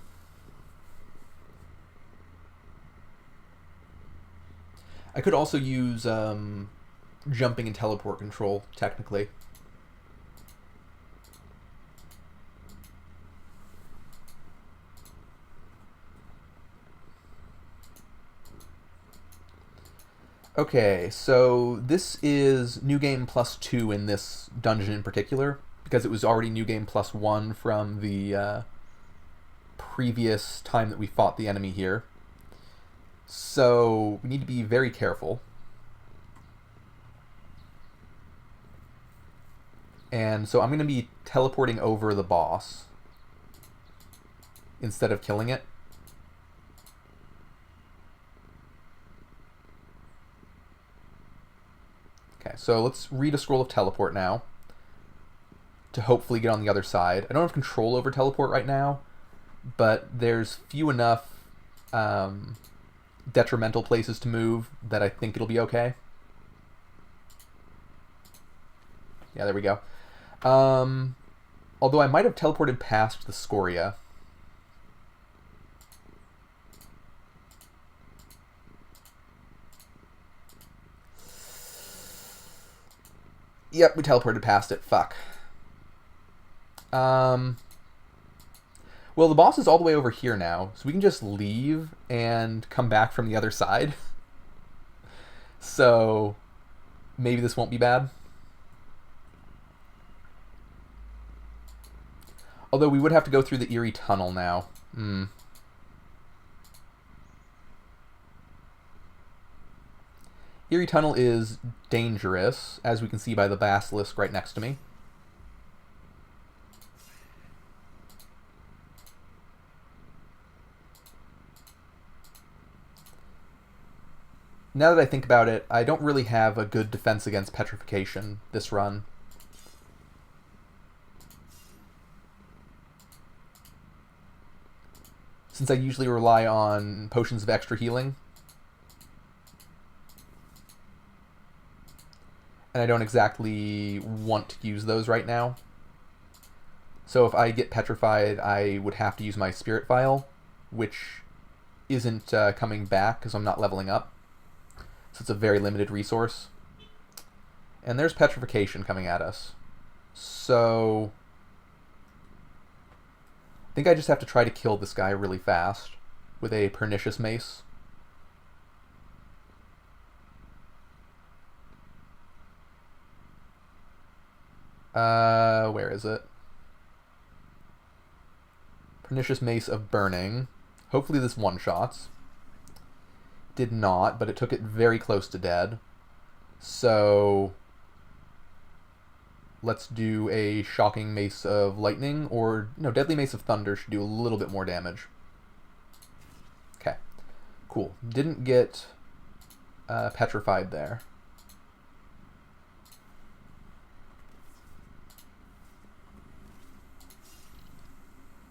I could also use jumping and teleport control, technically. Okay, so this is New Game +2 in this dungeon in particular, because it was already New Game +1 from the previous time that we fought the enemy here. So we need to be very careful. And so I'm going to be teleporting over the boss instead of killing it. Okay, so let's read a Scroll of Teleport now to hopefully get on the other side. I don't have control over teleport right now, but there's few enough detrimental places to move that I think it'll be okay. Yeah, there we go. Although I might have teleported past the Scoria. Yep, we teleported past it. Fuck. Well, the boss is all the way over here now, so we can just leave and come back from the other side. So maybe this won't be bad. Although we would have to go through the Eerie Tunnel now. Eerie Tunnel is dangerous, as we can see by the basilisk right next to me. Now that I think about it, I don't really have a good defense against petrification this run. Since I usually rely on potions of extra healing. And I don't exactly want to use those right now. So if I get petrified, I would have to use my Spirit Vial, which isn't coming back because I'm not leveling up. So it's a very limited resource. And there's petrification coming at us. So I think I just have to try to kill this guy really fast with a Pernicious Mace. Where is it? Pernicious Mace of Burning. Hopefully this one-shots. Did not, but it took it very close to dead. So let's do a Shocking Mace of Lightning, or no, Deadly Mace of Thunder should do a little bit more damage. Okay, cool. Didn't get petrified there.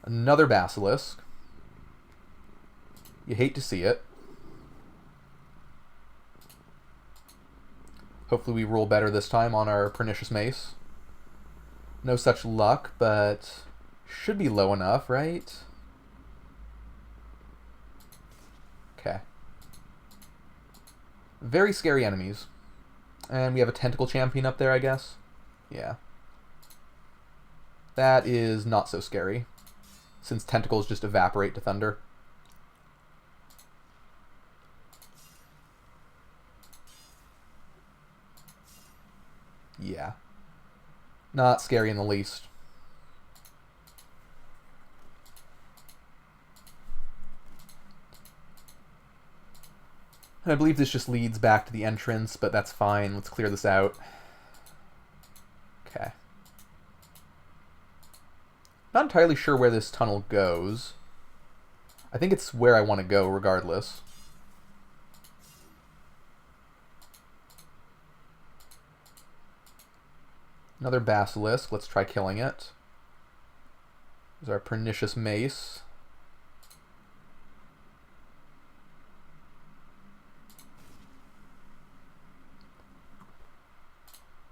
Another Basilisk. You hate to see it. Hopefully we roll better this time on our Pernicious Mace. No such luck, but should be low enough, right? Okay. Very scary enemies. And we have a Tentacle Champion up there, I guess? Yeah. That is not so scary, since tentacles just evaporate to thunder. Yeah. Not scary in the least. And I believe this just leads back to the entrance, but that's fine. Let's clear this out. Okay. Not entirely sure where this tunnel goes. I think it's where I want to go regardless. Another basilisk. Let's try killing it. There's our pernicious mace.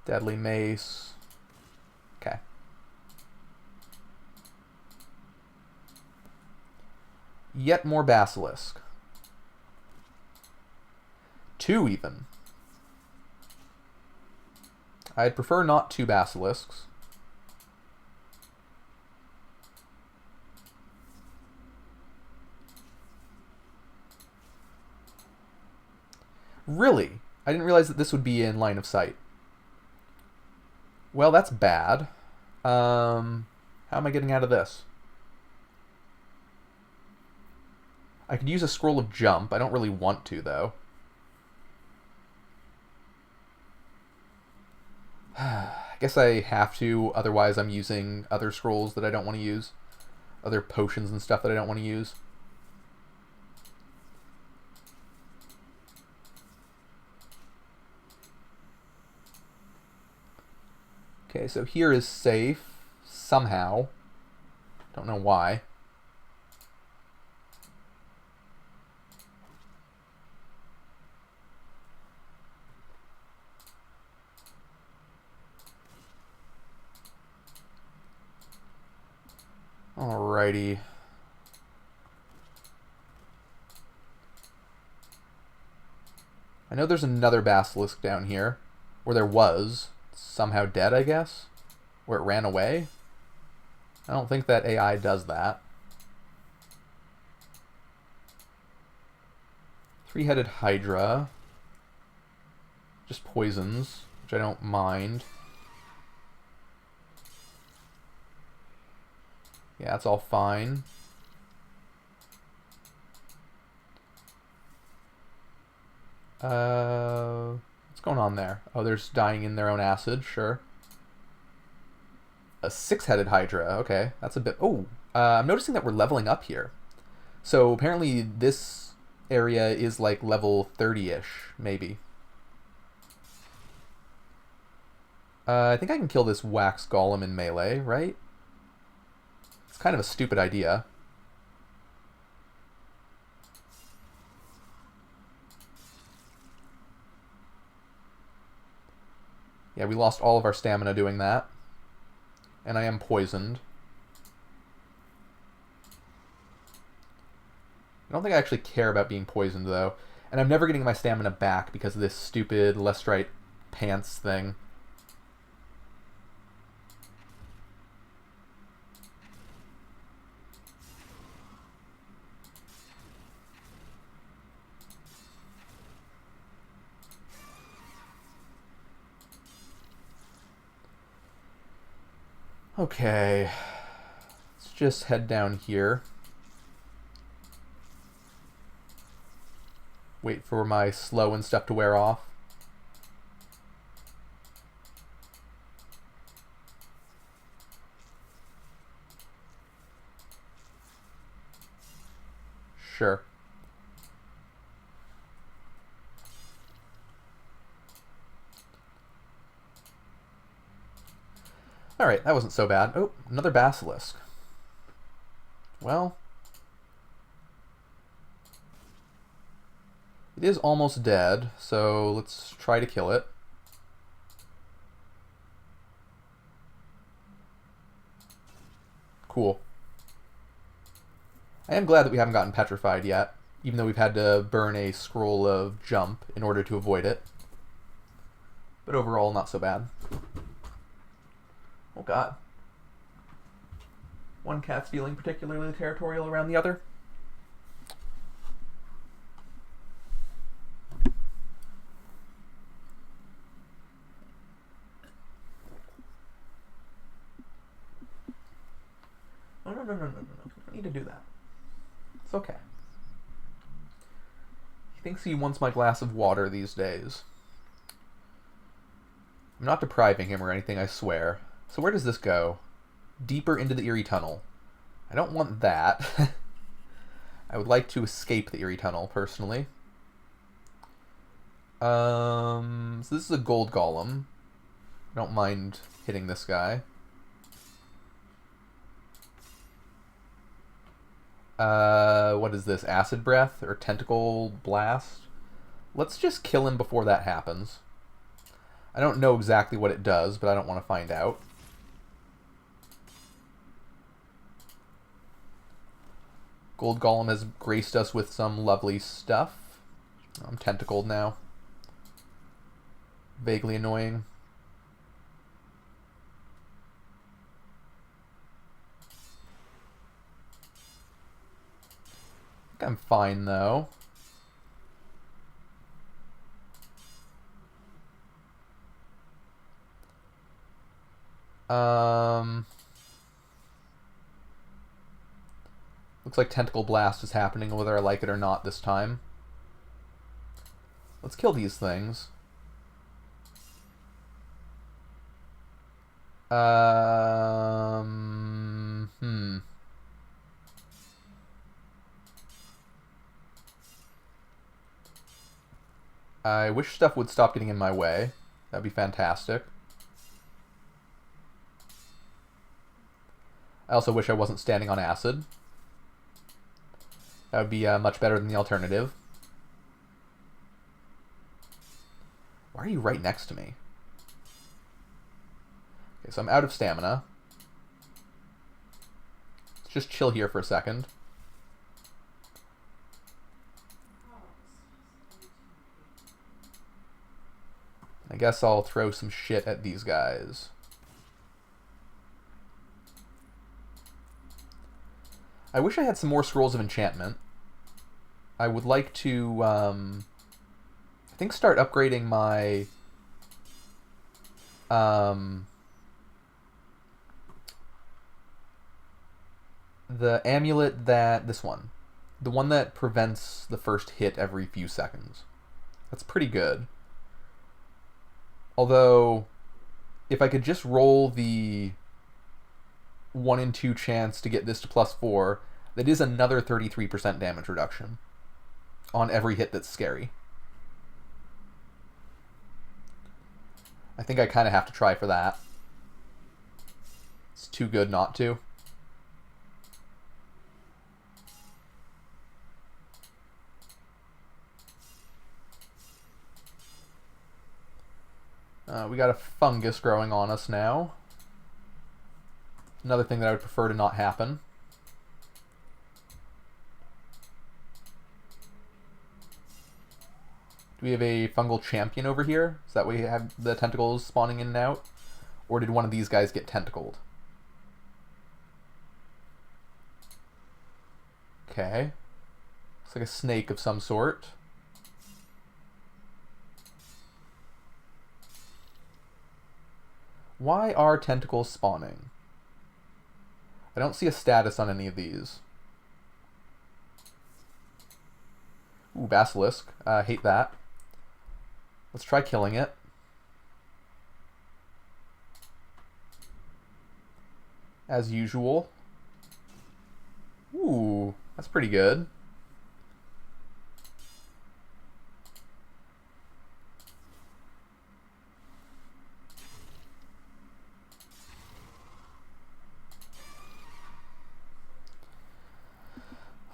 Deadly mace. Okay. Yet more basilisk. 2 even. I'd prefer not 2 basilisks. Really? I didn't realize that this would be in line of sight. Well, that's bad. How am I getting out of this? I could use a scroll of jump. I don't really want to, though. I guess I have to, otherwise I'm using other scrolls that I don't want to use. Other potions and stuff that I don't want to use. Okay, so here is safe, somehow. Don't know why. Alrighty. I know there's another basilisk down here, or there was. Somehow dead, I guess? Or it ran away? I don't think that AI does that. 3-headed Hydra. Just poisons, which I don't mind. Yeah, that's all fine. What's going on there? Oh, they're just dying in their own acid, sure. A 6-headed Hydra, okay. That's a bit... Oh, I'm noticing that we're leveling up here. So apparently this area is like level 30-ish, maybe. I think I can kill this wax golem in melee, right? It's kind of a stupid idea. Yeah, we lost all of our stamina doing that. And I am poisoned. I don't think I actually care about being poisoned, though. And I'm never getting my stamina back because of this stupid Lestrite pants thing. Okay, let's just head down here. Wait for my slow and stuff to wear off. Sure. Alright, that wasn't so bad. Oh, another basilisk. Well, it is almost dead, so let's try to kill it. Cool. I am glad that we haven't gotten petrified yet, even though we've had to burn a scroll of jump in order to avoid it. But overall, not so bad. Oh god. One cat's feeling particularly territorial around the other. Oh, no. You don't need to do that. It's okay. He thinks he wants my glass of water these days. I'm not depriving him or anything, I swear. So where does this go? Deeper into the Eerie Tunnel. I don't want that. I would like to escape the Eerie Tunnel, personally. So this is a gold golem. I don't mind hitting this guy. What is this? Acid Breath or Tentacle Blast? Let's just kill him before that happens. I don't know exactly what it does, but I don't want to find out. Gold Golem has graced us with some lovely stuff. I'm tentacled now. Vaguely annoying. I think I'm fine, though. Looks like Tentacle Blast is happening, whether I like it or not this time. Let's kill these things. I wish stuff would stop getting in my way. That'd be fantastic. I also wish I wasn't standing on acid. That would be much better than the alternative. Why are you right next to me? Okay, so I'm out of stamina. Let's just chill here for a second. I guess I'll throw some shit at these guys. I wish I had some more Scrolls of Enchantment. I would like to, I think start upgrading my, the amulet that, this one. The one that prevents the first hit every few seconds. That's pretty good. Although, if I could just roll the 1 in 2 chance to get this to +4, that is another 33% damage reduction on every hit that's scary. I think I kind of have to try for that. It's too good not to. We got a fungus growing on us now. Another thing that I would prefer to not happen. Do we have a fungal champion over here? Is that why we have the tentacles spawning in and out? Or did one of these guys get tentacled? Okay. Looks like a snake of some sort. Why are tentacles spawning? I don't see a status on any of these. Ooh, Basilisk. Hate that. Let's try killing it. As usual. Ooh, that's pretty good.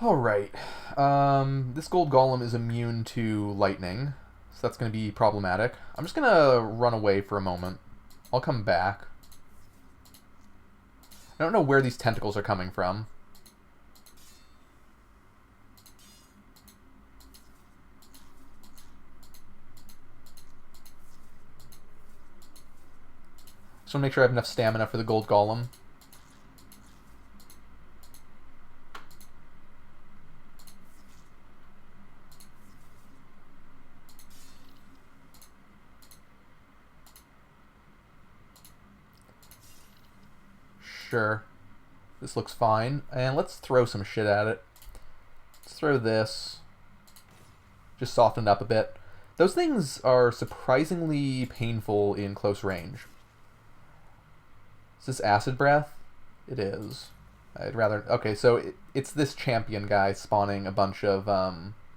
Alright, this gold golem is immune to lightning, so that's going to be problematic. I'm just going to run away for a moment. I'll come back. I don't know where these tentacles are coming from. Just want to make sure I have enough stamina for the gold golem. Sure. This looks fine. And let's throw some shit at it. Let's throw this. Just soften it up a bit. Those things are surprisingly painful in close range. Is this acid breath? It is. I'd rather... Okay, so it's this champion guy spawning a bunch of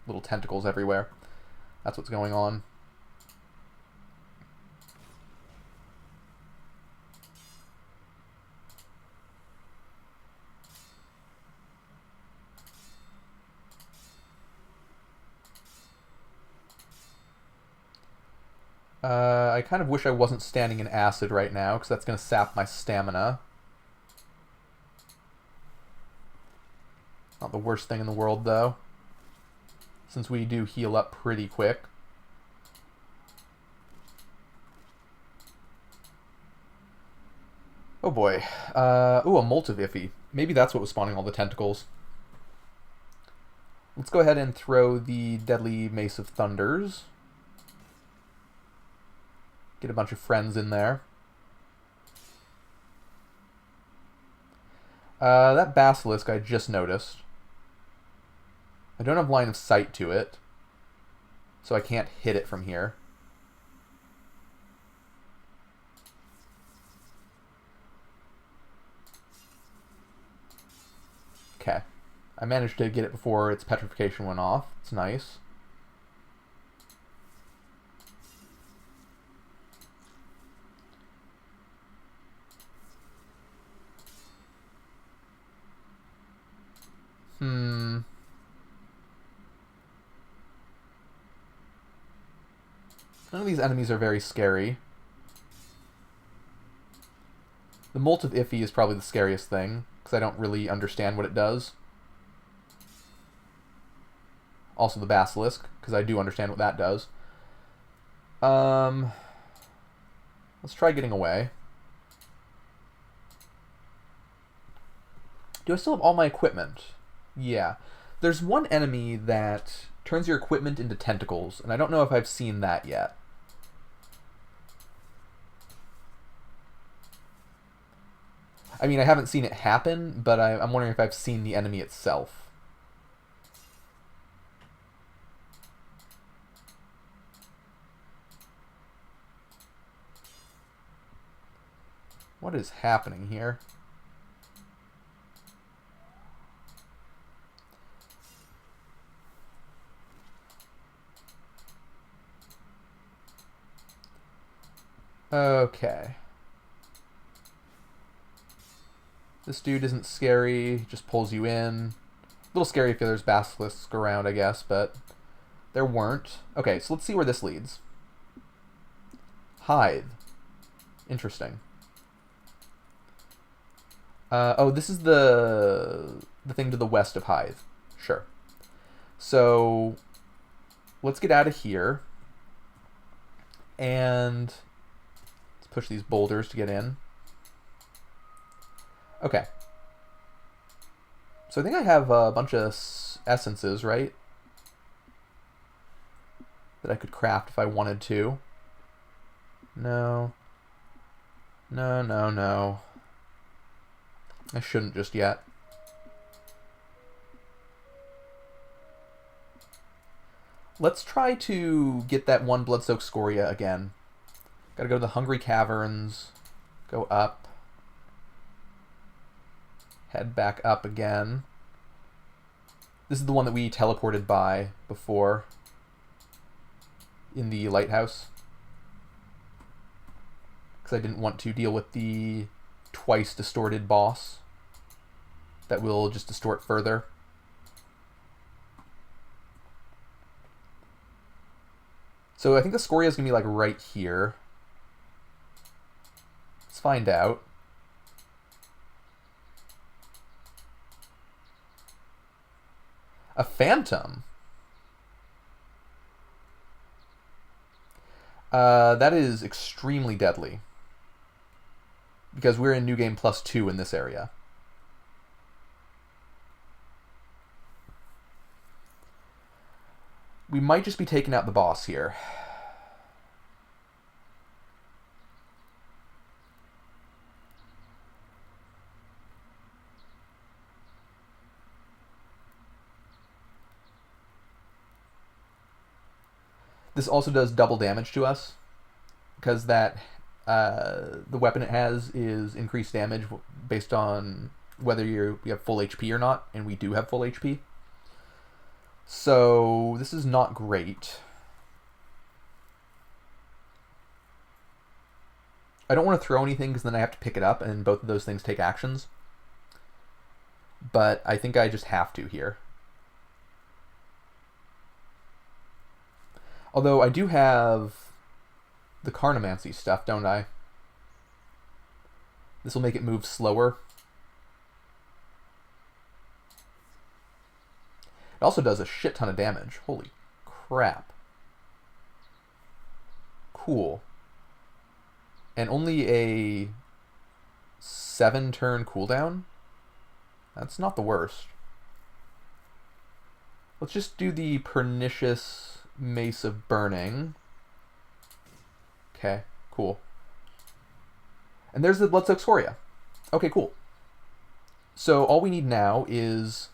little tentacles everywhere. That's what's going on. I kind of wish I wasn't standing in acid right now, because that's going to sap my stamina. Not the worst thing in the world, though, since we do heal up pretty quick. Oh boy. Ooh, a Multiviffy. Maybe that's what was spawning all the tentacles. Let's go ahead and throw the Deadly Mace of Thunders. Get a bunch of friends in there. That Basilisk I just noticed. I don't have line of sight to it, so I can't hit it from here. Okay. I managed to get it before its petrification went off. It's nice. None of these enemies are very scary. The Multiviffy is probably the scariest thing, because I don't really understand what it does. Also the Basilisk, because I do understand what that does. Let's try getting away. Do I still have all my equipment? Yeah. There's one enemy that turns your equipment into tentacles, and I don't know if I've seen that yet. I mean, I haven't seen it happen, but I'm wondering if I've seen the enemy itself. What is happening here? Okay. This dude isn't scary, just pulls you in. A little scary if there's basilisks around, I guess, but there weren't. Okay, so let's see where this leads. Hythe. Interesting. Oh, this is the thing to the west of Hythe. Sure. So let's get out of here. And let's push these boulders to get in. Okay. So I think I have a bunch of essences, right? That I could craft if I wanted to. No. No, no, no. I shouldn't just yet. Let's try to get that one Bloodsoaked Scoria again. Gotta go to the Hungry Caverns. Go up. Head back up again. This is the one that we teleported by before in the lighthouse, because I didn't want to deal with the twice distorted boss that will just distort further. So I think the Scoria is going to be like right here. Let's find out. A phantom? That is extremely deadly, because we're in New Game +2 in this area. We might just be taking out the boss here. This also does double damage to us, because that the weapon it has is increased damage based on whether you have full HP or not, and we do have full HP. So this is not great. I don't want to throw anything because then I have to pick it up, and both of those things take actions. But I think I just have to here. Although I do have the Carnomancy stuff, don't I? This will make it move slower. It also does a shit ton of damage. Holy crap. Cool. And only a 7-turn cooldown? That's not the worst. Let's just do the Pernicious Mace of Burning. Okay, cool. And there's the Bloodsoaked Scoria. Okay, cool. So all we need now is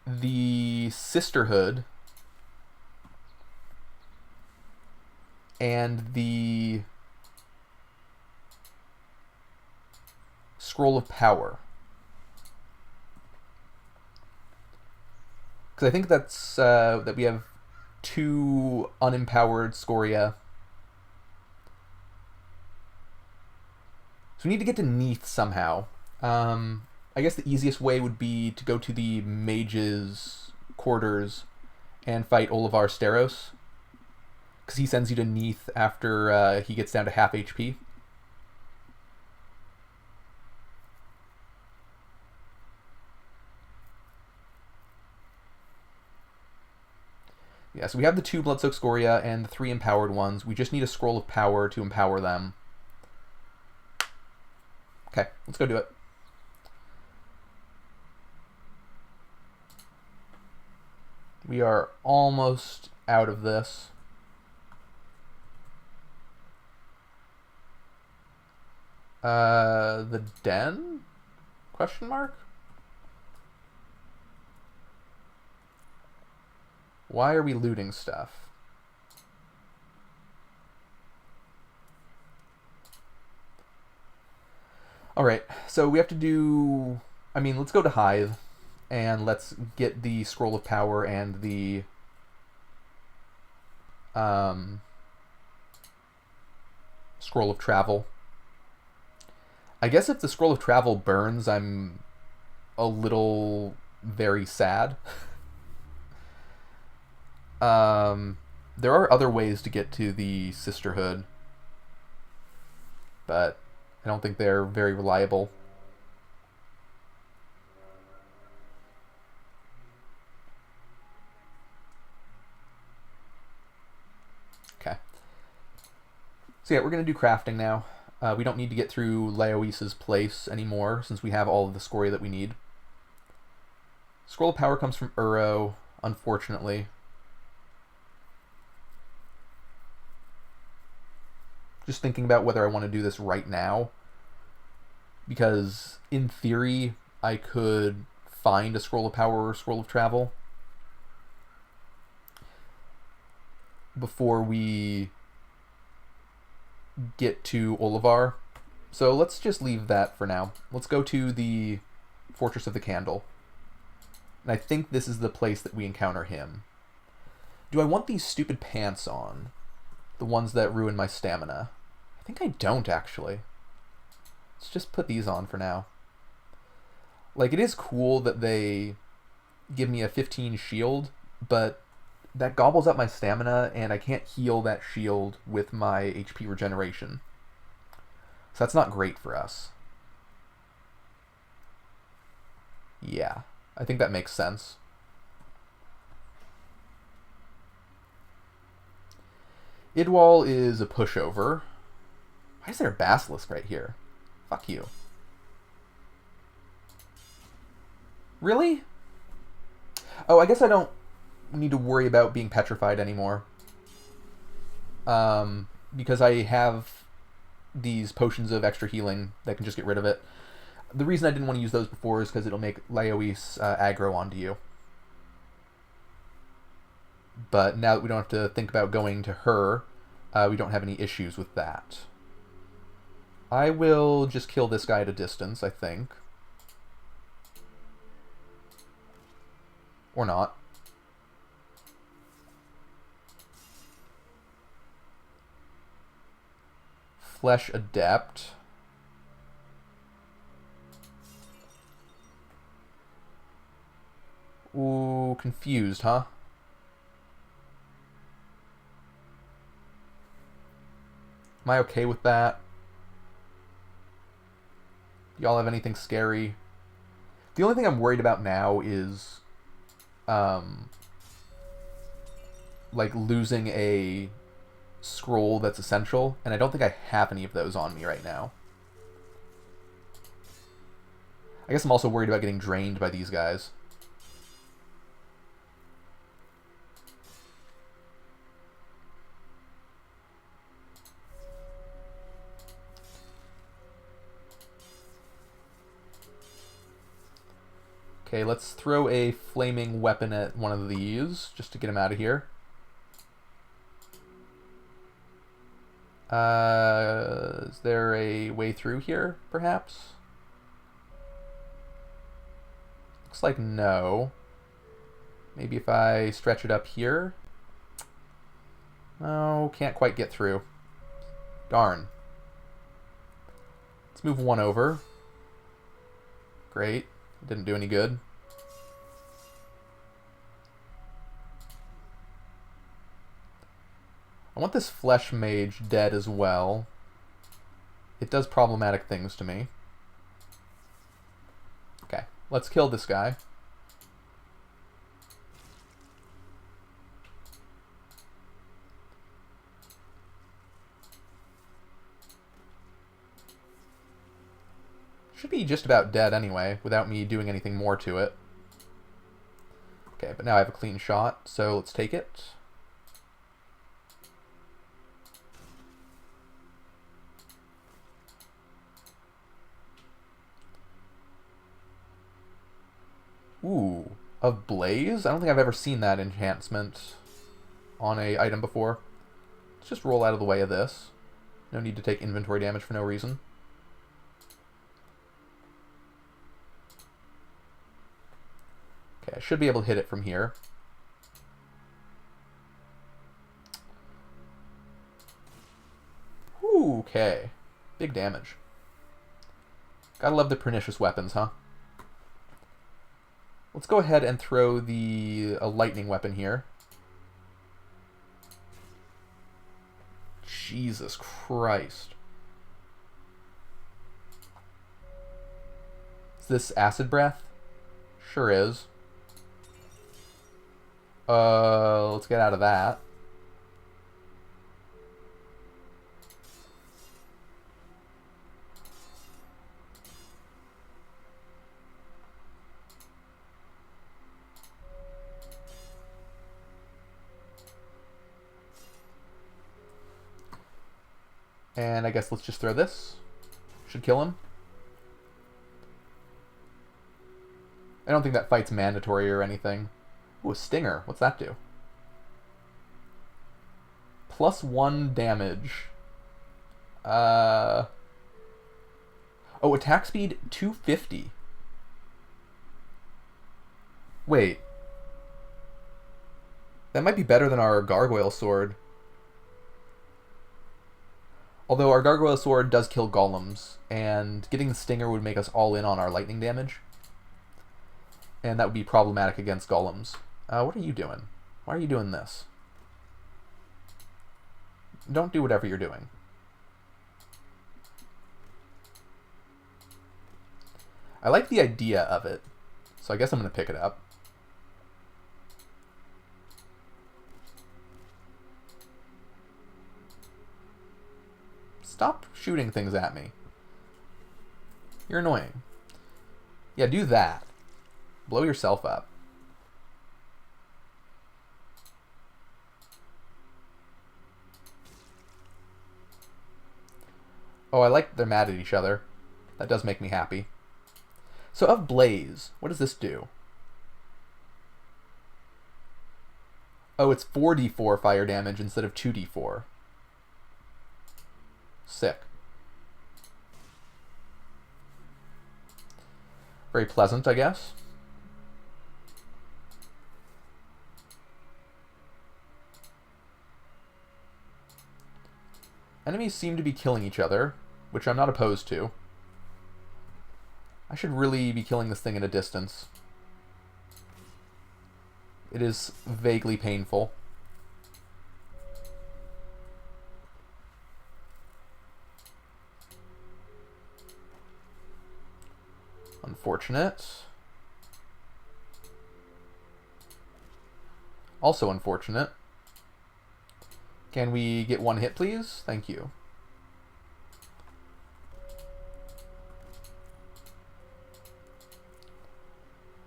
the Sisterhood and the Scroll of Power. Because I think that's that we have 2 unempowered Scoria. So we need to get to Neath somehow. I guess the easiest way would be to go to the Mage's quarters and fight Olivar Steros. Because he sends you to Neath after he gets down to half HP. Yeah, so we have the 2 Bloodsoaked Scoria and the 3 empowered ones. We just need a Scroll of Power to empower them. Okay, let's go do it. We are almost out of this. The den? Question mark? Why are we looting stuff? Alright, so we have to do... I mean, let's go to Hythe, and let's get the Scroll of Power and the... Scroll of Travel. I guess if the Scroll of Travel burns, I'm a little very sad. There are other ways to get to the Sisterhood, but I don't think they're very reliable. Okay. So yeah, we're going to do crafting now. We don't need to get through Laois's place anymore, since we have all of the Scoria that we need. Scroll of Power comes from Uro, unfortunately. Just thinking about whether I want to do this right now. Because, in theory, I could find a Scroll of Power or Scroll of Travel before we get to Olivar. So let's just leave that for now. Let's go to the Fortress of the Candle. And I think this is the place that we encounter him. Do I want these stupid pants on? The ones that ruin my stamina? I think I don't, actually. Let's just put these on for now. Like, it is cool that they give me a 15 shield, but that gobbles up my stamina, and I can't heal that shield with my HP regeneration. So that's not great for us. Yeah, I think that makes sense. Idwal is a pushover. Why is there a basilisk right here? Fuck you. Really? Oh, I guess I don't need to worry about being petrified anymore. Because I have these potions of extra healing that can just get rid of it. The reason I didn't want to use those before is because it'll make Laois aggro onto you. But now that we don't have to think about going to her, we don't have any issues with that. I will just kill this guy at a distance, I think. Or not. Flesh Adept. Ooh, confused, huh? Am I okay with that? Y'all have anything scary? The only thing I'm worried about now is, like, losing a scroll that's essential, and I don't think I have any of those on me right now. I guess I'm also worried about getting drained by these guys. Okay, let's throw a flaming weapon at one of these, just to get him out of here. Is there a way through here, perhaps? Looks like no. Maybe if I stretch it up here? Oh, can't quite get through. Darn. Let's move one over. Great. Didn't do any good. I want this flesh mage dead as well. It does problematic things to me. Okay, let's kill this guy. Should be just about dead anyway, without me doing anything more to it. Okay, but now I have a clean shot, so let's take it. Ooh, of Blaze? I don't think I've ever seen that enhancement on a item before. Let's just roll out of the way of this. No need to take inventory damage for no reason. Okay, I should be able to hit it from here. Ooh, okay. Big damage. Gotta love the pernicious weapons, huh? Let's go ahead and throw a lightning weapon here. Jesus Christ. Is this acid breath? Sure is. Let's get out of that. And I guess let's just throw this. Should kill him. I don't think that fight's mandatory or anything. Ooh, a stinger. What's that do? +1 damage. Oh, attack speed 250. Wait. That might be better than our gargoyle sword. Although our gargoyle sword does kill golems, and getting the stinger would make us all in on our lightning damage. And that would be problematic against golems. What are you doing? Why are you doing this? Don't do whatever you're doing. I like the idea of it, so I guess I'm going to pick it up. Stop shooting things at me. You're annoying. Yeah, do that. Blow yourself up. Oh, I like that they're mad at each other. That does make me happy. So of Blaze, what does this do? Oh, it's 4d4 fire damage instead of 2d4. Sick. Very pleasant, I guess. Enemies seem to be killing each other, which I'm not opposed to. I should really be killing this thing at a distance. It is vaguely painful. Unfortunate. Also unfortunate. Can we get one hit, please? Thank you.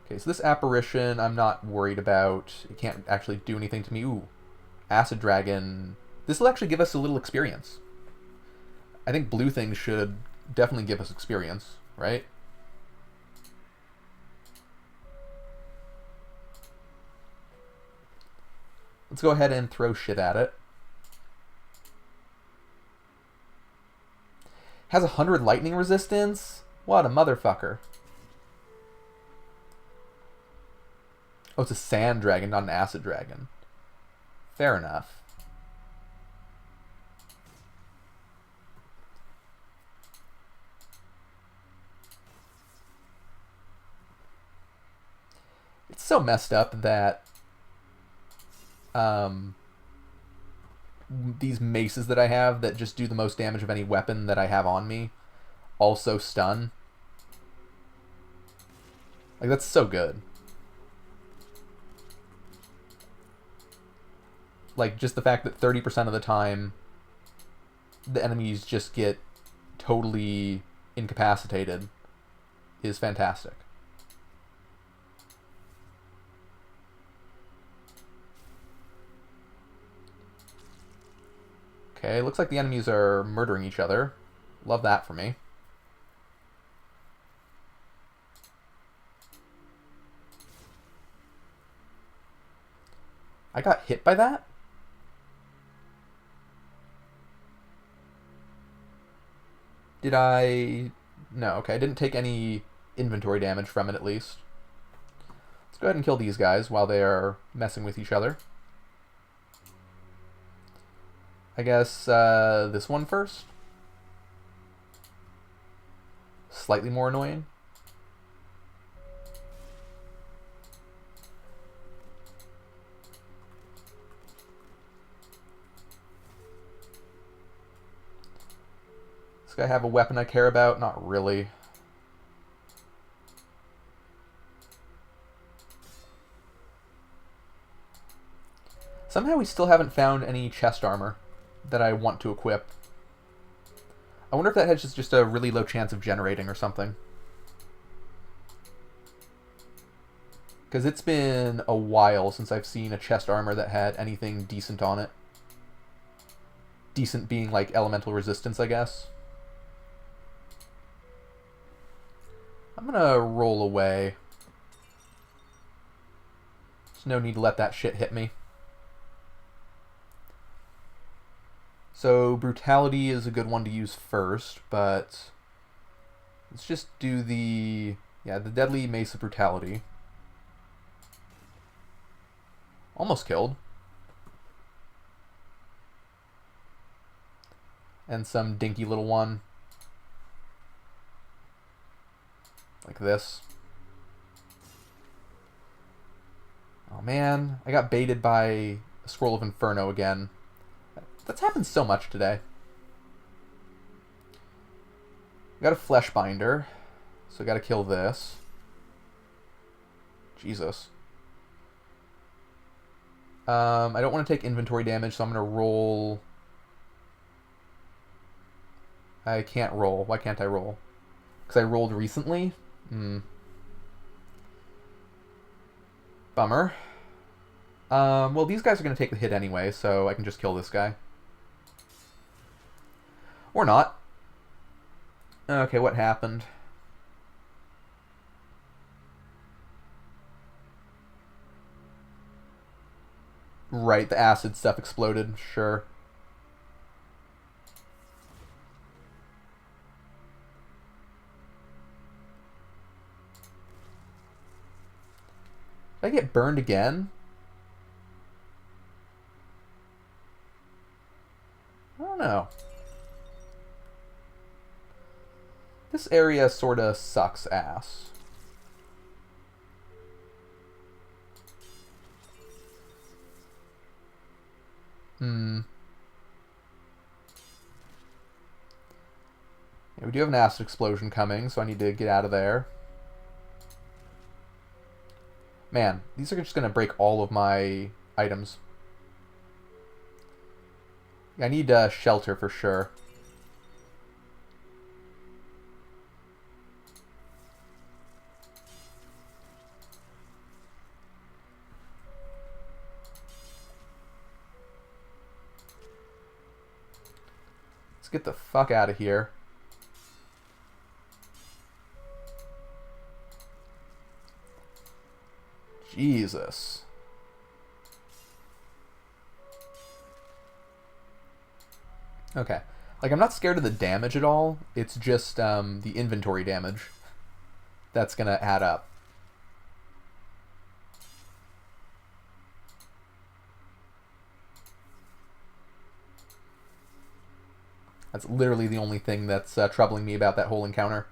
Okay, so this apparition I'm not worried about. It can't actually do anything to me. Ooh, Acid Dragon. This will actually give us a little experience. I think blue things should definitely give us experience, right? Let's go ahead and throw shit at it. Has 100 lightning resistance? What a motherfucker. Oh, it's a sand dragon, not an acid dragon. Fair enough. It's so messed up that these maces that I have that just do the most damage of any weapon that I have on me also stun. Like, that's so good. Like, just the fact that 30% of the time the enemies just get totally incapacitated is fantastic. Okay, looks like the enemies are murdering each other. Love that for me. I got hit by that? Did I... No, okay, I didn't take any inventory damage from it at least. Let's go ahead and kill these guys while they are messing with each other. I guess this one first. Slightly more annoying. Does this guy have a weapon I care about? Not really. Somehow we still haven't found any chest armor that I want to equip. I wonder if that has just a really low chance of generating or something. Because it's been a while since I've seen a chest armor that had anything decent on it. Decent being like elemental resistance, I guess. I'm gonna roll away. There's no need to let that shit hit me. So brutality is a good one to use first, but let's just do the deadly mace of brutality. Almost killed. And some dinky little one. Like this. Oh man, I got baited by a Scroll of Inferno again. That's happened so much today. Got a flesh binder, so gotta kill this. Jesus. I don't want to take inventory damage, so I'm gonna roll. I can't roll. Why can't I roll? Because I rolled recently? Bummer. Well, these guys are gonna take the hit anyway, so I can just kill this guy. Or not. Okay, what happened? Right, the acid stuff exploded, sure. Did I get burned again? I don't know. This area sort of sucks ass. Yeah, we do have an acid explosion coming, so I need to get out of there. Man, these are just going to break all of my items. I need shelter for sure. Let's get the fuck out of here. Jesus. Okay. Like, I'm not scared of the damage at all. It's just the inventory damage that's going to add up. That's literally the only thing that's troubling me about that whole encounter.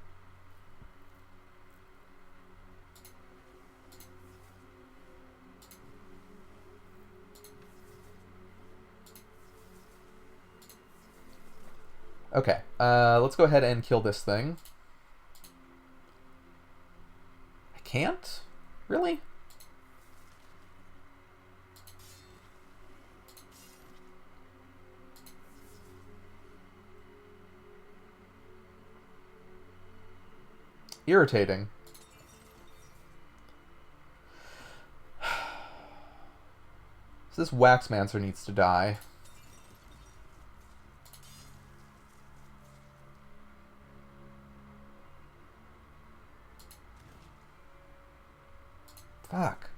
Okay, let's go ahead and kill this thing. I can't? Really? Irritating. So this Waxmancer needs to die. Fuck.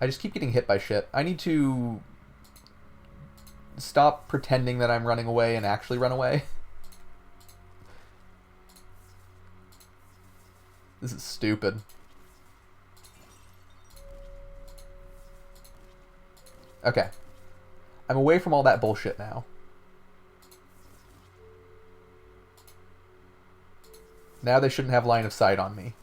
I just keep getting hit by shit. I need to stop pretending that I'm running away and actually run away. This is stupid. Okay. I'm away from all that bullshit now. Now they shouldn't have line of sight on me.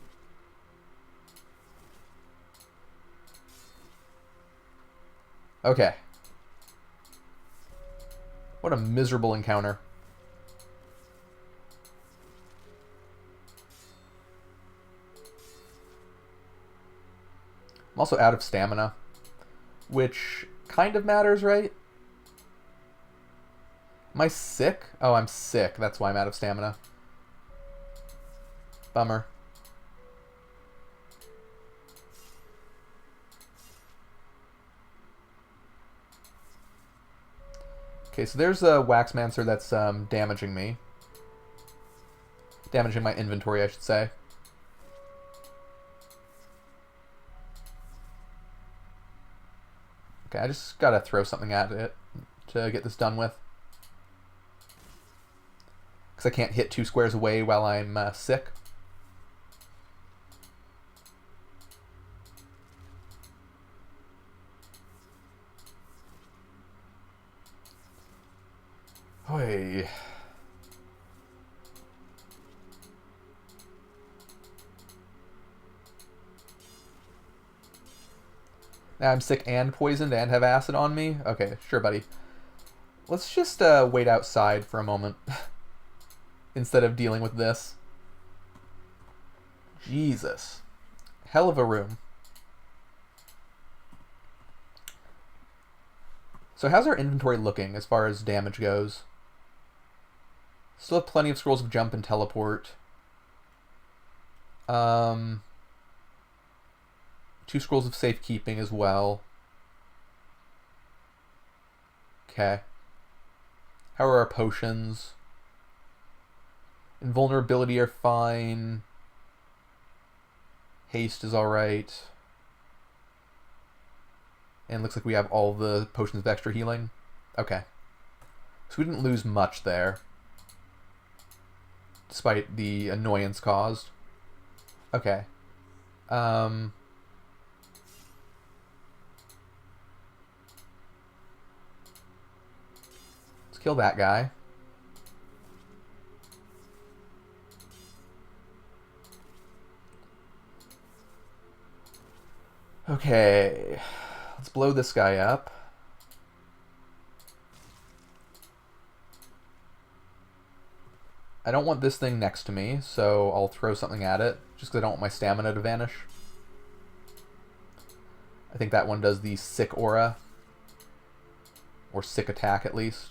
Okay. What a miserable encounter. I'm also out of stamina, which kind of matters, right? Am I sick? Oh, I'm sick. That's why I'm out of stamina. Bummer. Okay, so there's a Waxmancer that's damaging me. Damaging my inventory, I should say. Okay, I just gotta throw something at it to get this done with. Because I can't hit 2 squares away while I'm sick. Oy. Now I'm sick and poisoned and have acid on me? Okay, sure, buddy. Let's just wait outside for a moment instead of dealing with this. Jesus. Hell of a room. So how's our inventory looking as far as damage goes? Still have plenty of scrolls of jump and teleport. 2 scrolls of safekeeping as well. Okay. How are our potions? Invulnerability are fine. Haste is alright. And looks like we have all the potions of extra healing. Okay. So we didn't lose much there, despite the annoyance caused. Okay. Let's kill that guy. Okay, let's blow this guy up. I don't want this thing next to me, so I'll throw something at it, just because I don't want my stamina to vanish. I think that one does the sick aura. Or sick attack, at least.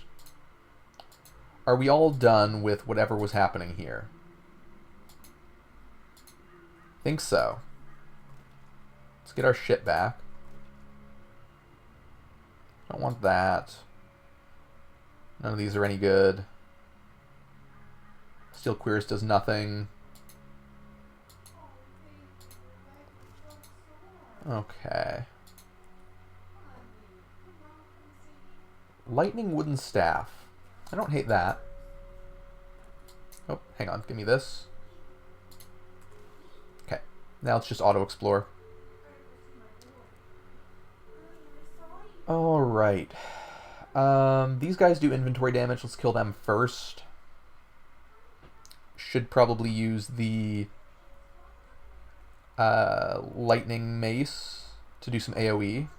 Are we all done with whatever was happening here? Think so. Let's get our shit back. Don't want that. None of these are any good. Steel Queers does nothing. Okay. Lightning Wooden Staff. I don't hate that. Oh, hang on. Give me this. Okay. Now let's just auto-explore. Alright. These guys do inventory damage. Let's kill them first. Should probably use the lightning mace to do some AoE.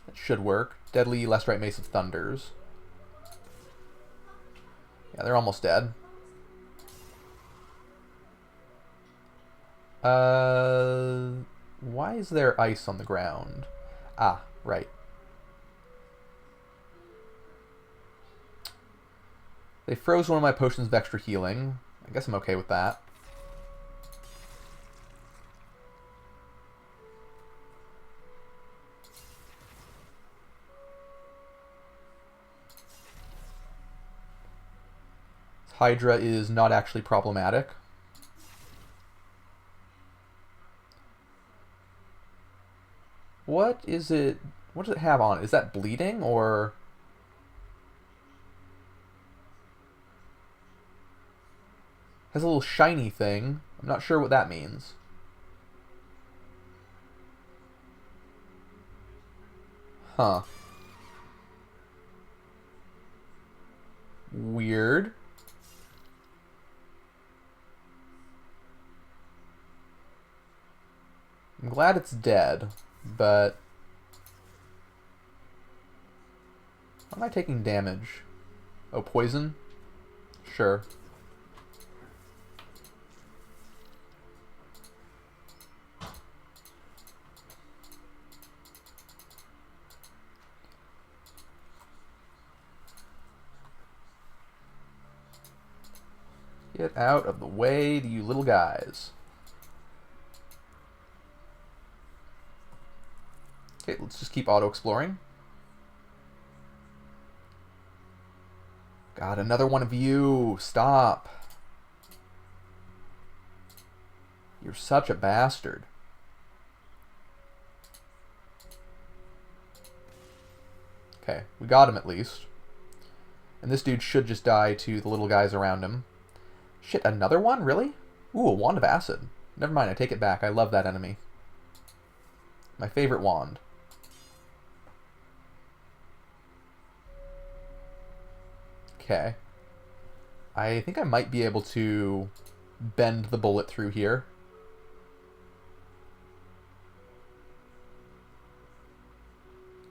That should work. Deadly Lesterite Mace of Thunders. Yeah, they're almost dead. Why is there ice on the ground? Ah, right. They froze one of my potions of extra healing. I guess I'm okay with that. Hydra is not actually problematic. What is it? What does it have on it? Is that bleeding or... Has a little shiny thing. I'm not sure what that means. Huh. Weird. I'm glad it's dead, but... How am I taking damage? Oh, poison? Sure. Get out of the way, you little guys. Okay, let's just keep auto-exploring. God, another one of you. Stop. You're such a bastard. Okay, we got him at least. And this dude should just die to the little guys around him. Shit, another one? Really? Ooh, a Wand of Acid. Never mind, I take it back. I love that enemy. My favorite wand. Okay. I think I might be able to bend the bullet through here.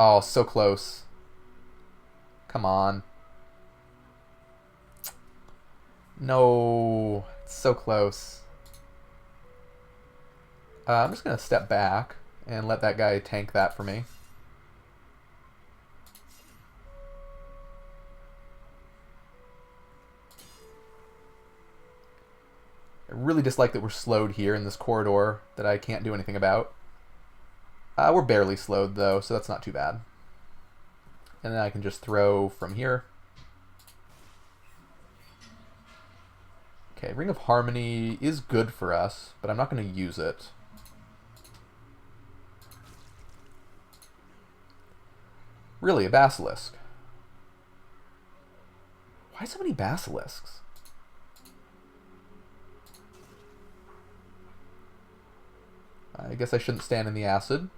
Oh, so close. Come on. No. It's so close. I'm just going to step back and let that guy tank that for me. I really dislike that we're slowed here in this corridor that I can't do anything about. We're barely slowed, though, so that's not too bad. And then I can just throw from here. Okay, Ring of Harmony is good for us, but I'm not going to use it. Really, a basilisk. Why so many basilisks? I guess I shouldn't stand in the acid.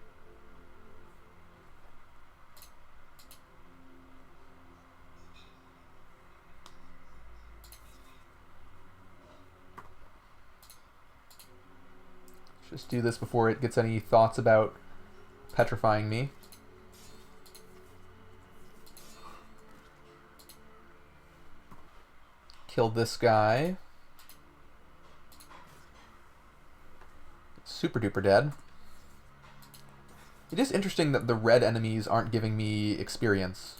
Just do this before it gets any thoughts about petrifying me. Kill this guy. Super duper dead. It is interesting that the red enemies aren't giving me experience.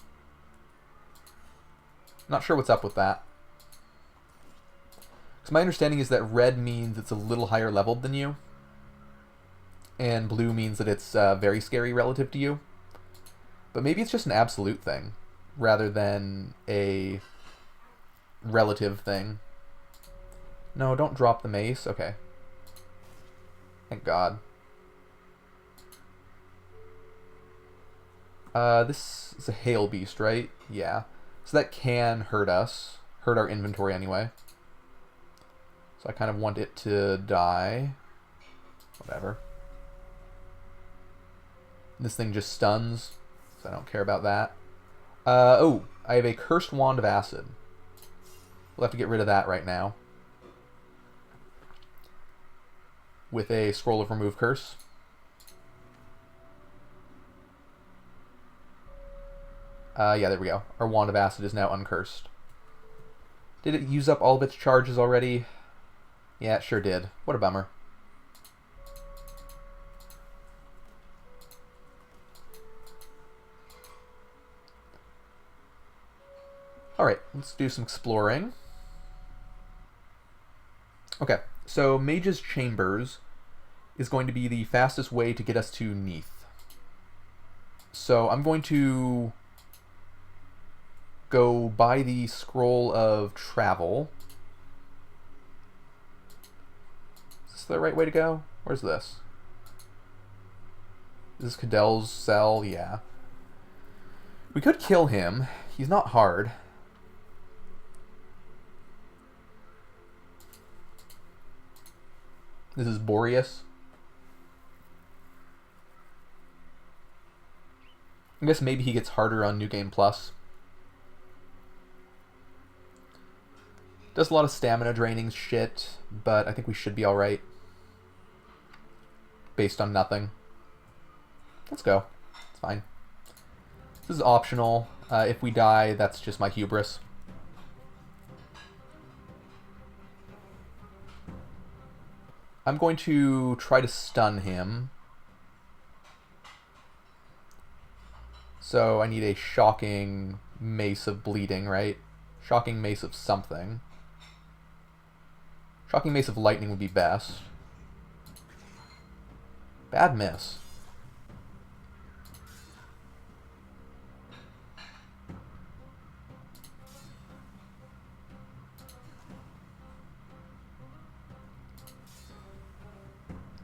Not sure what's up with that. Because my understanding is that red means it's a little higher leveled than you, and blue means that it's very scary relative to you. But maybe it's just an absolute thing, rather than a relative thing. No, don't drop the mace. Okay. Thank God. This is a hail beast, right? Yeah. So that can hurt us. Hurt our inventory anyway. So I kind of want it to die. Whatever. This thing just stuns, so I don't care about that. Oh, I have a Cursed Wand of Acid. We'll have to get rid of that right now. With a Scroll of Remove Curse. Yeah, there we go. Our Wand of Acid is now uncursed. Did it use up all of its charges already? Yeah, it sure did. What a bummer. Alright, let's do some exploring. Okay, so Mage's Chambers is going to be the fastest way to get us to Neath. So I'm going to go buy the Scroll of Travel. Is this the right way to go? Where's this? Is this Cadell's cell? Yeah. We could kill him. He's not hard. This is Boreas. I guess maybe he gets harder on New Game Plus. Does a lot of stamina draining shit, but I think we should be alright. Based on nothing. Let's go. It's fine. This is optional. If we die, that's just my hubris. I'm going to try to stun him. So I need a shocking mace of bleeding, right? Shocking mace of something. Shocking mace of lightning would be best. Bad miss.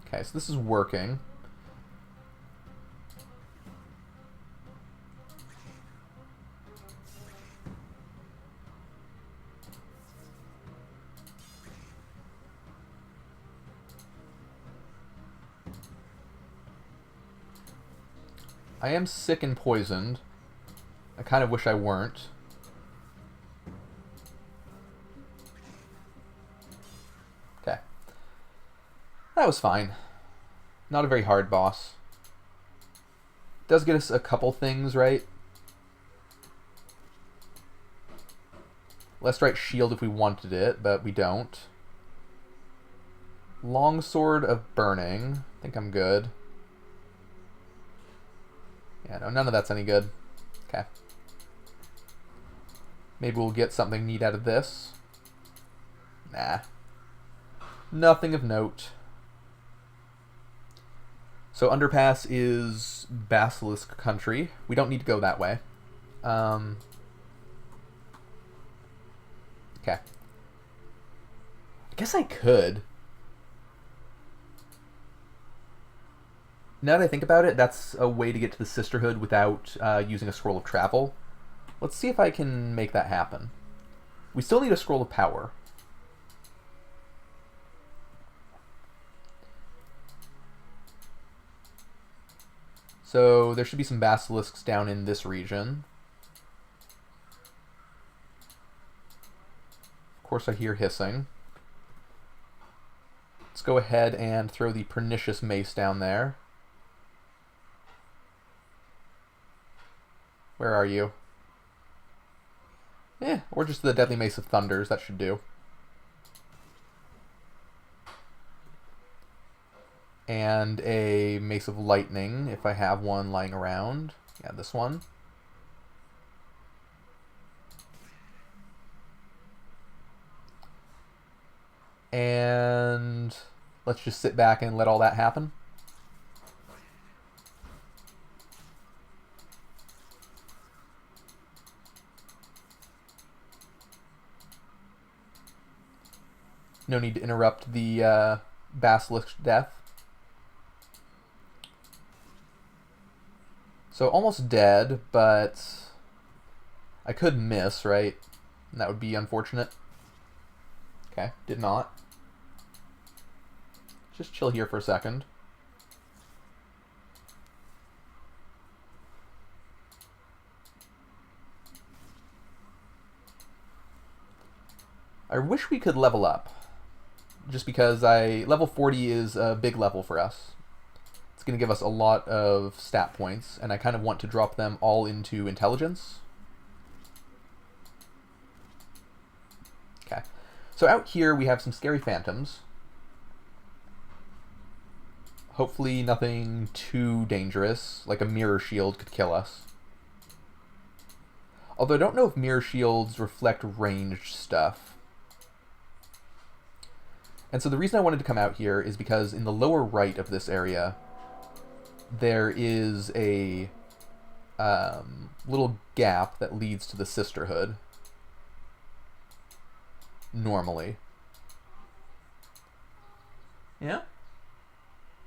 Okay, so this is working. I am sick and poisoned. I kind of wish I weren't. Okay. That was fine. Not a very hard boss. Does get us a couple things, right? Lestrite Shield if we wanted it, but we don't. Longsword of Burning. I think I'm good. Yeah, no, none of that's any good. Okay. Maybe we'll get something neat out of this. Nah. Nothing of note. So Underpass is Basilisk Country. We don't need to go that way. Okay. I guess I could. Now that I think about it, that's a way to get to the Sisterhood without using a Scroll of Travel. Let's see if I can make that happen. We still need a Scroll of Power. So there should be some basilisks down in this region. Of course I hear hissing. Let's go ahead and throw the Pernicious Mace down there. Where are you? Or just the Deadly Mace of Thunders, that should do. And a Mace of Lightning, if I have one lying around. Yeah, this one. And let's just sit back and let all that happen. No need to interrupt the Basilisk's death. So almost dead, but I could miss, right? And that would be unfortunate. Okay, did not. Just chill here for a second. I wish we could level up. Just because level 40 is a big level for us. It's going to give us a lot of stat points, and I kind of want to drop them all into intelligence. Okay. So out here we have some scary phantoms. Hopefully nothing too dangerous, like a mirror shield could kill us. Although I don't know if mirror shields reflect ranged stuff. And so the reason I wanted to come out here is because in the lower right of this area, there is a little gap that leads to the Sisterhood. Normally. Yeah?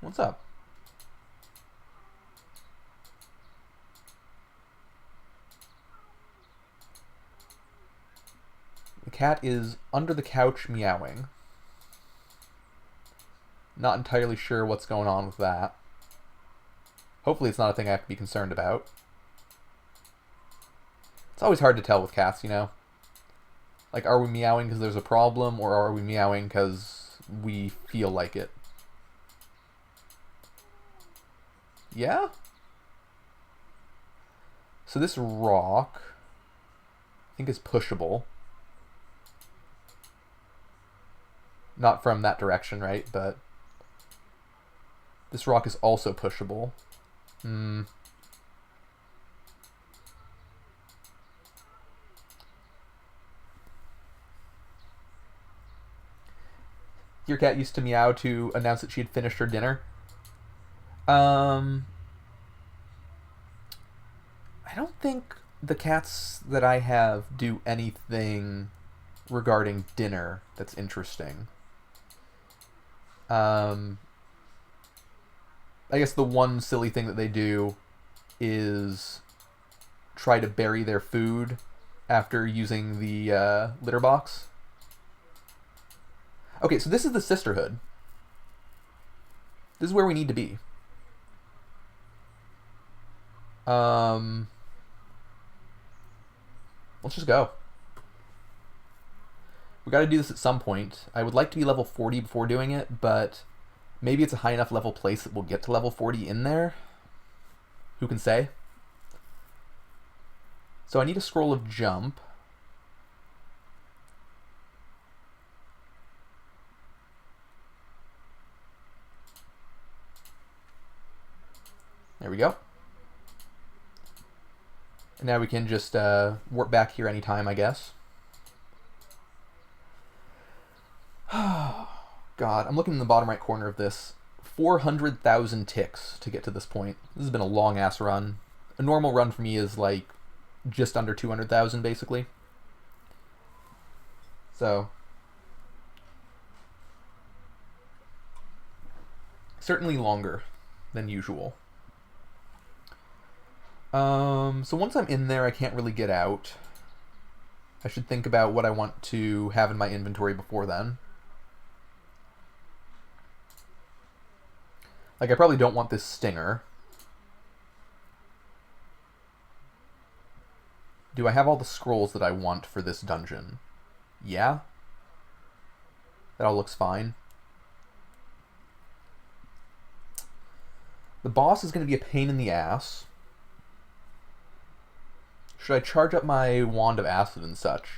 What's up? The cat is under the couch meowing. Not entirely sure what's going on with that. Hopefully it's not a thing I have to be concerned about. It's always hard to tell with cats, you know? Like, are we meowing because there's a problem, or are we meowing because we feel like it? Yeah? So this rock, I think, is pushable. Not from that direction, right? But this rock is also pushable. Your cat used to meow to announce that she had finished her dinner. I don't think the cats that I have do anything regarding dinner that's interesting. I guess the one silly thing that they do is try to bury their food after using the litter box. Okay, so this is the Sisterhood. This is where we need to be. Let's just go. We got to do this at some point. I would like to be level 40 before doing it, but maybe it's a high enough level place that we'll get to level 40 in there. Who can say? So I need a scroll of jump. There we go. And now we can just warp back here anytime, I guess. God, I'm looking in the bottom right corner of this. 400,000 ticks to get to this point. This has been a long-ass run. A normal run for me is like just under 200,000, basically. So certainly longer than usual. So once I'm in there, I can't really get out. I should think about what I want to have in my inventory before then. Like, I probably don't want this stinger. Do I have all the scrolls that I want for this dungeon? Yeah? That all looks fine. The boss is going to be a pain in the ass. Should I charge up my Wand of Acid and such?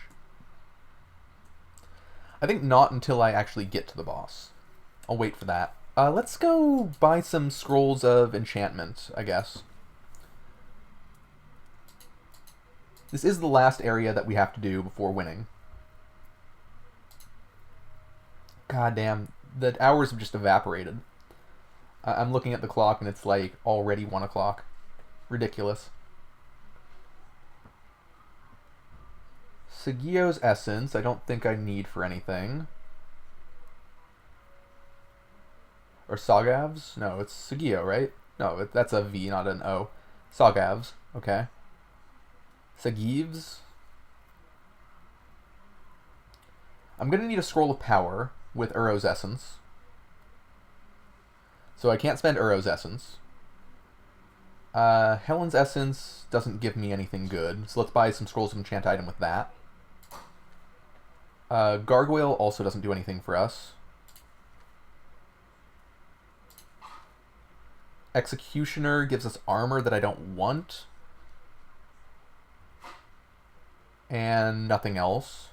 I think not until I actually get to the boss. I'll wait for that. Let's go buy some Scrolls of Enchantment, I guess. This is the last area that we have to do before winning. God damn, the hours have just evaporated. I'm looking at the clock and it's like already 1 o'clock. Ridiculous. Sigio's Essence, I don't think I need for anything. Or Sagav's? No, it's Sigio, right? No, that's a V, not an O. Sagav's, okay. Sagiv's. I'm going to need a Scroll of Power with Uro's Essence. So I can't spend Uro's Essence. Helen's Essence doesn't give me anything good, so let's buy some Scrolls of Enchant item with that. Gargoyle also doesn't do anything for us. Executioner gives us armor that I don't want. And nothing else.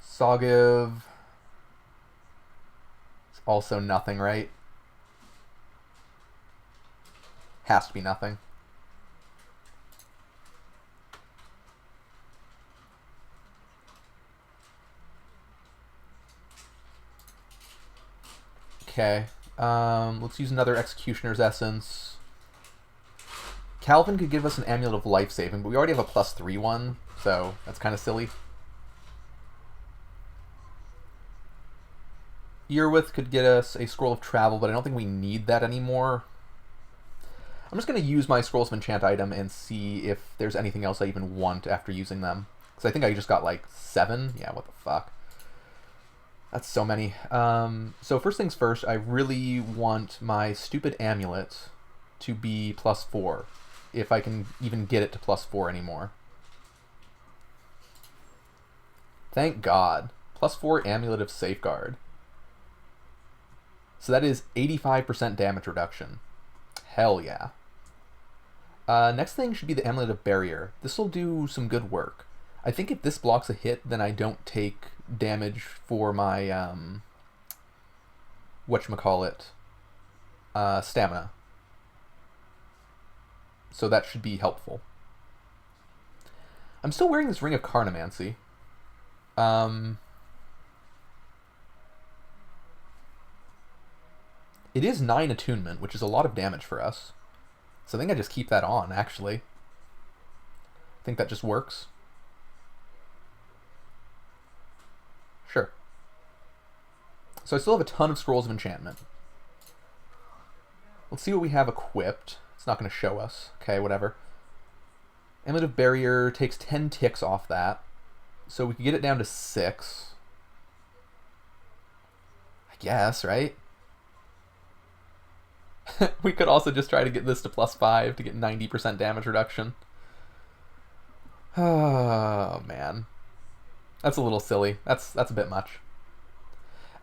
Sagiv. It's also nothing, right? Has to be nothing. Okay. Let's use another Executioner's Essence. Calvin could give us an Amulet of Life Saving, but we already have a +3 one, so that's kind of silly. Earwith could get us a Scroll of Travel, but I don't think we need that anymore. I'm just going to use my Scrolls of Enchant item and see if there's anything else I even want after using them. Because I think I just got like 7. Yeah, what the fuck. That's so many. So first things first, I really want my stupid amulet to be +4. If I can even get it to +4 anymore. Thank God. +4 Amulet of Safeguard. So that is 85% damage reduction. Hell yeah. Next thing should be the Amulet of Barrier. This will do some good work. I think if this blocks a hit, then I don't take damage for my, whatchamacallit, stamina. So that should be helpful. I'm still wearing this Ring of Carnomancy. It is 9 attunement, which is a lot of damage for us. So I think I just keep that on, actually. I think that just works. Sure. So I still have a ton of Scrolls of Enchantment. Let's see what we have equipped. It's not going to show us. Okay, whatever. Amulet of Barrier takes 10 ticks off that. So we can get it down to 6. I guess, right? We could also just try to get this to +5 to get 90% damage reduction. Oh, man. That's a little silly. That's a bit much.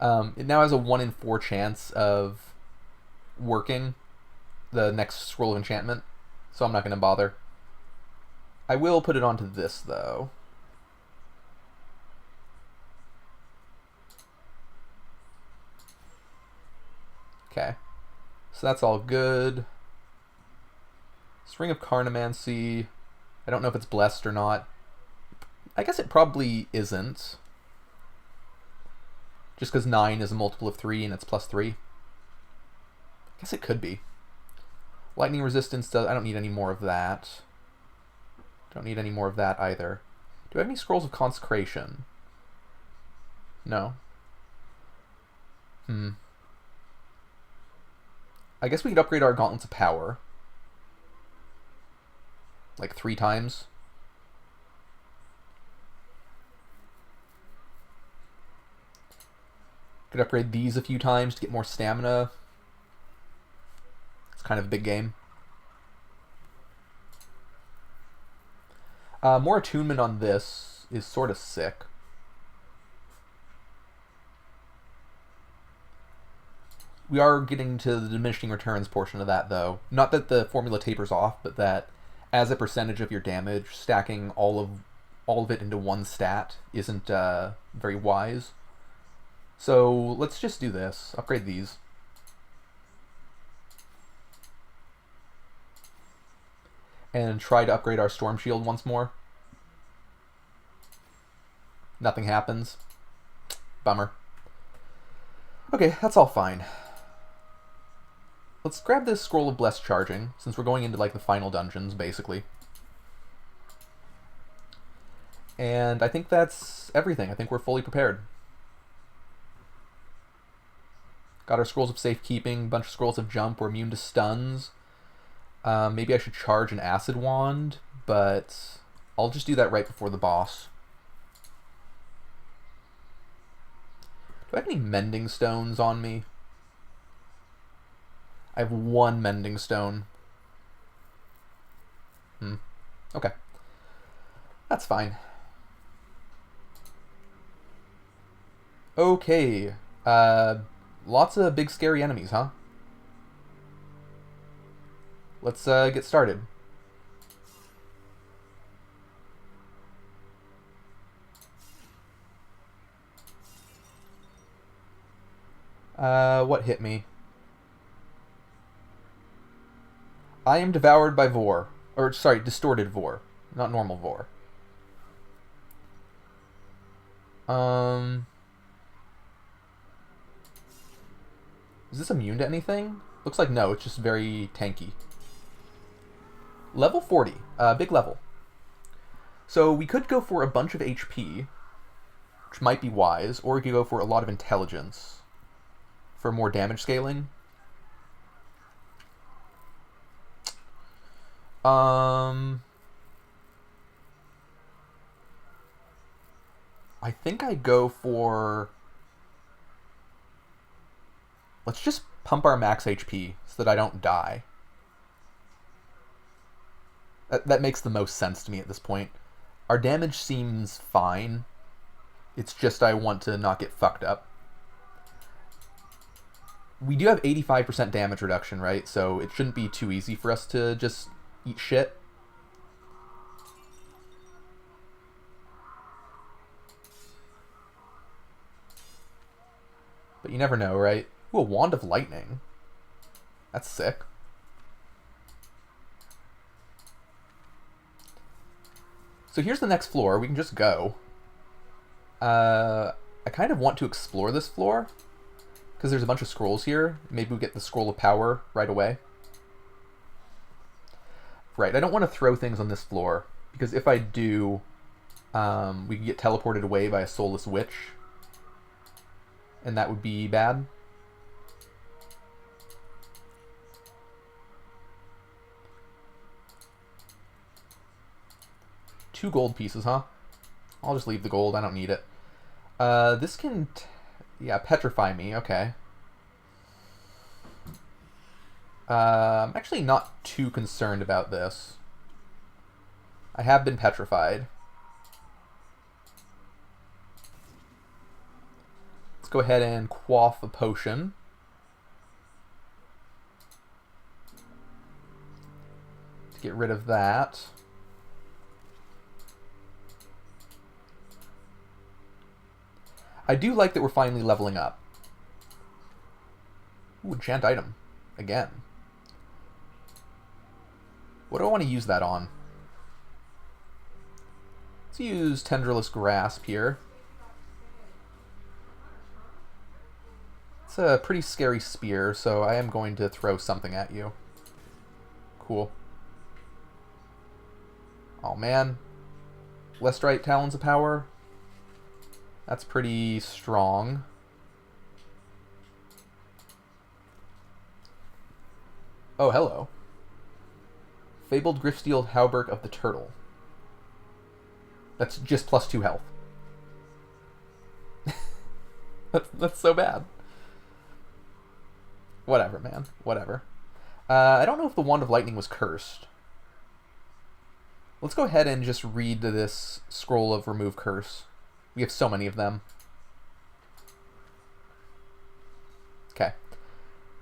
It now has a 1 in 4 chance of working the next Scroll of Enchantment, so I'm not going to bother. I will put it onto this, though. Okay. So that's all good. Ring of Carnomancy. I don't know if it's blessed or not. I guess it probably isn't. Just because 9 is a multiple of 3 and it's +3. I guess it could be. Lightning resistance does. I don't need any more of that. Don't need any more of that either. Do I have any Scrolls of Consecration? No. I guess we could upgrade our Gauntlets of Power. Like 3 times. Could upgrade these a few times to get more stamina. It's kind of a big game. More attunement on this is sort of sick. We are getting to the diminishing returns portion of that, though. Not that the formula tapers off, but that as a percentage of your damage, stacking all of it into one stat isn't very wise. So let's just do this. Upgrade these. And try to upgrade our Storm Shield once more. Nothing happens. Bummer. Okay, that's all fine. Let's grab this Scroll of Blessed Charging, since we're going into like the final dungeons, basically. And I think that's everything. I think we're fully prepared. Got our Scrolls of Safekeeping, bunch of Scrolls of Jump, we're immune to stuns. Maybe I should charge an Acid Wand, but I'll just do that right before the boss. Do I have any Mending Stones on me? I have one Mending Stone. Okay. That's fine. Okay. Lots of big scary enemies, huh? Let's get started. What hit me? I am devoured by Vor. Or, sorry, distorted Vor. Not normal Vor. Is this immune to anything? Looks like no, it's just very tanky. Level 40. Big level. So we could go for a bunch of HP, which might be wise, or we could go for a lot of intelligence for more damage scaling. I think I go for... Let's just pump our max HP so that I don't die. That makes the most sense to me at this point. Our damage seems fine. It's just I want to not get fucked up. We do have 85% damage reduction, right? So it shouldn't be too easy for us to just eat shit. But you never know, right? Ooh, a Wand of Lightning. That's sick. So here's the next floor. We can just go. I kind of want to explore this floor, because there's a bunch of scrolls here. Maybe we get the Scroll of Power right away. Right, I don't want to throw things on this floor, because if I do, we can get teleported away by a Soulless Witch. And that would be bad. Two gold pieces, huh? I'll just leave the gold. I don't need it. This can... yeah, petrify me. Okay. I'm actually not too concerned about this. I have been petrified. Let's go ahead and quaff a potion. To get rid of that. I do like that we're finally leveling up. Ooh, enchant item. Again. What do I want to use that on? Let's use Tendrilless Grasp here. It's a pretty scary spear, so I am going to throw something at you. Cool. Oh man. Lestrite Talons of Power. That's pretty strong. Oh, hello. Fabled Griffsteel Hauberk of the Turtle. That's just +2 health. that's so bad. Whatever, man. Whatever. I don't know if the Wand of Lightning was cursed. Let's go ahead and just read this Scroll of Remove Curse. We have so many of them. Okay.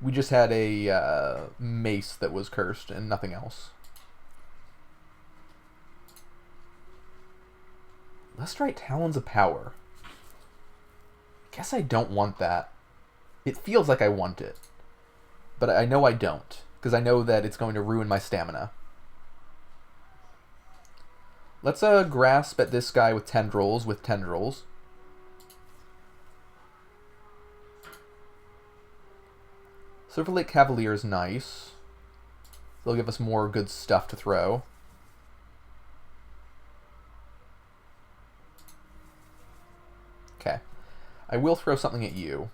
We just had a mace that was cursed and nothing else. Lestrite Talons of Power. Guess I don't want that. It feels like I want it. But I know I don't, because I know that it's going to ruin my stamina. Let's grasp at this guy with tendrils. Silver Lake Cavalier is nice. They'll give us more good stuff to throw. Okay. I will throw something at you.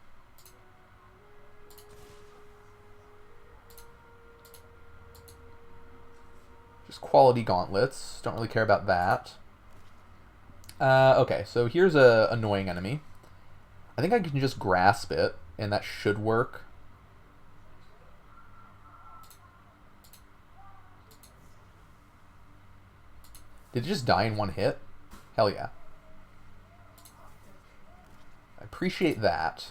Just quality gauntlets. Don't really care about that. Okay, so here's a annoying enemy. I think I can just grasp it, and that should work. Did it just die in one hit? Hell yeah. I appreciate that.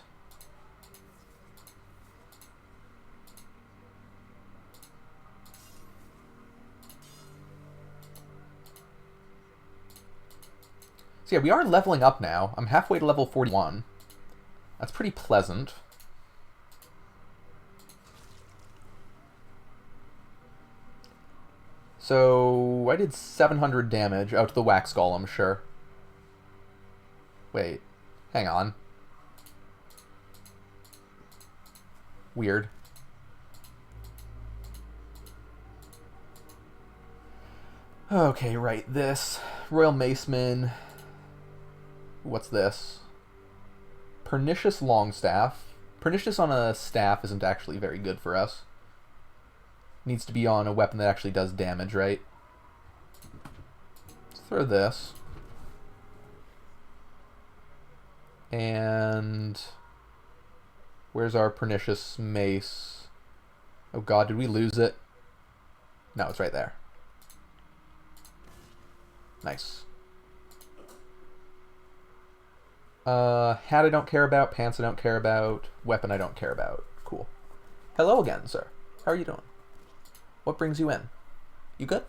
So yeah, we are leveling up now. I'm halfway to level 41. That's pretty pleasant. So I did 700 damage out to the wax golem, sure. Wait, hang on. Weird. Okay, right, this. Royal Maceman. What's this? Pernicious Longstaff. Pernicious on a staff isn't actually very good for us. Needs to be on a weapon that actually does damage, right? Let's throw this. And where's our Pernicious Mace? Oh god, did we lose it? No, it's right there. Nice. Hat I don't care about, pants I don't care about, weapon I don't care about. Cool. Hello again, sir. How are you doing? What brings you in? You good?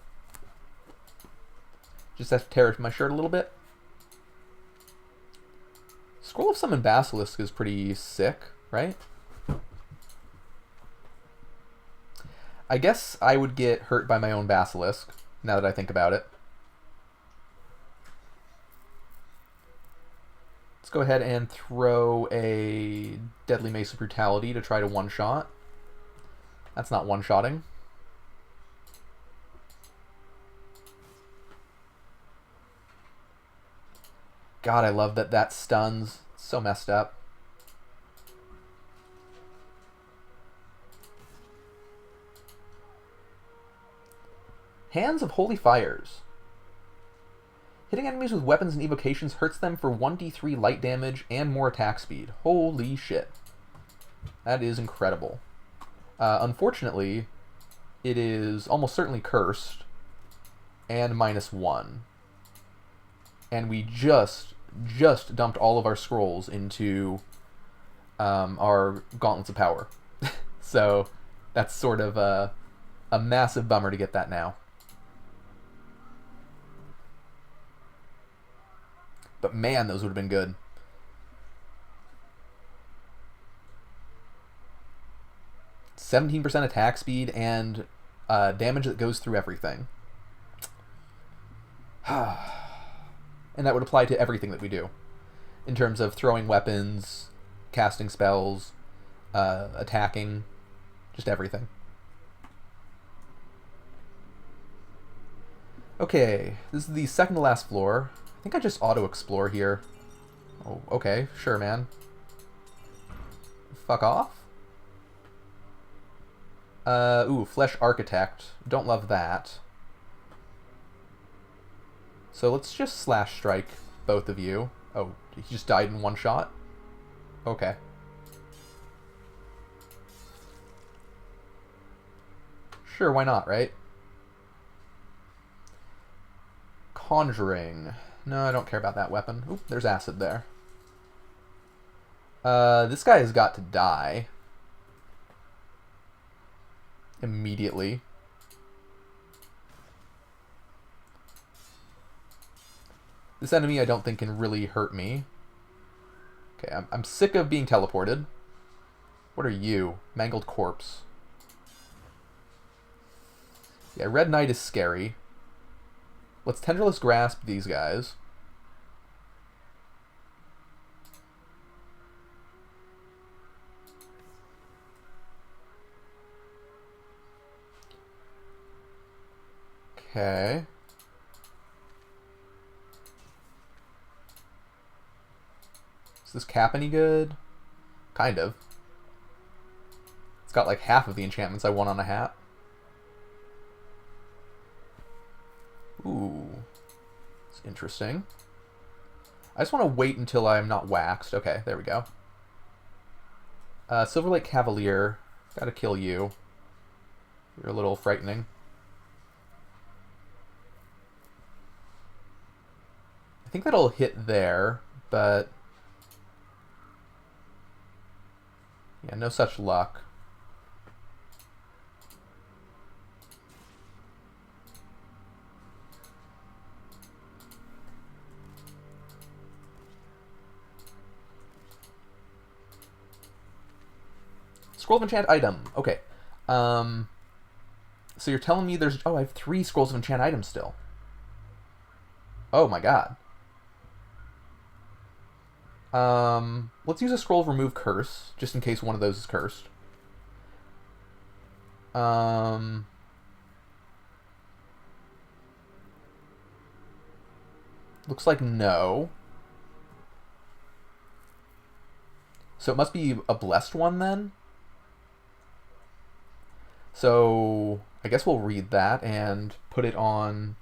Just have to tear my shirt a little bit. Scroll of Summon Basilisk is pretty sick, right? I guess I would get hurt by my own Basilisk, now that I think about it. Let's go ahead and throw a Deadly Mace of Brutality to try to one-shot. That's not one-shotting. God, I love that that stuns. It's so messed up. Hands of Holy Fires. Hitting enemies with weapons and evocations hurts them for 1d3 light damage and more attack speed. Holy shit. That is incredible. Unfortunately, it is almost certainly cursed and -1. And we just dumped all of our scrolls into our Gauntlets of Power. So that's sort of a massive bummer to get that now. But man, those would have been good. %17 attack speed and damage that goes through everything. And that would apply to everything that we do. In terms of throwing weapons, casting spells, attacking, just everything. Okay, this is the second to last floor. I think I just auto-explore here. Oh, okay, sure, man. Fuck off. Ooh, Flesh Architect. Don't love that. So let's just slash strike both of you. Oh, he just died in one shot? Okay. Sure, why not, right? Conjuring. No, I don't care about that weapon. Oop, there's acid there. This guy has got to die. immediately. This enemy I don't think can really hurt me. Okay, I'm sick of being teleported. What are you? Mangled corpse. Yeah, Red Knight is scary. Let's Tendrilless Grasp these guys. Okay. Is this cap any good? Kind of. It's got like half of the enchantments I want on a hat. Ooh. It's interesting. I just want to wait until I'm not waxed. Okay, there we go. Silver Lake Cavalier. Gotta kill you. You're a little frightening. I think that'll hit there, but... yeah, no such luck. Scroll of Enchant item. Okay. So you're telling me there's... oh, I have 3 Scrolls of Enchant items still. Oh my god. Let's use a Scroll of Remove Curse, just in case one of those is cursed. Looks like no. So it must be a blessed one then? So I guess we'll read that and put it on...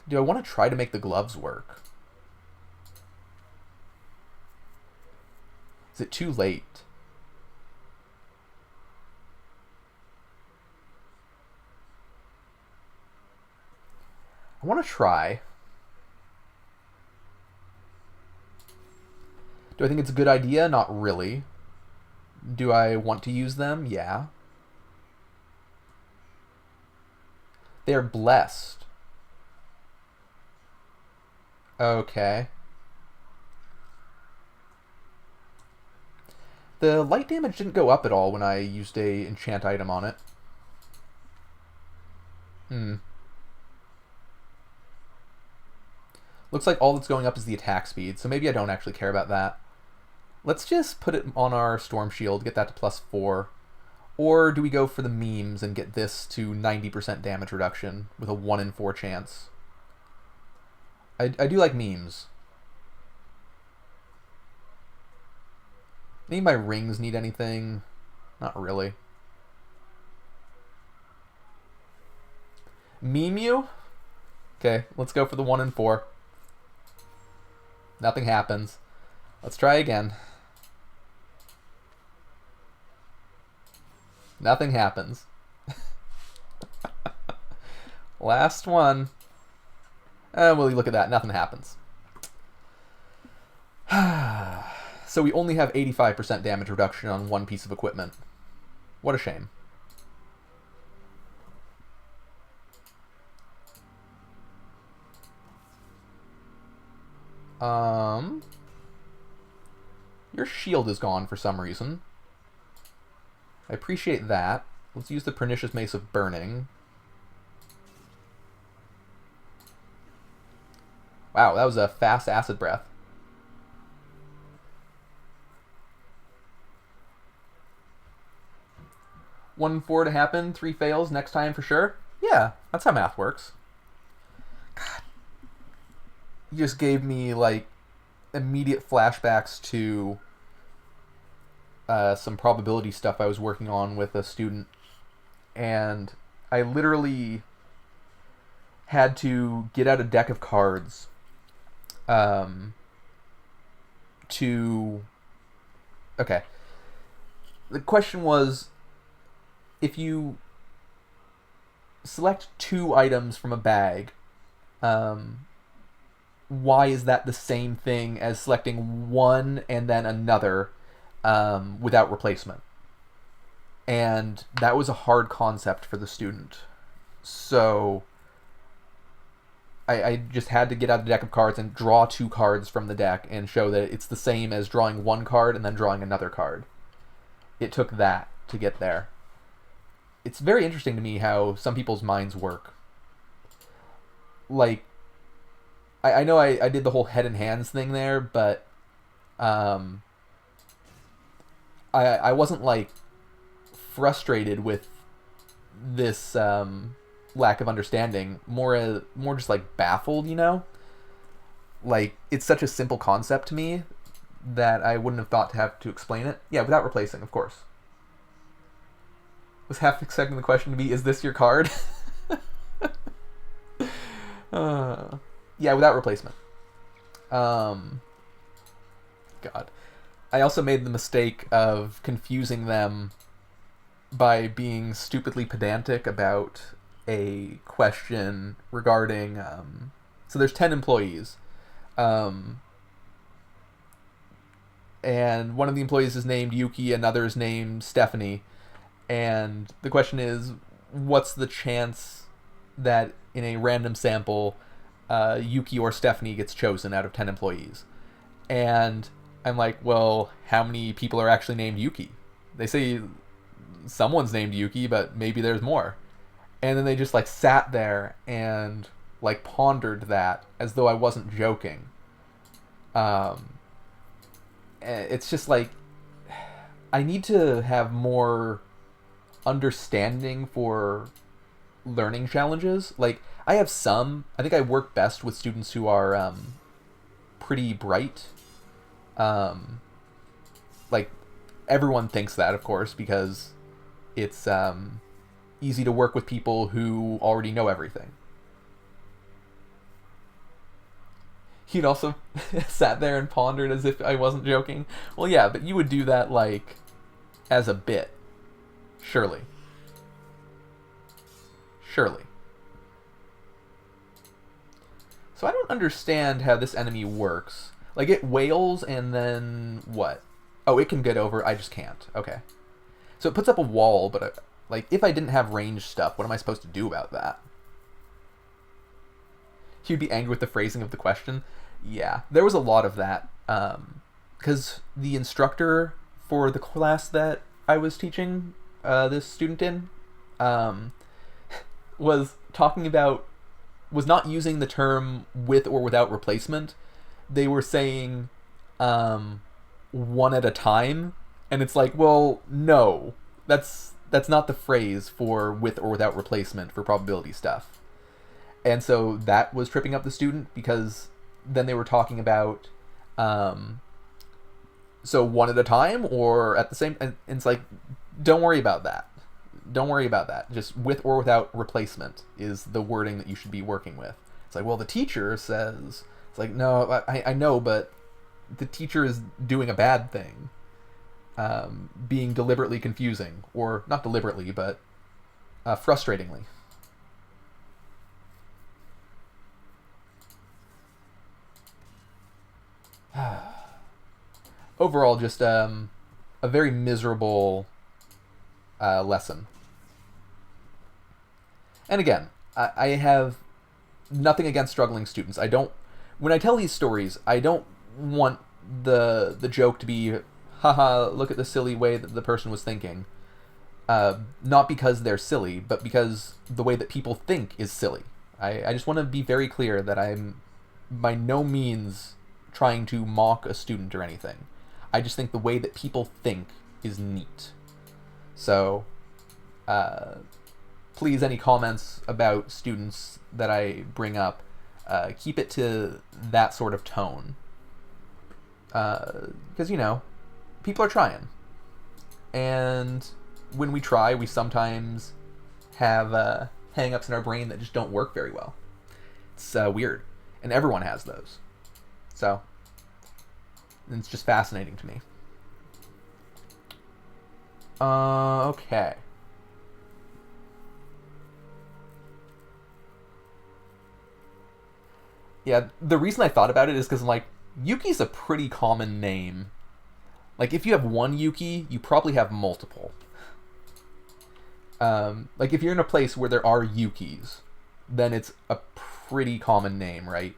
do I want to try to make the gloves work? Is it too late? I want to try. Do I think it's a good idea? Not really. Do I want to use them? Yeah. They are blessed. Okay. The light damage didn't go up at all when I used a enchant item on it. Looks like all that's going up is the attack speed, so maybe I don't actually care about that. Let's just put it on our Storm Shield, get that to +4. Or do we go for the memes and get this to 90% damage reduction with a 1 in 4 chance? I do like memes. Any of my rings need anything? Not really. Meme you? Okay, let's go for the 1 in 4. Nothing happens. Let's try again. Nothing happens. Last one. Will you look at that? Nothing happens. So we only have 85% damage reduction on one piece of equipment. What a shame. Your shield is gone for some reason. I appreciate that. Let's use the Pernicious Mace of Burning. Wow, that was a fast acid breath. One in 4 to happen, 3 fails next time for sure. Yeah, that's how math works. God. You just gave me, like, immediate flashbacks to some probability stuff I was working on with a student. And I literally had to get out a deck of cards to... Okay. The question was, if you select 2 items from a bag, why is that the same thing as selecting one and then another without replacement? And that was a hard concept for the student. So I just had to get out the deck of cards and draw 2 cards from the deck and show that it's the same as drawing 1 card and then drawing another card. It took that to get there. It's very interesting to me how some people's minds work. Like, I know I did the whole head and hands thing there, but I wasn't, like, frustrated with this lack of understanding. More just, like, baffled, you know? Like, it's such a simple concept to me that I wouldn't have thought to have to explain it. Yeah, without replacing, of course. Was half expecting the question to be, is this your card? Yeah, without replacement. God. I also made the mistake of confusing them by being stupidly pedantic about a question regarding... so there's 10 employees. And one of the employees is named Yuki, another is named Stephanie. And the question is, what's the chance that in a random sample, Yuki or Stephanie gets chosen out of 10 employees? And I'm like, well, how many people are actually named Yuki? They say someone's named Yuki, but maybe there's more. And then they just, like, sat there and, like, pondered that as though I wasn't joking. It's just like, I need to have more understanding for learning challenges. Like, I have some. I think I work best with students who are pretty bright. Like, everyone thinks that, of course, because it's easy to work with people who already know everything. He'd also sat there and pondered as if I wasn't joking. Well, yeah, but you would do that, like, as a bit. Surely. So I don't understand how this enemy works. Like, it wails and then what? Oh, it can get over. I just can't. Okay. So it puts up a wall, but, like, if I didn't have ranged stuff, what am I supposed to do about that? You'd be angry with the phrasing of the question? Yeah, there was a lot of that. Because the instructor for the class that I was teaching this student in was not using the term with or without replacement. They were saying one at a time, and it's like, well, no, that's not the phrase for with or without replacement for probability stuff. And so that was tripping up the student, because then they were talking about so one at a time or at the same, and it's like, don't worry about that. Just with or without replacement is the wording that you should be working with. It's like, well, the teacher says... It's like, no, I know, but the teacher is doing a bad thing. Being deliberately confusing. Or, not deliberately, but frustratingly. Overall, just a very miserable lesson. And again, I have nothing against struggling students. When I tell these stories, I don't want the joke to be, haha, look at the silly way that the person was thinking. Not because they're silly, but because the way that people think is silly. I just want to be very clear that I'm by no means trying to mock a student or anything. I just think the way that people think is neat. So, please, any comments about students that I bring up, keep it to that sort of tone. Because, you know, people are trying. And when we try, we sometimes have hang-ups in our brain that just don't work very well. It's weird. And everyone has those. So, it's just fascinating to me. Okay. Yeah, the reason I thought about it is because I'm like, Yuki's a pretty common name. Like, if you have one Yuki, you probably have multiple. Like if you're in a place where there are Yukis, then it's a pretty common name, right?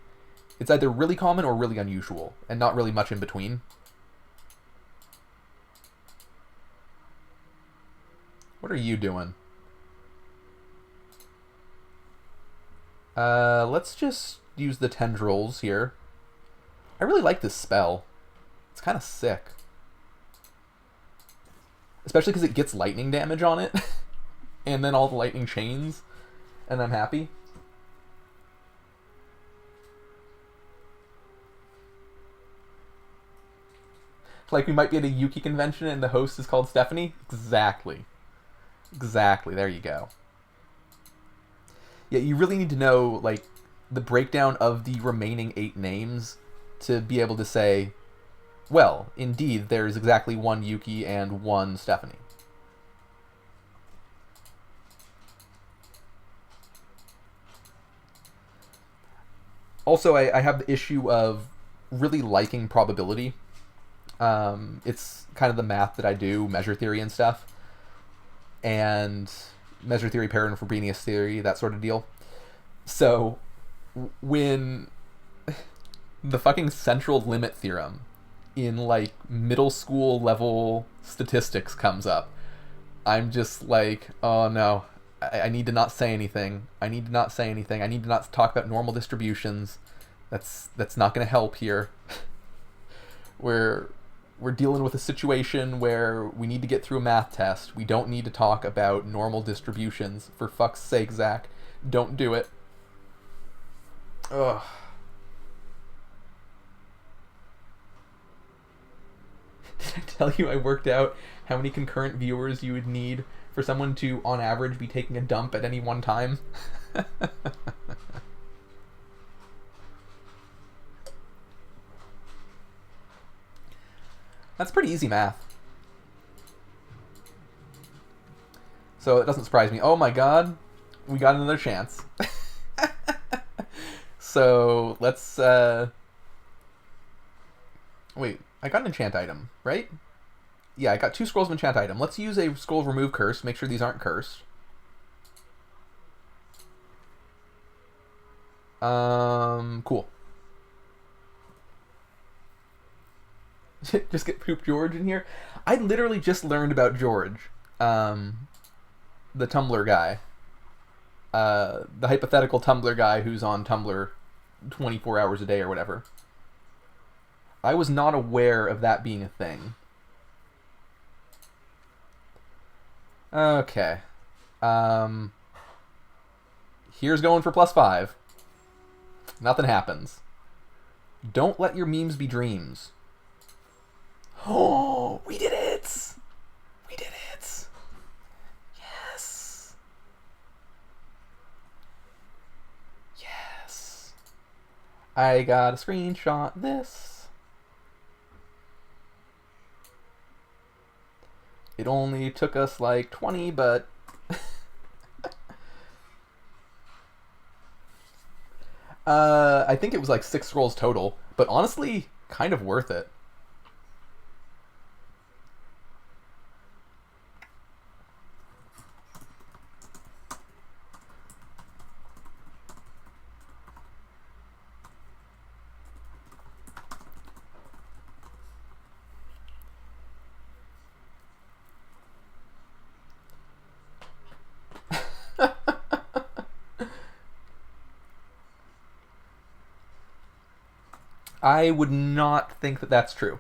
It's either really common or really unusual, and not really much in between. What are you doing? Let's just use the tendrils here. I really like this spell. It's kind of sick. Especially because it gets lightning damage on it. And then all the lightning chains. And I'm happy. Like we might be at a Yuki convention and the host is called Stephanie? Exactly. Exactly. There you go. Yeah, you really need to know, like, the breakdown of the remaining 8 names to be able to say, well, indeed, there's exactly 1 Yuki and 1 Stephanie. Also, I have the issue of really liking probability. It's kind of the math that I do, measure theory and stuff. And measure theory, paired and Frobenius theory, that sort of deal. So, when the fucking central limit theorem in, like, middle school level statistics comes up, I'm just like, oh no, I need to not say anything. I need to not say anything. I need to not talk about normal distributions. That's not going to help here. We're dealing with a situation where we need to get through a math test. We don't need to talk about normal distributions. For fuck's sake, Zach, don't do it. Ugh. Did I tell you I worked out how many concurrent viewers you would need for someone to, on average, be taking a dump at any one time? That's pretty easy math. So it doesn't surprise me. Oh my god, we got another chance. So let's wait, I got an enchant item, right? Yeah, I got 2 scrolls of enchant item. Let's use a scroll of remove curse, make sure these aren't cursed. Cool. Just get Poop George in here. I literally just learned about George, the Tumblr guy, the hypothetical Tumblr guy who's on Tumblr 24 hours a day or whatever. I was not aware of that being a thing. Okay. Here's going for +5. Nothing happens. Don't let your memes be dreams. Oh, we did it! We did it! Yes! Yes! I gotta screenshot this. It only took us like 20, but... I think it was like 6 scrolls total, but honestly, kind of worth it. I would not think that that's true.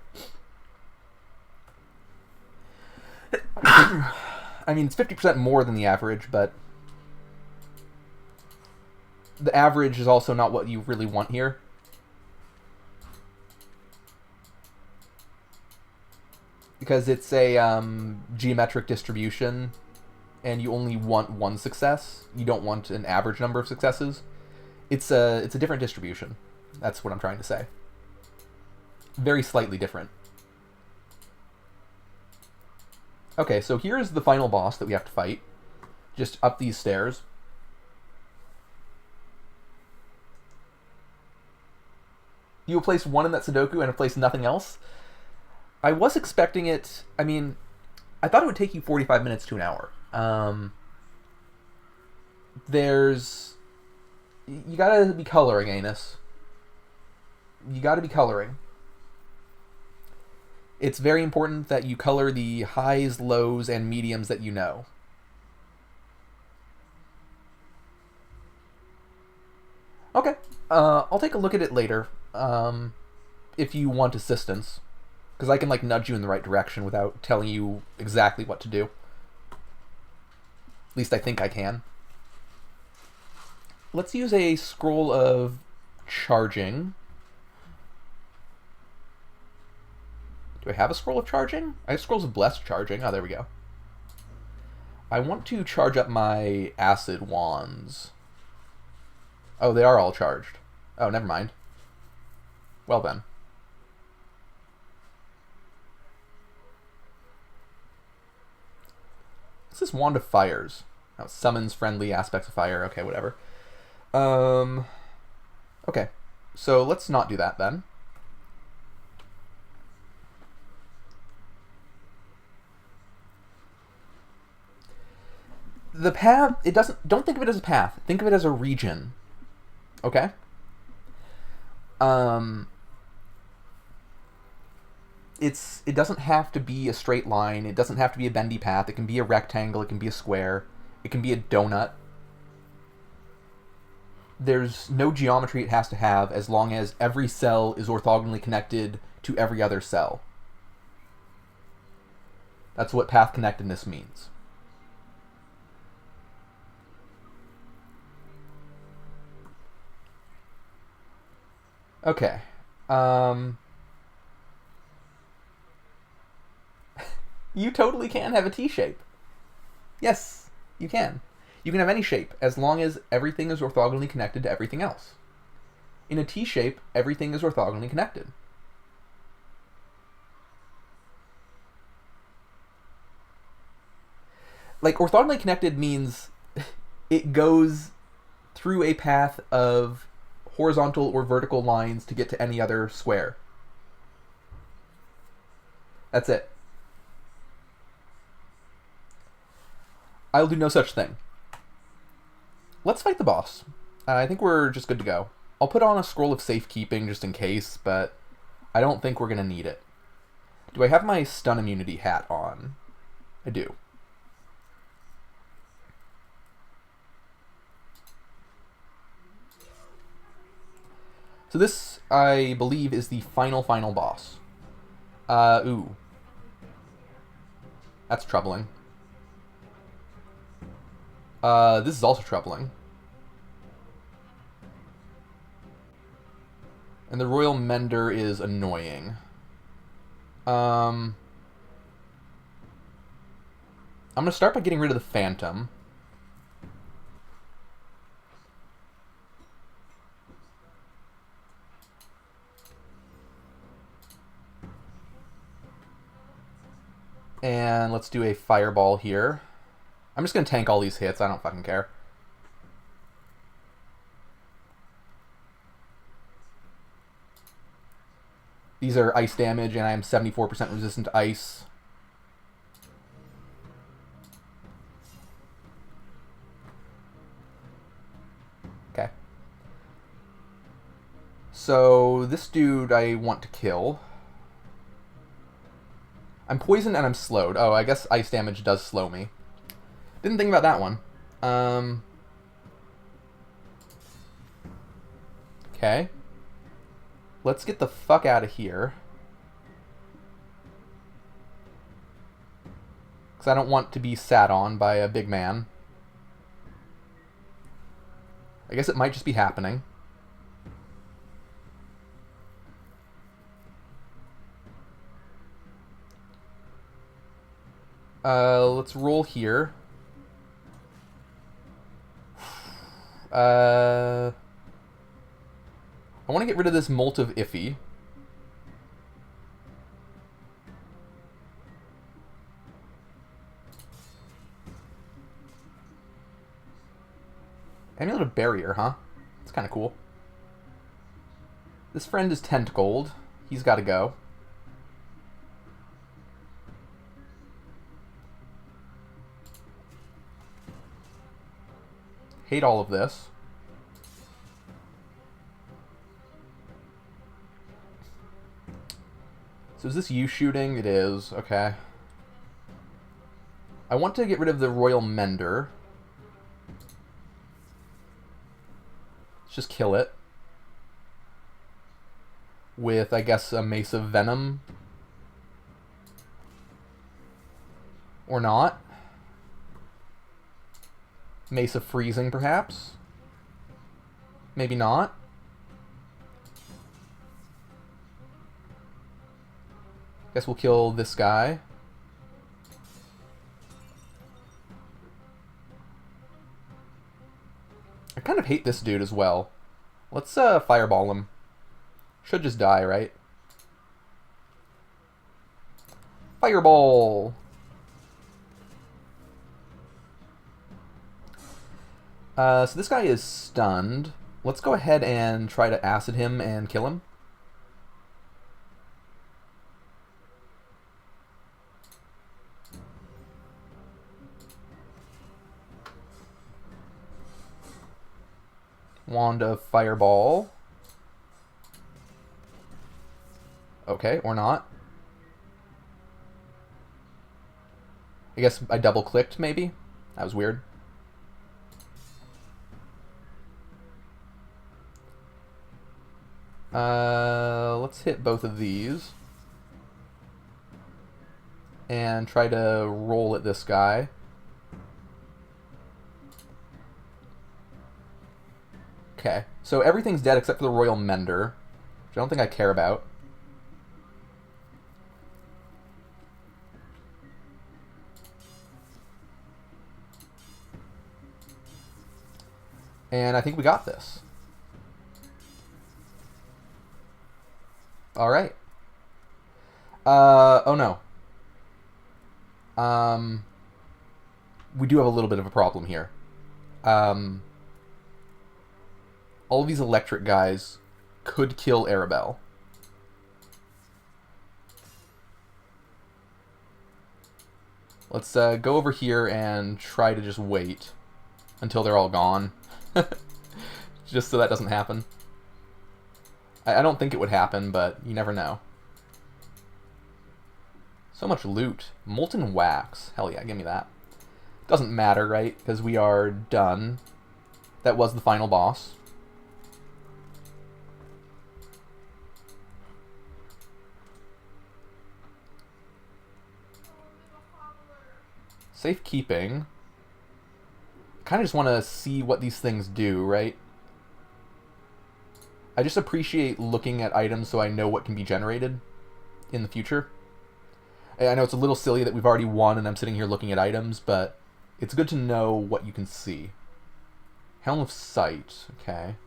I mean, it's 50% more than the average, but the average is also not what you really want here. Because it's a geometric distribution, and you only want 1 success. You don't want an average number of successes. It's a different distribution. That's what I'm trying to say. Very slightly different. Okay, so here's the final boss that we have to fight. Just up these stairs. You will place 1 in that Sudoku and place nothing else? I was expecting it... I mean, I thought it would take you 45 minutes to an hour. there's... You gotta be coloring, Anus. You gotta be coloring. It's very important that you color the highs, lows, and mediums that you know. Okay. I'll take a look at it later. If you want assistance. Because I can, like, nudge you in the right direction without telling you exactly what to do. At least I think I can. Let's use a scroll of charging. Do I have a scroll of charging? I have scrolls of blessed charging. Oh, there we go. I want to charge up my acid wands. Oh, they are all charged. Oh, never mind. Well then. What's this Wand of Fires? Oh, summons friendly aspects of fire. Okay, whatever. Okay. So let's not do that then. The path, it doesn't, don't think of it as a path. Think of it as a region. Okay? It doesn't have to be a straight line. It doesn't have to be a bendy path. It can be a rectangle. It can be a square. It can be a donut. There's no geometry it has to have as long as every cell is orthogonally connected to every other cell. That's what path connectedness means. Okay. You totally can have a T-shape. Yes, you can. You can have any shape as long as everything is orthogonally connected to everything else. In a T-shape, everything is orthogonally connected. Like, orthogonally connected means it goes through a path of horizontal or vertical lines to get to any other square. That's it. I'll do no such thing. Let's fight the boss. I think we're just good to go. I'll put on a scroll of safekeeping just in case, but I don't think we're going to need it. Do I have my stun immunity hat on? I do. So this, I believe, is the final boss. Ooh. That's troubling. This is also troubling. And the Royal Mender is annoying. I'm gonna start by getting rid of the Phantom. And let's do a Fireball here. I'm just gonna tank all these hits, I don't fucking care. These are ice damage, and I am 74% resistant to ice. Okay. So, this dude I want to kill. I'm poisoned and I'm slowed. Oh, I guess ice damage does slow me. Didn't think about that one. Okay. Let's get the fuck out of here. Because I don't want to be sat on by a big man. I guess it might just be happening. Let's roll here. I want to get rid of this Molt of Iffy. Amulet of Barrier, huh? That's kind of cool. This friend is Tentacled. He's got to go. Hate all of this. So is this you shooting? It is. Okay. I want to get rid of the Royal Mender. Let's just kill it. With, I guess, a Mace of Venom. Or not. Mace of Freezing, perhaps? Maybe not. Guess we'll kill this guy. I kind of hate this dude as well. Let's fireball him. Should just die, right? Fireball! So this guy is stunned. Let's go ahead and try to acid him and kill him. Wand of Fireball. Okay, or not. I guess I double-clicked, maybe? That was weird. Let's hit both of these. And try to roll at this guy. Okay, so everything's dead except for the Royal Mender, which I don't think I care about. And I think we got this. Alright. Oh no. We do have a little bit of a problem here. All of these electric guys could kill Arabelle. Let's go over here and try to just wait until they're all gone. Just so that doesn't happen. I don't think it would happen, but you never know. So much loot. Molten wax. Hell yeah, give me that. Doesn't matter, right? Because we are done. That was the final boss. Safekeeping. Kind of just want to see what these things do, right? I just appreciate looking at items so I know what can be generated in the future. I know it's a little silly that we've already won and I'm sitting here looking at items, but it's good to know what you can see. Helm of Sight, okay.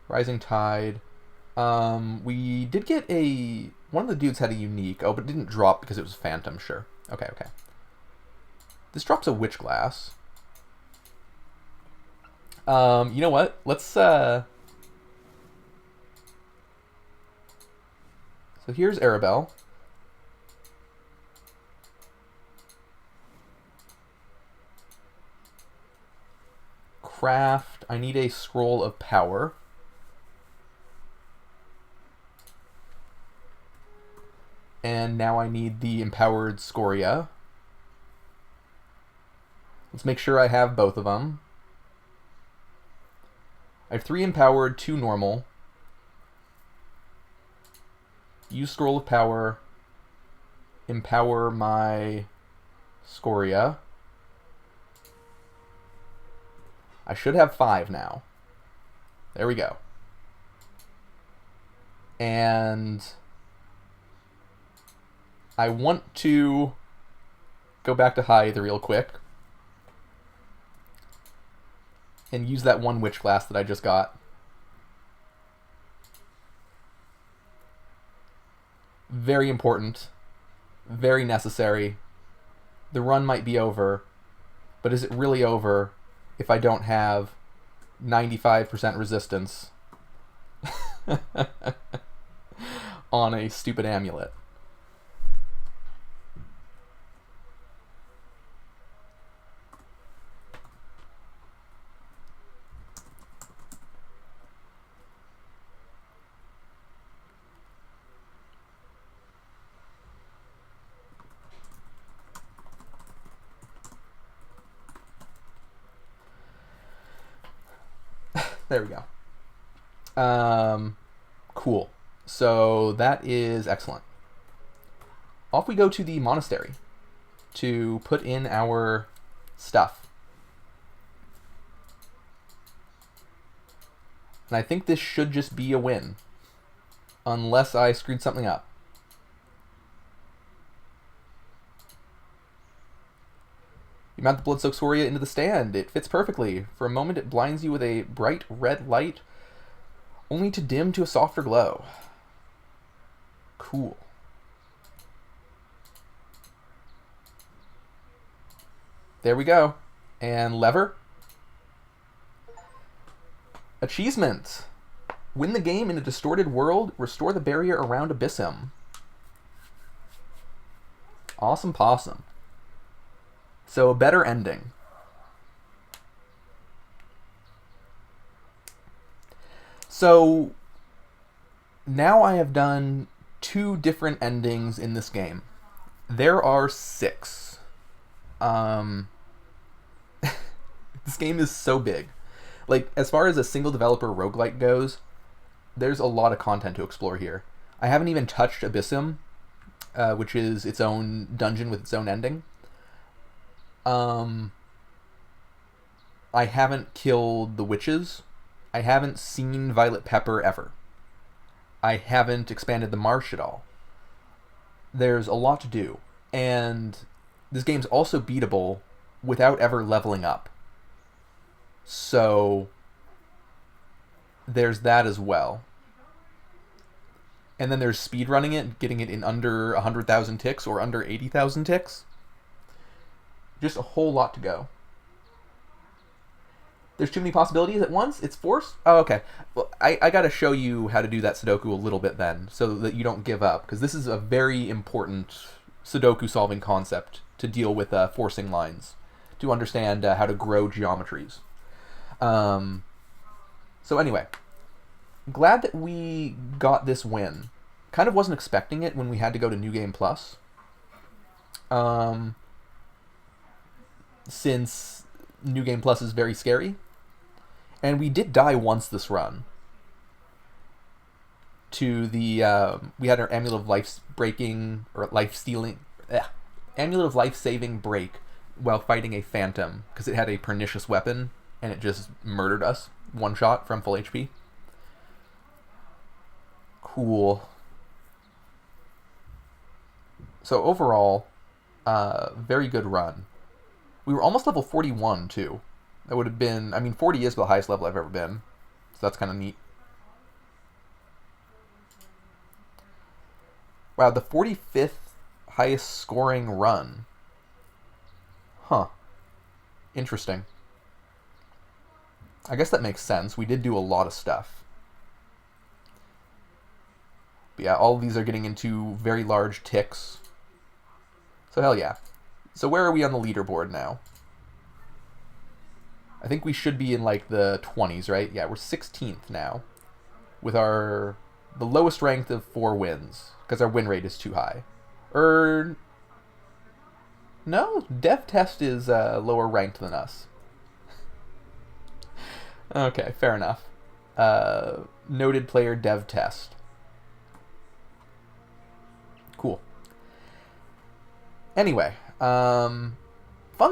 Rising Tide. We did get a... One of the dudes had a unique. Oh, but it didn't drop because it was Phantom, sure. Okay, okay. This drops a Witch Glass. You know what? Let's, So here's Arabelle. Craft. I need a Scroll of Power. And now I need the Empowered Scoria. Let's make sure I have both of them. I have 3 Empowered, 2 normal. Use Scroll of Power. Empower my Scoria. I should have 5 now. There we go. And I want to go back to Hythe real quick and use that one Witch Glass that I just got. Very important. Very necessary. The run might be over, but is it really over if I don't have 95% resistance on a stupid amulet? There we go. Cool. So that is excellent. Off we go to the monastery to put in our stuff. And I think this should just be a win. Unless I screwed something up. You mount the blood-soaked Scoria into the stand. It fits perfectly. For a moment, it blinds you with a bright red light, only to dim to a softer glow. Cool. There we go. And lever. Achievement. Win the game in a distorted world. Restore the barrier around Abyssum. Awesome possum. So a better ending. So now I have done 2 different endings in this game. There are 6. This game is so big. Like, as far as a single developer roguelike goes, there's a lot of content to explore here. I haven't even touched Abyssum, which is its own dungeon with its own ending. I haven't killed the witches. I haven't seen Violet Pepper ever. I haven't expanded the marsh at all. There's a lot to do. And this game's also beatable without ever leveling up. So there's that as well. And then there's speedrunning it, getting it in under 100,000 ticks or under 80,000 ticks. Just a whole lot to go. There's too many possibilities at once? It's forced? Oh, okay. Well, I gotta show you how to do that Sudoku a little bit then, so that you don't give up, because this is a very important Sudoku solving concept to deal with forcing lines, to understand how to grow geometries. So anyway, glad that we got this win. Kind of wasn't expecting it when we had to go to New Game Plus. Since New Game Plus is very scary. And we did die once this run. To the, we had our Amulet of Life breaking, or life stealing, Amulet of Life saving break while fighting a phantom, because it had a pernicious weapon, and it just murdered us. One shot from full HP. Cool. So overall, very good run. We were almost level 41, too. That would have been... I mean, 40 is the highest level I've ever been. So that's kind of neat. Wow, the 45th highest scoring run. Huh. Interesting. I guess that makes sense. We did do a lot of stuff. But yeah, all of these are getting into very large ticks. So hell yeah. So where are we on the leaderboard now? I think we should be in like the 20s, right? Yeah, we're 16th now. With the lowest ranked of 4 wins. Because our win rate is too high. No, Dev Test is lower ranked than us. Okay, fair enough. Noted player Dev Test. Cool. Anyway, fun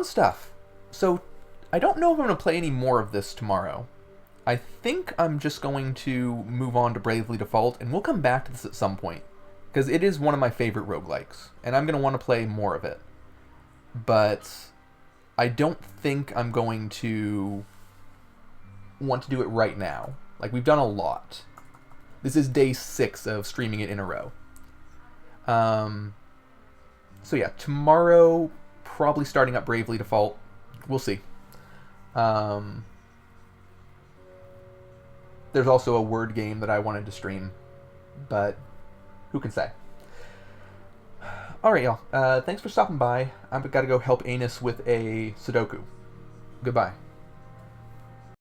stuff. So, I don't know if I'm going to play any more of this tomorrow. I think I'm just going to move on to Bravely Default, and we'll come back to this at some point. Because it is one of my favorite roguelikes, and I'm going to want to play more of it. But I don't think I'm going to want to do it right now. Like, we've done a lot. This is day 6 of streaming it in a row. So yeah, tomorrow, probably starting up Bravely Default. We'll see. There's also a word game that I wanted to stream, but who can say? Alright, y'all. Thanks for stopping by. I've got to go help Anus with a Sudoku. Goodbye.